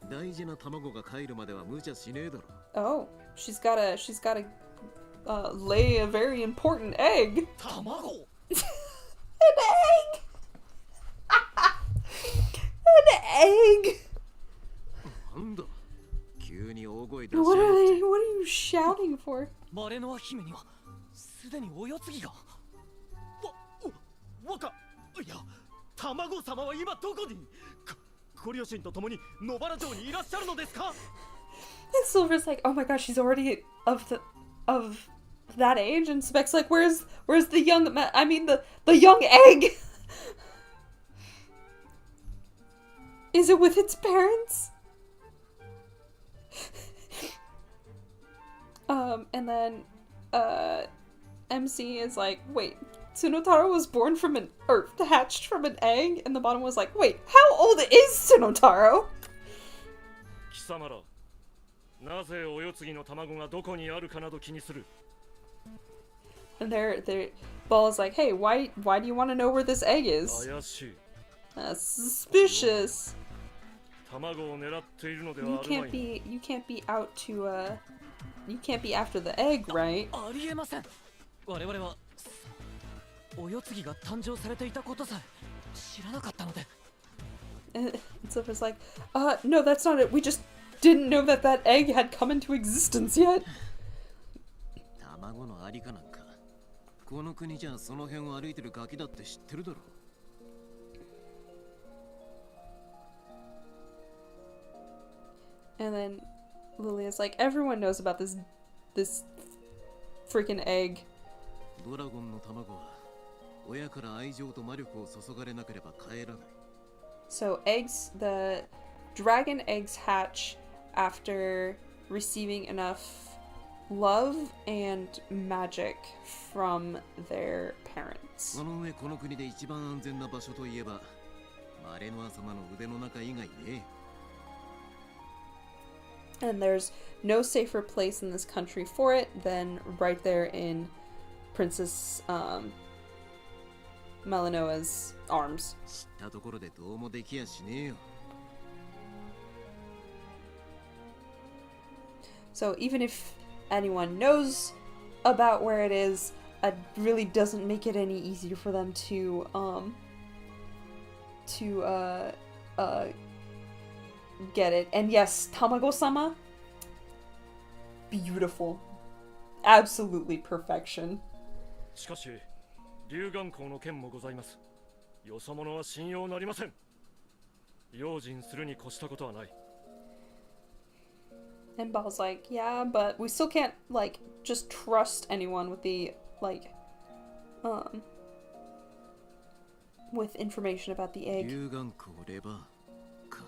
大事な卵が帰るまでは無茶しねえだろ。 Oh, she's gotta lay a very important egg. 卵 An egg! An egg! なんだ急に大声出し What やが are って they? What are you shouting for? マレノア姫にはすでにお世継ぎが若いや卵様は今どこにご両親と共に野原城にいらっしゃるのですか And Silver's like, oh my gosh, she's already of that age, and Speck's like, where's the young the young egg? Is it with its parents? And then MC is like, wait, Tsunotaro was born hatched from an egg? And the bottom was like, wait, how old is Tsunotaro? 貴様ら、なぜお世継ぎの卵がどこにあるかなど気にする。 And Ball is like, hey, why do you want to know where this egg is? 怪しい。 That's suspicious. 卵を狙っているので You はあるまいな。 you can't be out to you can't be after the egg, right? ありえません我々はお世継ぎが誕生されていたことさえ知らなかったので And Silver's like, no, that's not it. We just didn't know that egg had come into existence yet. 卵のありかなんかこの国じゃその辺を歩いてるガキだって知ってるだろ。 And then Lilia's like, everyone knows about this freaking egg. ドラゴンの卵は親から愛情と魔力を注がれなければ帰らない。 So the dragon eggs hatch after receiving enough love and magic from their parents. その上この国で一番安全な場所といえばマレノア様の腕の中以外ね。And there's no safer place in this country for it than right there in Princess Malinoa's arms. 知ったところでどうもできやしねえよ。 So even if anyone knows about where it is, it really doesn't make it any easier for them to get it. And yes, Tamago-sama, beautiful. Absolutely perfection. しかし龍眼光の件もございます。よそ者は信用なりません。用心するに越したことはない。 And Bal's like, yeah, but we still can't, like, just trust anyone with the, like, with information about the egg. 龍眼光レバーか。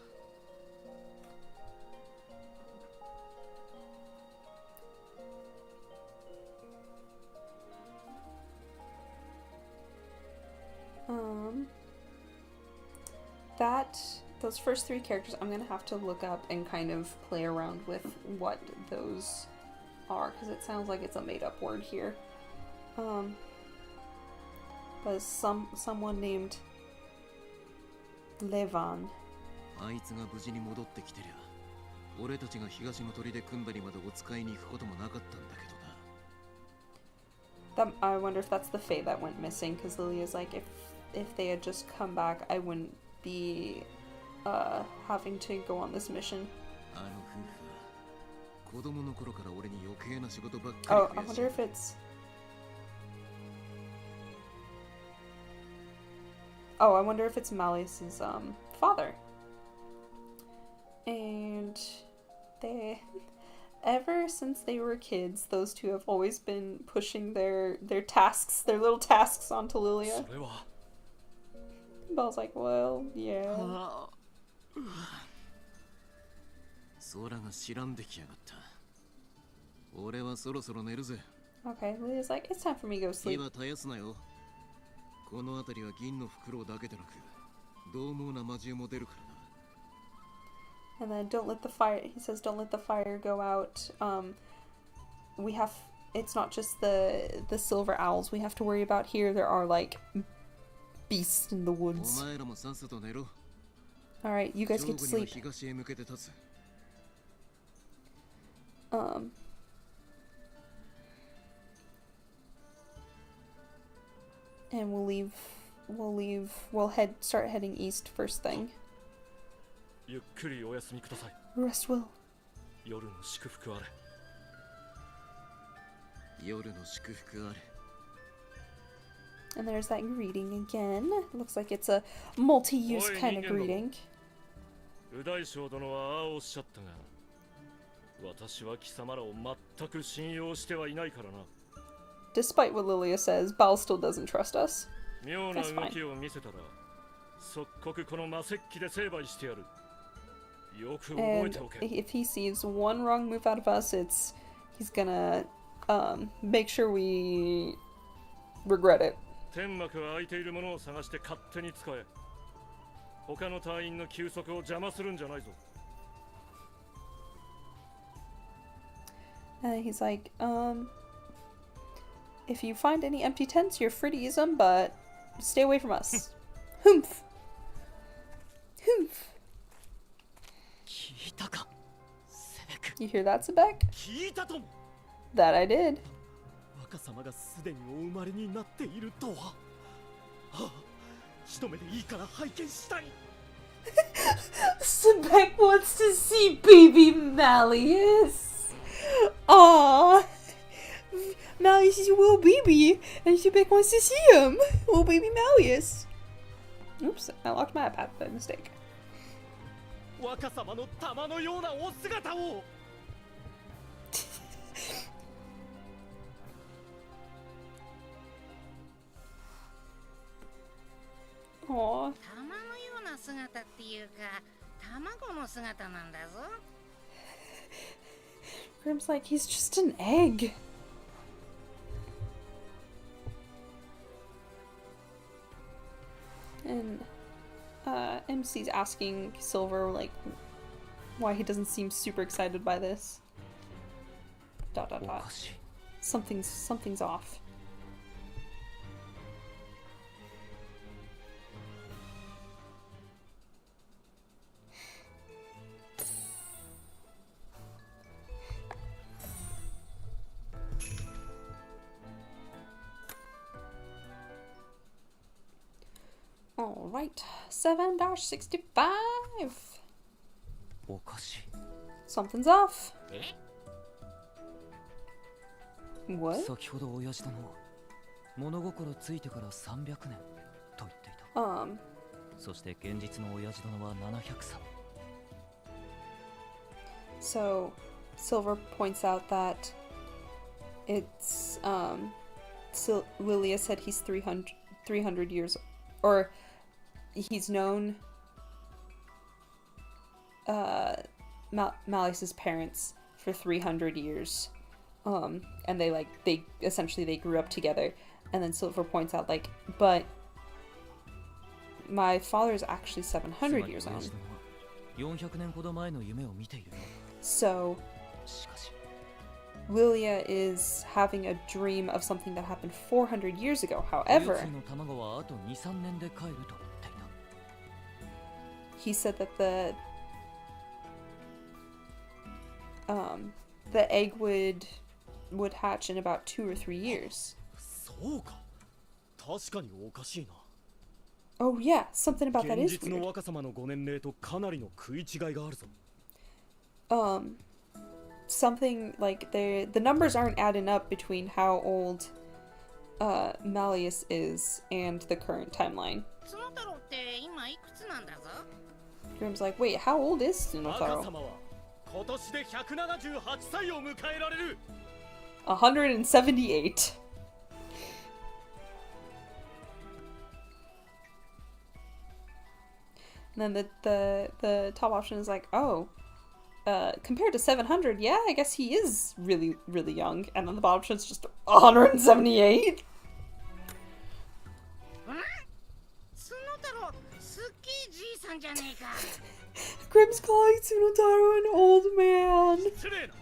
Those first three characters, I'm gonna have to look up and kind of play around with what those are, because it sounds like it's a made-up word here. But someone named Levan. あいつが無事に戻ってきてりゃ、俺たちが東の砦組んだりまでお使いに行くこともなかったんだけどな。 I wonder if that's the Fae that went missing, because Lilia's like, if they had just come back, I wouldn't be having to go on this mission. あの夫婦は子供の頃から俺に余計な仕事ばっかり Oh, 増 I やし wonder if it's... Oh, I wonder if it's Malleus's father. And they... Ever since they were kids, those two have always been pushing their tasks, their little tasks onto Lilia. それは Belle's like, well, yeah. 空が知らんできやがった。俺はそろそろ寝るぜ。 Okay, Lilia's like, it's time for me to go 火 sleep. は絶やすなよ。この辺りは銀の袋だけでなく、獰猛な魔獣も出るからな。 And then don't let the fire, he says, don't let the fire go out. We have, it's not just the silver owls we have to worry about here. There are, like, beasts in the お woods. 前らもさっさと寝ろ。 Alright, you guys 正 get to 午には sleep. 東へ向けて立つ。 And we'll start heading east first thing. ゆっくりお休みください。 Rest well. 夜の祝福あれ。夜の祝福あれ。 And there's that greeting again. Looks like it's a multi-use Oi, kind of Ningen greeting. 右大将殿はああおっしゃったが、私は貴様らを全く信用してはいないからな。 Despite what Lilia says, Bal still doesn't trust us. 妙な That's 動 fine. きを見せたら、即刻この魔石器で成敗してやる。よく覚え And ておけ。 if he sees one wrong move out of us, he's gonna make sure we regret it. 天幕は開いているものを探して勝手に使え。他の隊員の休息を邪魔するんじゃないぞ。 And he's like, if you find any empty tents, you're free to use them, but stay away from us. Humph. Humph. 聞いたか、セベク。 You hear that, Sebek? 聞いたとも。 That I did. 若様がすでにお生まれになっているとは。はあ、一目でいいから拝見したい。Sebek wants to see baby Malleus. Aww. Malleus is a little baby, and Sebek wants to see him. Little baby Malleus. Oops, I locked my iPad by mistake. 若様の玉のようなお姿を。 Aww. 玉のような姿っていうか、卵の姿なんだぞ。 Grim's like, he's just an egg. And MC's asking Silver, like, why he doesn't seem super excited by this. Dot dot お dot. かしい Something's off. All right, 7-65. おかしい Something's off. え What? 先ほど親父殿は物心ついてから300年と言っていた そして現実の親父殿は700歳 So Silver points out that it's Lilia said he's 300 years, or he's known Malleus's parents for 300 years. And they essentially grew up together. And then Silver points out but my father is actually 700 years old. 400年ほど前の夢を見ている So しかし Lilia is having a dream of something that happened 400 years ago. お However, やつの卵はあと 2,3 年で帰ると言っていた he said that the egg would hatch in about 2 or 3 years. そうか確かにおかしいな Oh yeah, something about that 現 is 実の weird. 若様のご年齢とかなりの食い違いがあるぞ Something like the numbers aren't adding up between how old Malleus is and the current timeline. 角太郎って今いくつなんだぞ Grim's like, wait, how old is 若 Tsunotaro? 様は今年で178歳を迎えられる 178. And then the top option is like, oh, compared to 700, yeah, I guess he is really, really young. And then the bottom option is just 178. 角太郎すっげえじいさんじゃねえか Grim's calling Tsunotaro an old man. 失礼な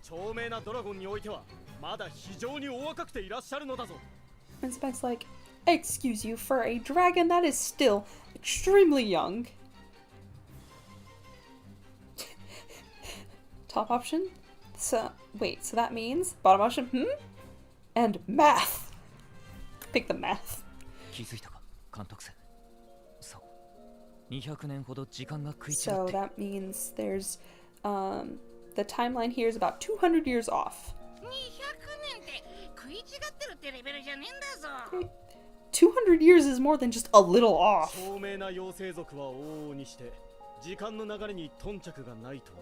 長命なドラゴンにおいてはまだ非常にお若くていらっしゃるのだぞ And Spike's like, excuse you, for a dragon that is still extremely young. Top option? So, wait, so that means bottom option, And math. Pick the math. 気づいたか監督生そう200年ほど時間が食い違っ So ている that means there's, the timeline here is about 200 years off. 200年って食い違ってるってレベルじゃねえんだぞ200 years is more than just a little off. 聡明な妖精族は往々にして時間の流れに頓着がないとはい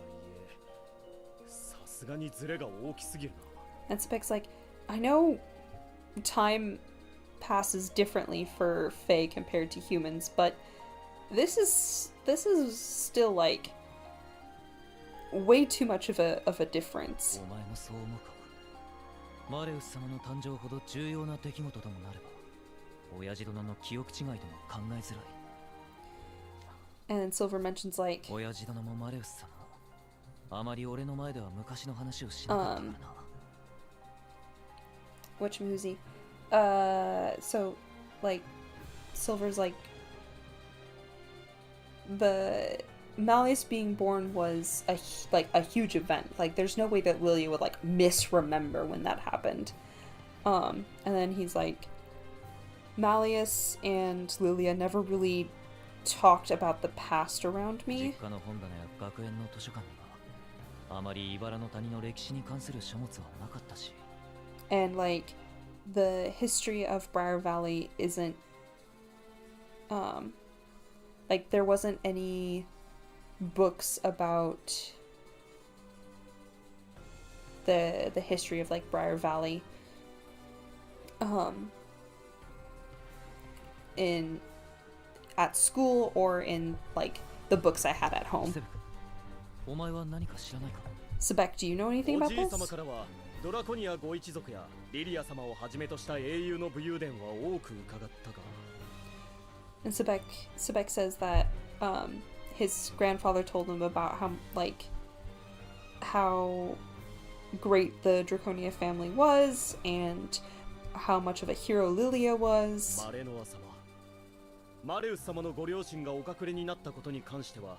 えさすがにズレが大きすぎるな And Spike's like, I know time passes differently for Fae compared to humans, but this is still like way too much of a difference. お前もそう思うかマレウス様の誕生ほど重要な出来事ともなれば親父殿の記憶違いとも考えづらい And then Silver mentions like 親父殿もマレウス様もあまり俺の前では昔の話をしなかったからな which Muzi? So like Silver's like the Malleus being born was a huge event. Like there's no way that Lilia would like misremember when that happened. And then he's like Malleus and Lilia never really talked about the past around 実 me. 家の本棚や学園の図書館にはあまり茨の谷の歴史に関する書物はなかったし And like the history of Briar Valley isn't like there wasn't any books about the history of like Briar Valley in at school or in like the books I had at home. セブ君お前は何か知らないか Sebek, do you know anything お about じい様 this? からはドラコニアご一族やリリア様をはじめとした英雄の武勇伝は多く伺ったが And Sebek says that his grandfather told him about how great the Draconia family was and how much of a hero Lilia was. マレノア様、マレウス様のご両親がお隠れになったことに関しては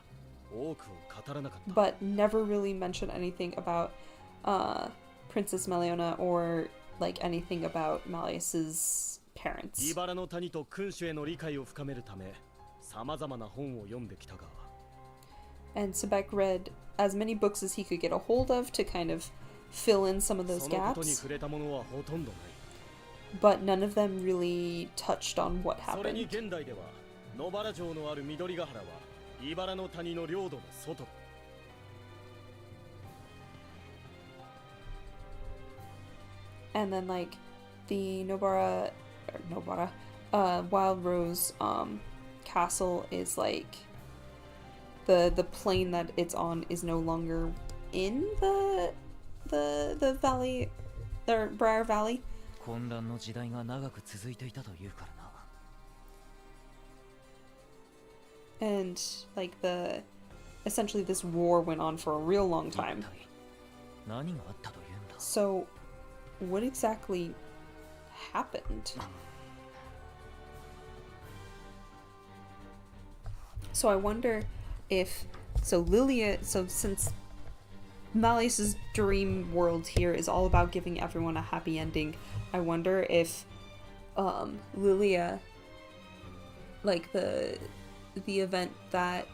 多くを語らなかった。 But never really mentioned anything about Princess Meliona or like anything about Malleus's parents. イバラの谷と君主への理解を深めるため、様々な本を読んできたが。 And Sebek read as many books as he could get a hold of to kind of fill in some of those そのことに gaps. 触れたものはほとんどない。 But none of them really touched on what それに happened. 現代では野原城のある緑ヶ原はイバラの谷の領土の外だ。 And then like the Wild Rose castle is like the plane that it's on is no longer in the valley, the Briar Valley. 混乱の時代が長く続いていたというからな。 And like essentially this war went on for a real long 一 time. 体何があったというんだ。 So what exactly happened? So I wonder if since Malleus's dream world here is all about giving everyone a happy ending, I wonder if Lilia, like the event that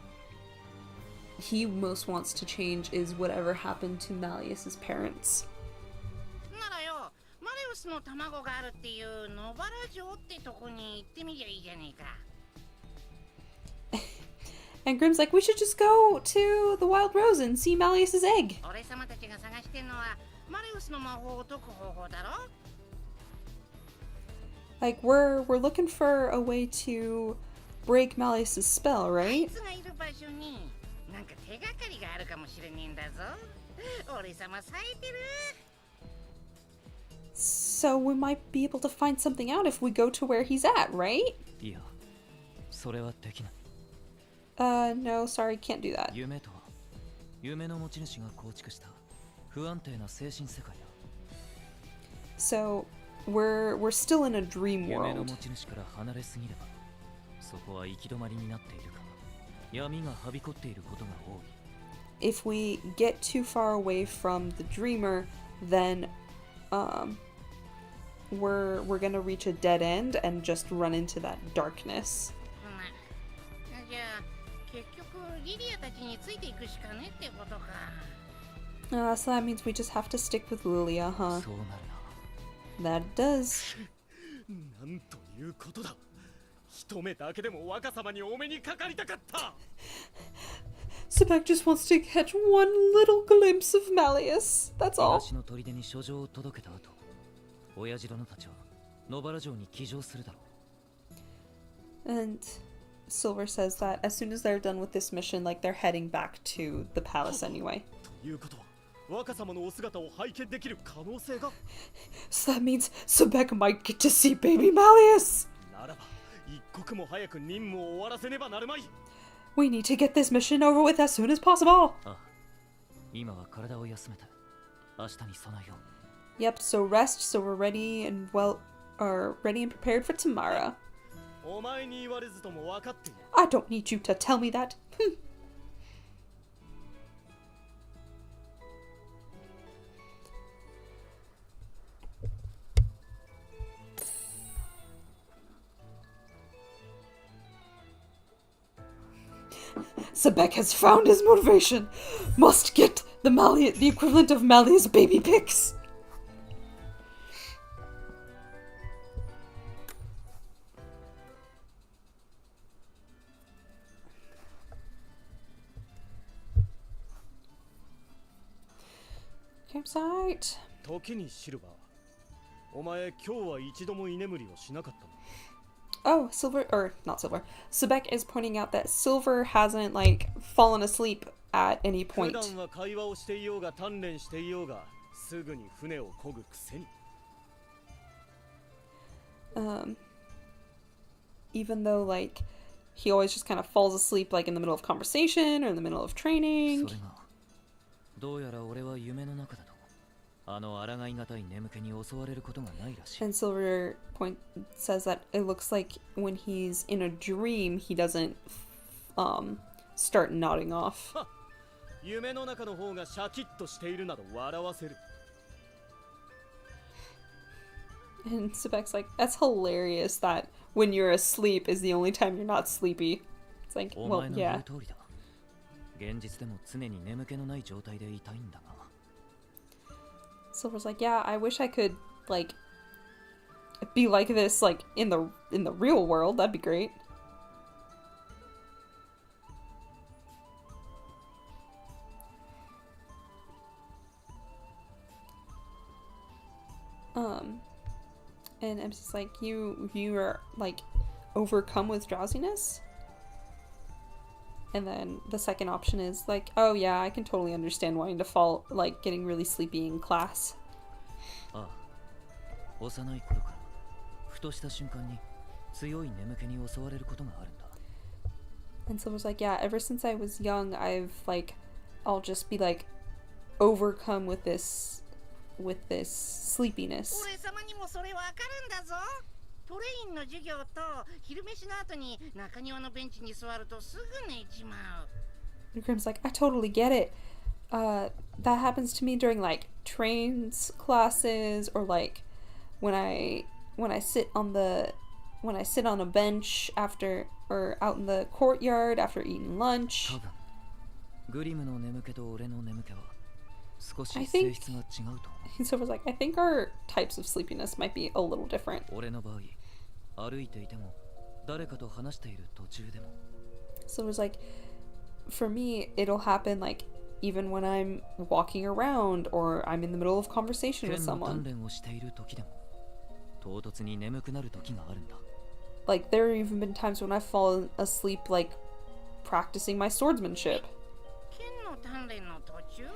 he most wants to change is whatever happened to Malleus's parents. ならよ、マレウスの卵があるっていう野原城ってとこに行ってみりゃいいじゃねえか。 And Grimm's like, we should just go to the Wild Rose and see Malleus's egg. 俺様たちが探してんのはマレウスの魔法を解く方法だろ。 Like we're looking for a way to break Malleus's spell, あい right? つがいる場所になんか手がかりがあるかもしれねえんだぞ。俺様冴えてる。 So we might be able to find something out if we go to where he's at, right? いや、それはできない。 No, sorry, can't do that. 夢とは、夢の持ち主が構築した不安定な精神世界だ。 So we're still in a dream 夢の world. 持ち主から離れすぎれば、そこは行き止まりになっているか、闇がはびこっていることが多い。 If we get too far away from the dreamer, then we're gonna reach a dead end and just run into that darkness. じゃあ結局リリアたちについていくしかねってことか。 So that means we just have to stick with Lilia, huh? そうなるな。 That does. なんということだ。一目だけでも若様にお目にかかりたかった。 Sebek just wants to catch one little glimpse of Malleus. That's all. 東の砦に書状を届けた後、親父殿たちは野原城に騎乗するだろう。 And Silver says that as soon as they're done with this mission, like they're heading back to the palace anyway. ということは若様のお姿を拝見できる可能性が。 So that means Sebek might get to see baby Malleus! ならば一刻も早く任務を終わらせねばなるまい。 We need to get this mission over with as soon as possible! あ、今は体を休めて、明日に備えよう。 Yep, so rest so we're ready and ready and prepared for tomorrow. お前に言われずとも分かっている。 I don't need you to tell me that. Sebek has found his motivation. Must get the equivalent of Malleus baby pics. Campsite. 時にシルバー、お前今日は一度も居眠りをしなかったの。 Oh, not Silver. Sebek is pointing out that Silver hasn't, like, fallen asleep at any 普 point. 段は会話をしていようが鍛錬していようがすぐに船を漕ぐくせに。 Even though, like, he always just kind of falls asleep like in the middle of conversation or in the middle of training. それがどうやら俺は夢の中だと抗いがたい眠気に襲われることがないらしい。 And Silver Point says that it looks like when he's in a dream, he doesn't start nodding off. 夢の中の方がシャキッとしているなど笑わせる。 And Sebek's like, that's hilarious that when you're asleep is the only time you're not sleepy. It's like, お well, 前の言 yeah. う通りだ。現実でも常に眠気のない状態でいたいんだが。 Silver's like, yeah, I wish I could, like, be like this, like, in the real world. That'd be great. And MC's like, you are, like, overcome with drowsiness? And then the second option is like, oh yeah, I can totally understand wanting to fall, like, getting really sleepy in class. ああ、幼い頃からふとした瞬間に強い眠気に襲われることがあるんだ。 And Silver's like, yeah, ever since I was young, I'll just be, like, overcome with this sleepiness. 俺様にもそれわかるんだぞ。トレインの授業と昼飯の後に中庭のベンチに座るとすぐ寝ちまう。 And Grim's like, I totally get it. That happens to me during, like, trains classes, or like when I sit on a bench after, or out in the courtyard after eating lunch. 多分グリムの眠気と俺の眠気は少し性質が違うと思う。 And Silver's like, I think our types of sleepiness might be a little different. 俺の場合、歩いていても誰かと話している途中でも。 Silver's like, for me, it'll happen, like, even when I'm walking around or I'm in the middle of conversation with 剣の鍛 someone. 錬をしている時でも唐突に眠くなる時があるんだ。 Like, there have even been times when I've fallen asleep, like, practicing my swordsmanship. 剣の鍛錬の途中？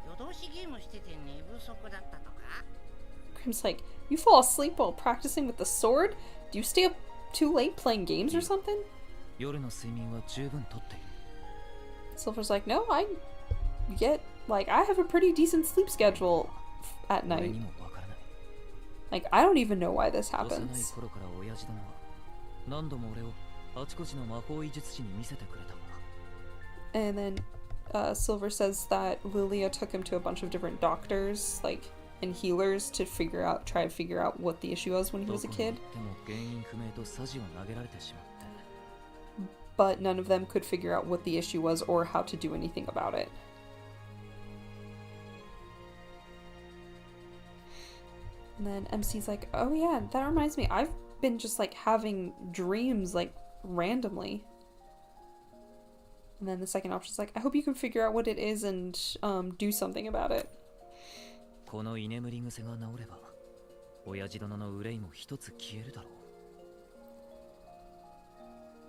夜通しゲームしてて寝不足だったとか？ Grim's like, you fall asleep while practicing with the sword? Do you stay up too late playing games or something? 夜の睡眠は十分とっている。 Silver's like, no, I have a pretty decent sleep schedule at 俺 night. にもわからない。 Like, I don't even know why this 幼い happens. 頃から親父殿は何度も俺をあちこちの魔法医術師に見せてくれたが。 And then Silver says that Lilia took him to a bunch of different doctors, like, and healers to try to figure out what the issue was when he was a どこに行 kid. っても原因不明とサジを投げられてしまって。 But none of them could figure out what the issue was or how to do anything about it. And then MC's like, oh yeah, that reminds me, I've been just, like, having dreams, like, randomly. And then the second option's like, I hope you can figure out what it is and do something about it. この居眠り癖が治れば親父殿の憂いも一つ消えるだろ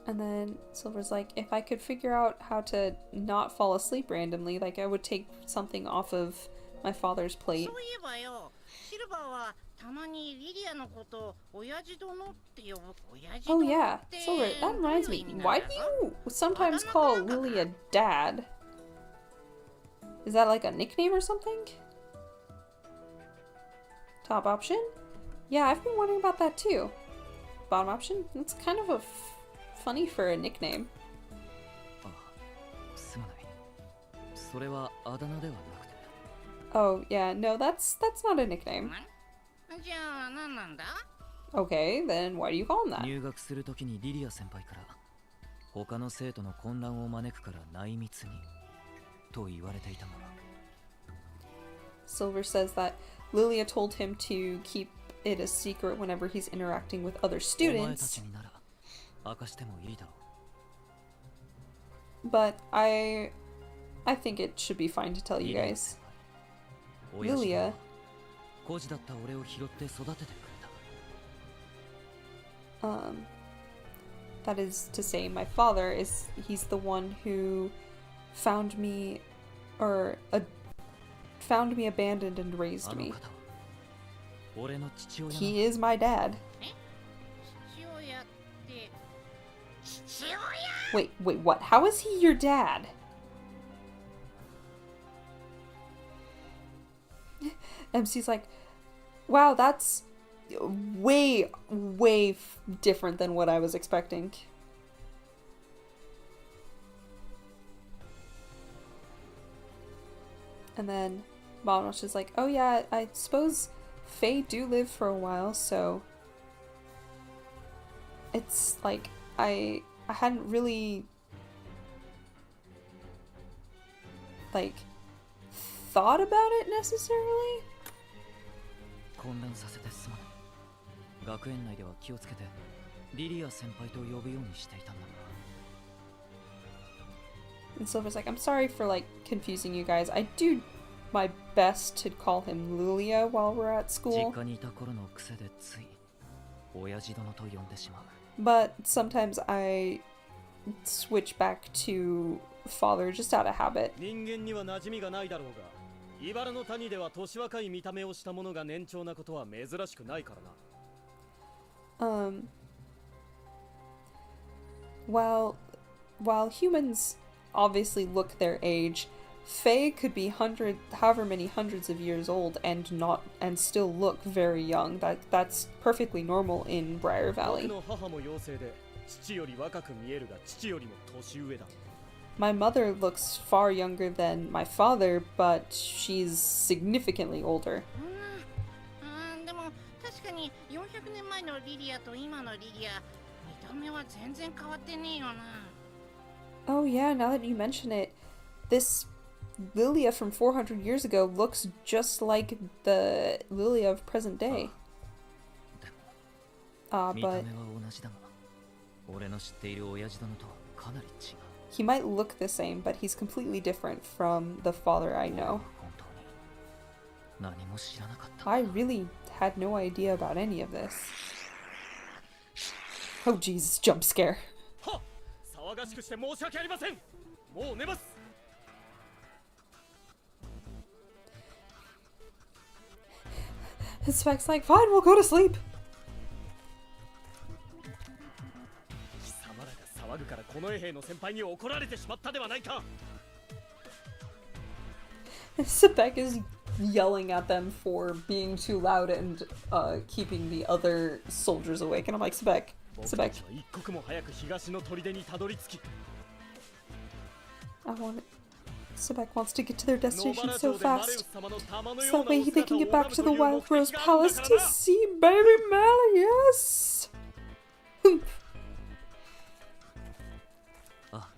う。 And then Silver's like, if I could figure out how to not fall asleep randomly, like, I would take something off of my father's plate. そういえばよ、シルバーはたまにリリアのことを親父殿って呼ぶ。親父 Oh 殿 yeah, って Silver, that どう reminds いう me. 意味なん Why だ do ぞ？ you sometimes call Lily a dad? Is that like a nickname or something? Top option? Yeah, I've been wondering about that too. Bottom option? That's kind of funny for a nickname. ああ、すまない。それはあだ名ではなくて。 Oh yeah, no, that's not a nickname. じゃあ何なんだ？ Okay, then why do you call him that? 入学するときにリリア先輩から他の生徒の混乱を招くから内密にと言われていたが。 Silver says that Lilia told him to keep it a secret whenever he's interacting with other お前た students. ちになら明かしてもいいだろう。 But I think it should be fine to tell you guys. 親父殿 Lilia, は孤児だった俺を拾って育ててくれた。 that is to say, my father he's the one who found me abandoned and あ raised の me. 方は俺の父親なの。 He is my dad. 父親って Wait, what? How is he your dad? MC's like, wow, that's way different than what I was expecting. And then Monosh is like, oh yeah, I suppose Fae do live for a while, so it's like I hadn't really like thought about it necessarily. 混乱させてすまない。学園内では気をつけてリリア先輩と呼ぶようにしていたんだが。And Silver's like, I'm sorry for like confusing you guys. I do my best to call him Lulia while we're at school. 実家にいた頃の癖でつい親父殿と呼んでしまう。But sometimes I switch back to father just out of habit. 人間には馴染みがないだろうが。茨の谷では年若い見た目をした者が年長なことは珍しくないからな。While humans obviously look their age, Fae could be however many hundreds of years old and still look very young. That's perfectly normal in Briar Valley. 僕の母も妖精で、父より若く見えるが父よりも年上だ。My mother looks far younger than my father, but she's significantly older. でも確かに400年前のリリアと今のリリア、見た目は全然変わってねえよな。Oh yeah, now that you mention it, this Lilia from 400 years ago looks just like the Lilia of present day. But 見た目は同じだが、俺の知っている親父殿とはかなり違う。he might look the same, but he's completely different from the father I know. 本当に何も知らなかった。I really had no idea about any of this. Oh Jesus, jump scare. はっ、騒がしくして申し訳ありません。もう寝ます。Spike's like, fine, we'll go to sleep. 貴様らが騒ぐからこの衛兵の先輩に怒られてしまったではないか。Spike is yelling at them for being too loud and keeping the other soldiers awake. And I'm like, Spike. 僕たちは一刻も早く東の砦にたどり着き。Sebek wants to get to their destination so fast, so that way they can get back to the Wild Rose Palace to see baby Malleus! あ、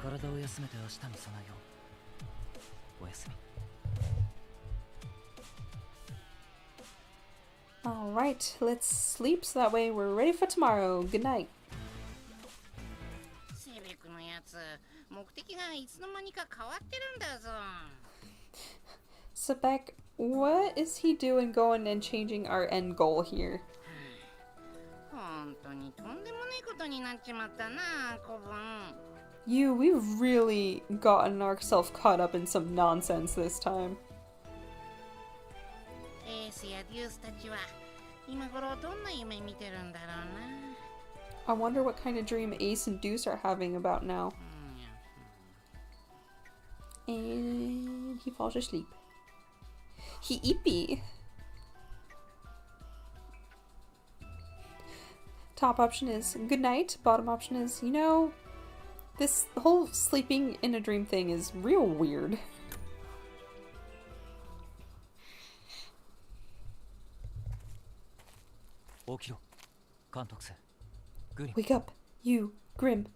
体を休めて明日に備えよう。おやすみ。Alright, let's sleep so that way we're ready for tomorrow. Good night. セベクのやつ、目的がいつの間にか変わってるんだぞ。Sebek, what is he doing going and changing our end goal here? 本当にとんでもないことになっちまったな、子分。We've really gotten ourselves caught up in some nonsense this time. エースやデュースたちは今頃どんな夢見てるんだろうな。I wonder what kind of dream Ace and Deuce are having about now. And he falls asleep. He eepy. Top option is good night. Bottom option is, you know, this whole sleeping in a dream thing is real weird. Wake up, you, Grim.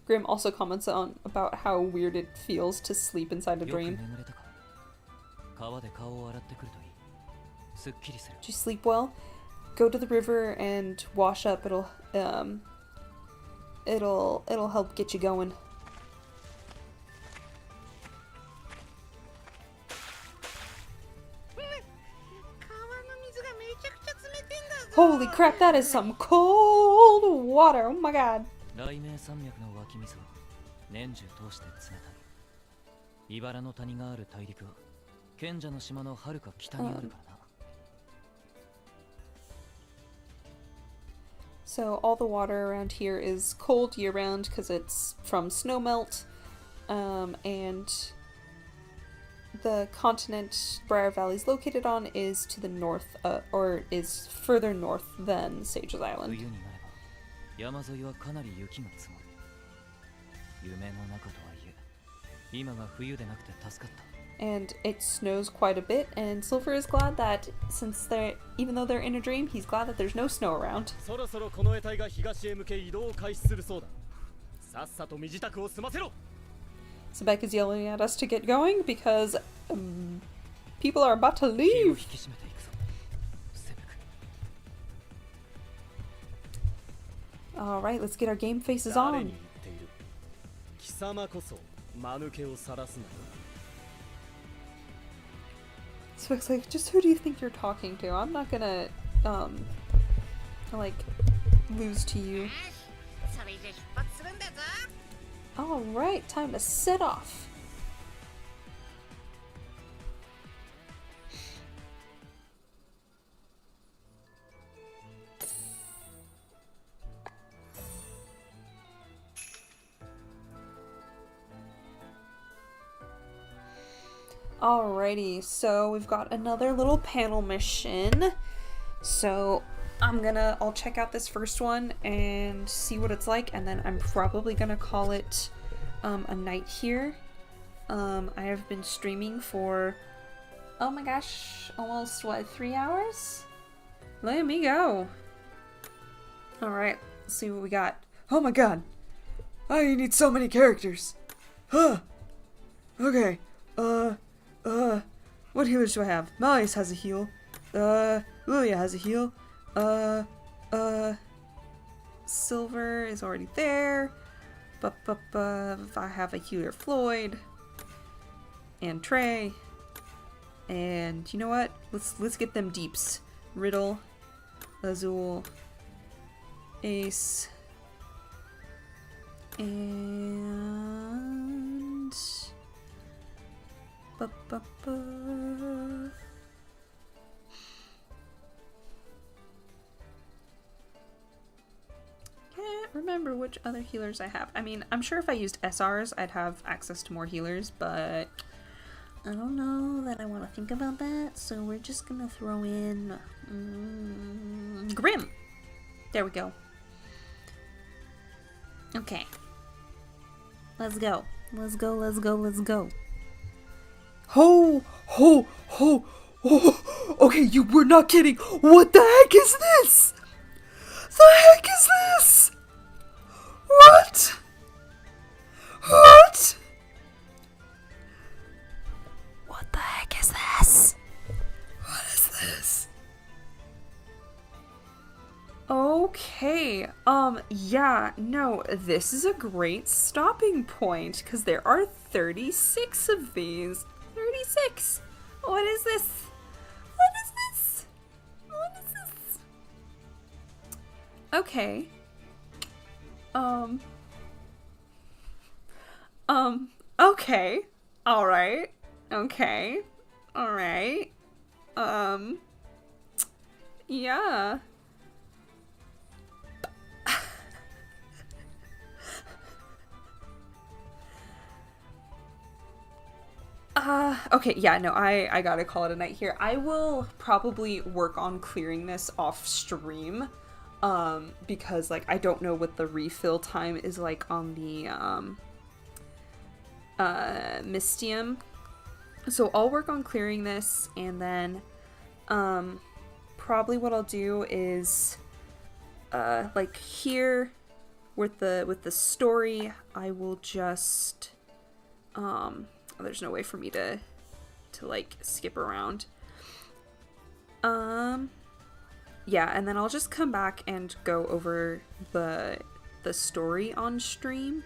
Grim also comments on about how weird it feels to sleep inside a dream. Did you sleep well? Go to the river and wash up. It'll help get you going. Holy crap, that is some cold water. Oh my god. 雷鳴山脈の湧き水は年中通して冷たい。茨の谷がある大陸は賢者の島のはるか北にあるからな。So all the water around here is cold year-round because it's from snowmelt, and the continent Briar Valley is located on is to the north, or is further north than Sage's Island. 冬になれば山沿いはかなり雪が積もる。夢の中とはいえ、今が冬でなくて助かった。And it snows quite a bit, and Silver is glad that even though they're in a dream, he's glad that there's no snow around. そろそろこの得体が東へ向け移動を開始するそうだ。さっさと身支度を済ませろ。So Beck is yelling at us to get going because people are about to leave. Alright, let's get our game faces on. 貴様こそ間抜けを晒すなよ。So it's like, just who do you think you're talking to? I'm not gonna, like, lose to you. Alright, time to set off. Alrighty, so we've got another little panel mission. So I'll check out this first one and see what it's like, and then I'm probably gonna call it a night here. I have been streaming for, oh my gosh, almost 3 hours? Let me go. Alright, let's see what we got. Oh my god, I need so many characters. Huh. Okay, what healers do I have? Malleus has a heal. Lilia has a heal. Silver is already there. I have a healer Floyd. And Trey. And you know what? Let's get them deeps. Riddle, Azul, Ace, and can't remember which other healers I have. I mean, I'm sure if I used SRs, I'd have access to more healers, but I don't know that I want to think about that, so we're just gonna throw in Grim. There we go. Okay. Let's go. Let's go, let's go, let's go. Okay, you were not kidding. What the heck is this? The heck is this? What? What? What the heck is this? What is this? Okay, yeah, no, this is a great stopping point, because there are 36 of these. 36! What is this? What is this? What is this? Okay. Okay. Alright. Okay. Alright. Yeah. Okay, yeah, no, I gotta call it a night here. I will probably work on clearing this off stream, because, like, I don't know what the refill time is like on the, Mystium. So I'll work on clearing this, and then, probably what I'll do is, like, here, with the story, I will just, there's no way for me to like skip around. Yeah, and then I'll just come back and go over the story on stream.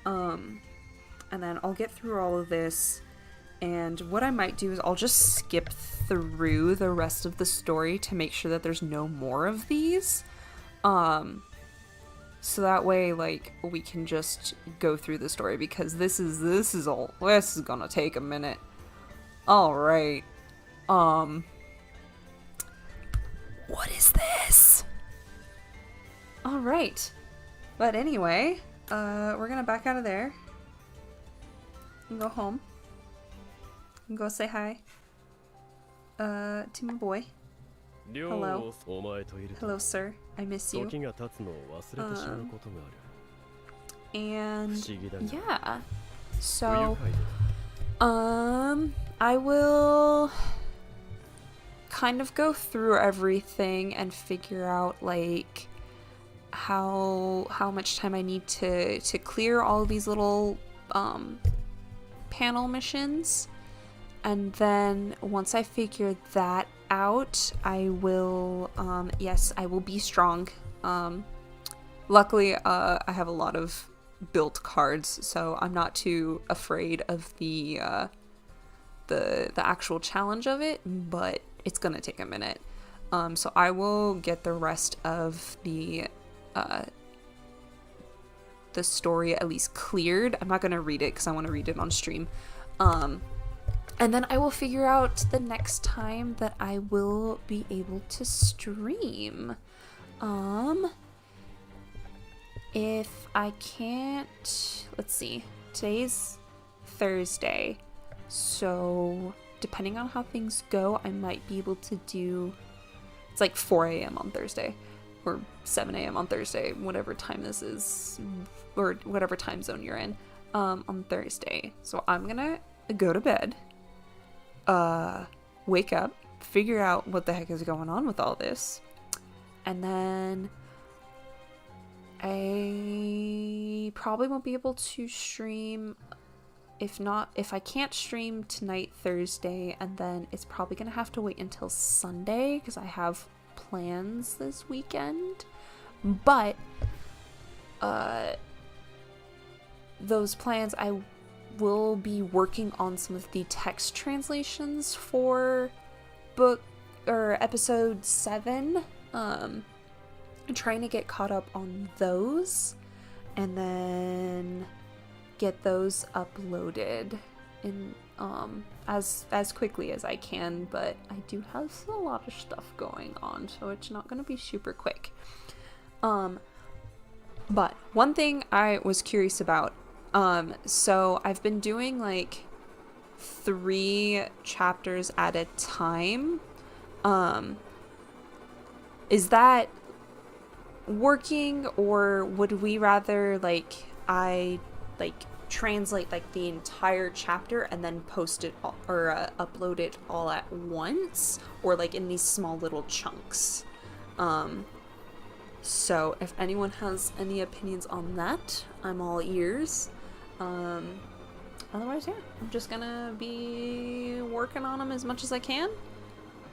And then I'll get through all of this, and what I might do is I'll just skip through the rest of the story to make sure that there's no more of these. so that way, like, we can just go through the story, because this is gonna take a minute. All right. What is this? All right. But anyway, we're gonna back out of there and go home and go say hi to my boy. Hello. Hello, sir. I miss you. And yeah. So I will kind of go through everything and figure out like how much time I need to clear all of these little panel missions. And then once I figure that out, I will, yes, I will be strong. Luckily, I have a lot of built cards, so I'm not too afraid of the actual challenge of it, but it's gonna take a minute. So I will get the rest of the story at least cleared. I'm not gonna read it because I want to read it on stream. And then I will figure out the next time that I will be able to stream. If I can't, let's see, today's Thursday, so depending on how things go, I might be able to do, it's like 4 a.m. on Thursday, or 7 a.m. on Thursday, whatever time this is, or whatever time zone you're in, on Thursday. So I'm gonna go to bed, wake up, figure out what the heck is going on with all this, and then I probably won't be able to stream. If I can't stream tonight, Thursday, and then it's probably gonna have to wait until Sunday because I have plans this weekend. But those plans, I will be working on some of the text translations for book or episode 7. I'm trying to get caught up on those and then get those uploaded in as quickly as I can, but I do have a lot of stuff going on, so it's not gonna be super quick. But one thing I was curious about, so I've been doing like 3 chapters at a time. Is that working, or would we rather like I translate like the entire chapter and then post it all, or upload it all at once, or like in these small little chunks? So if anyone has any opinions on that, I'm all ears. Otherwise, yeah, I'm just gonna be working on them as much as I can,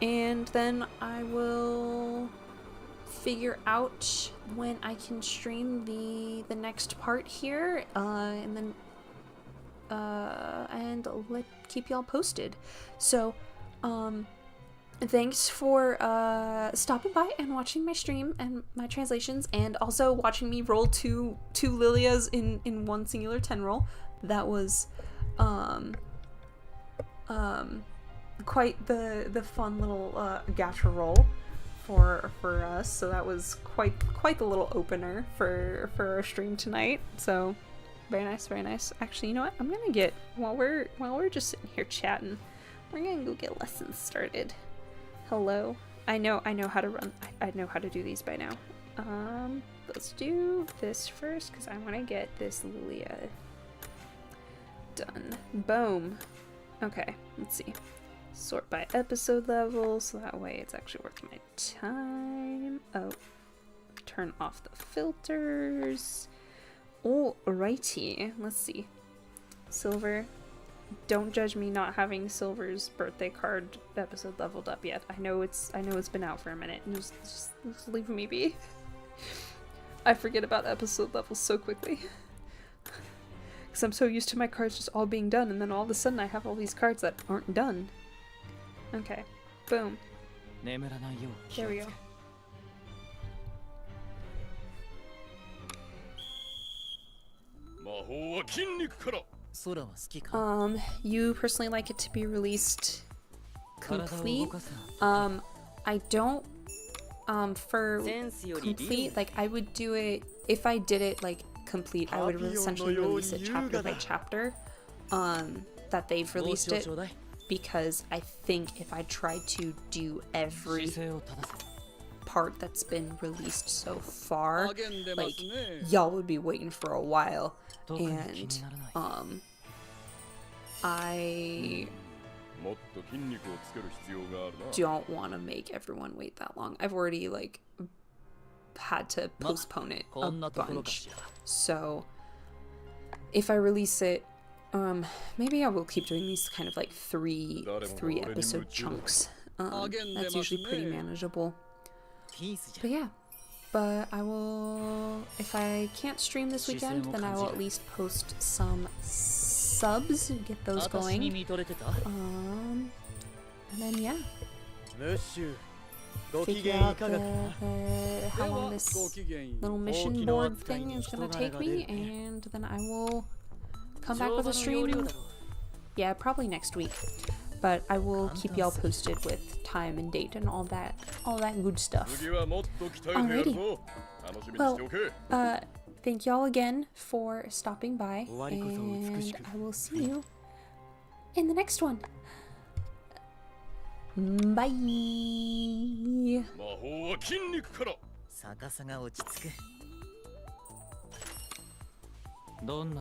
and then I will figure out when I can stream the next part here, and then and keep y'all posted. So thanks for stopping by and watching my stream and my translations, and also watching me roll two Lilias in one singular 10 roll. That was quite the fun little gacha roll for us, so that was quite the little opener for our stream tonight. So very nice, very nice. Actually, you know what, I'm gonna get, while we're just sitting here chatting, we're gonna go get lessons started. Hello. I know how to run, I know how to do these by now. Let's do this first because I want to get this Lilia done. Boom. Okay, let's see. Sort by episode level, so that way it's actually worth my time. Oh, turn off the filters. Alrighty, let's see. Silver. Don't judge me not having Silver's birthday card episode leveled up yet. I know it's been out for a minute. Just leave me be. I forget about episode levels so quickly. Because I'm so used to my cards just all being done, and then all of a sudden I have all these cards that aren't done. Okay, boom. There we go. 法は筋肉から。 空は好きか You personally like it to be released complete. I don't. For complete, like I would do it if I did it like complete. I would essentially release it chapter by chapter. That they've released it, because I think if I tried to do every part that's been released so far, like y'all would be waiting for a while, and I don't want to make everyone wait that long. I've already like had to postpone it a bunch, so if I release it, maybe I will keep doing these kind of like three episode chunks. That's usually pretty manageable. But yeah, but I will, if I can't stream this weekend, then I will at least post some subs and get those going. And then yeah, figure out how long this little mission board thing is gonna take me, and then I will come back with a stream. Yeah, probably next week. But I will keep y'all posted with time and date and all that good stuff. Alrighty. Well, thank y'all again for stopping by, and I will see you in the next one. Bye. 魔法は筋肉から。逆さが落ち着く。どんな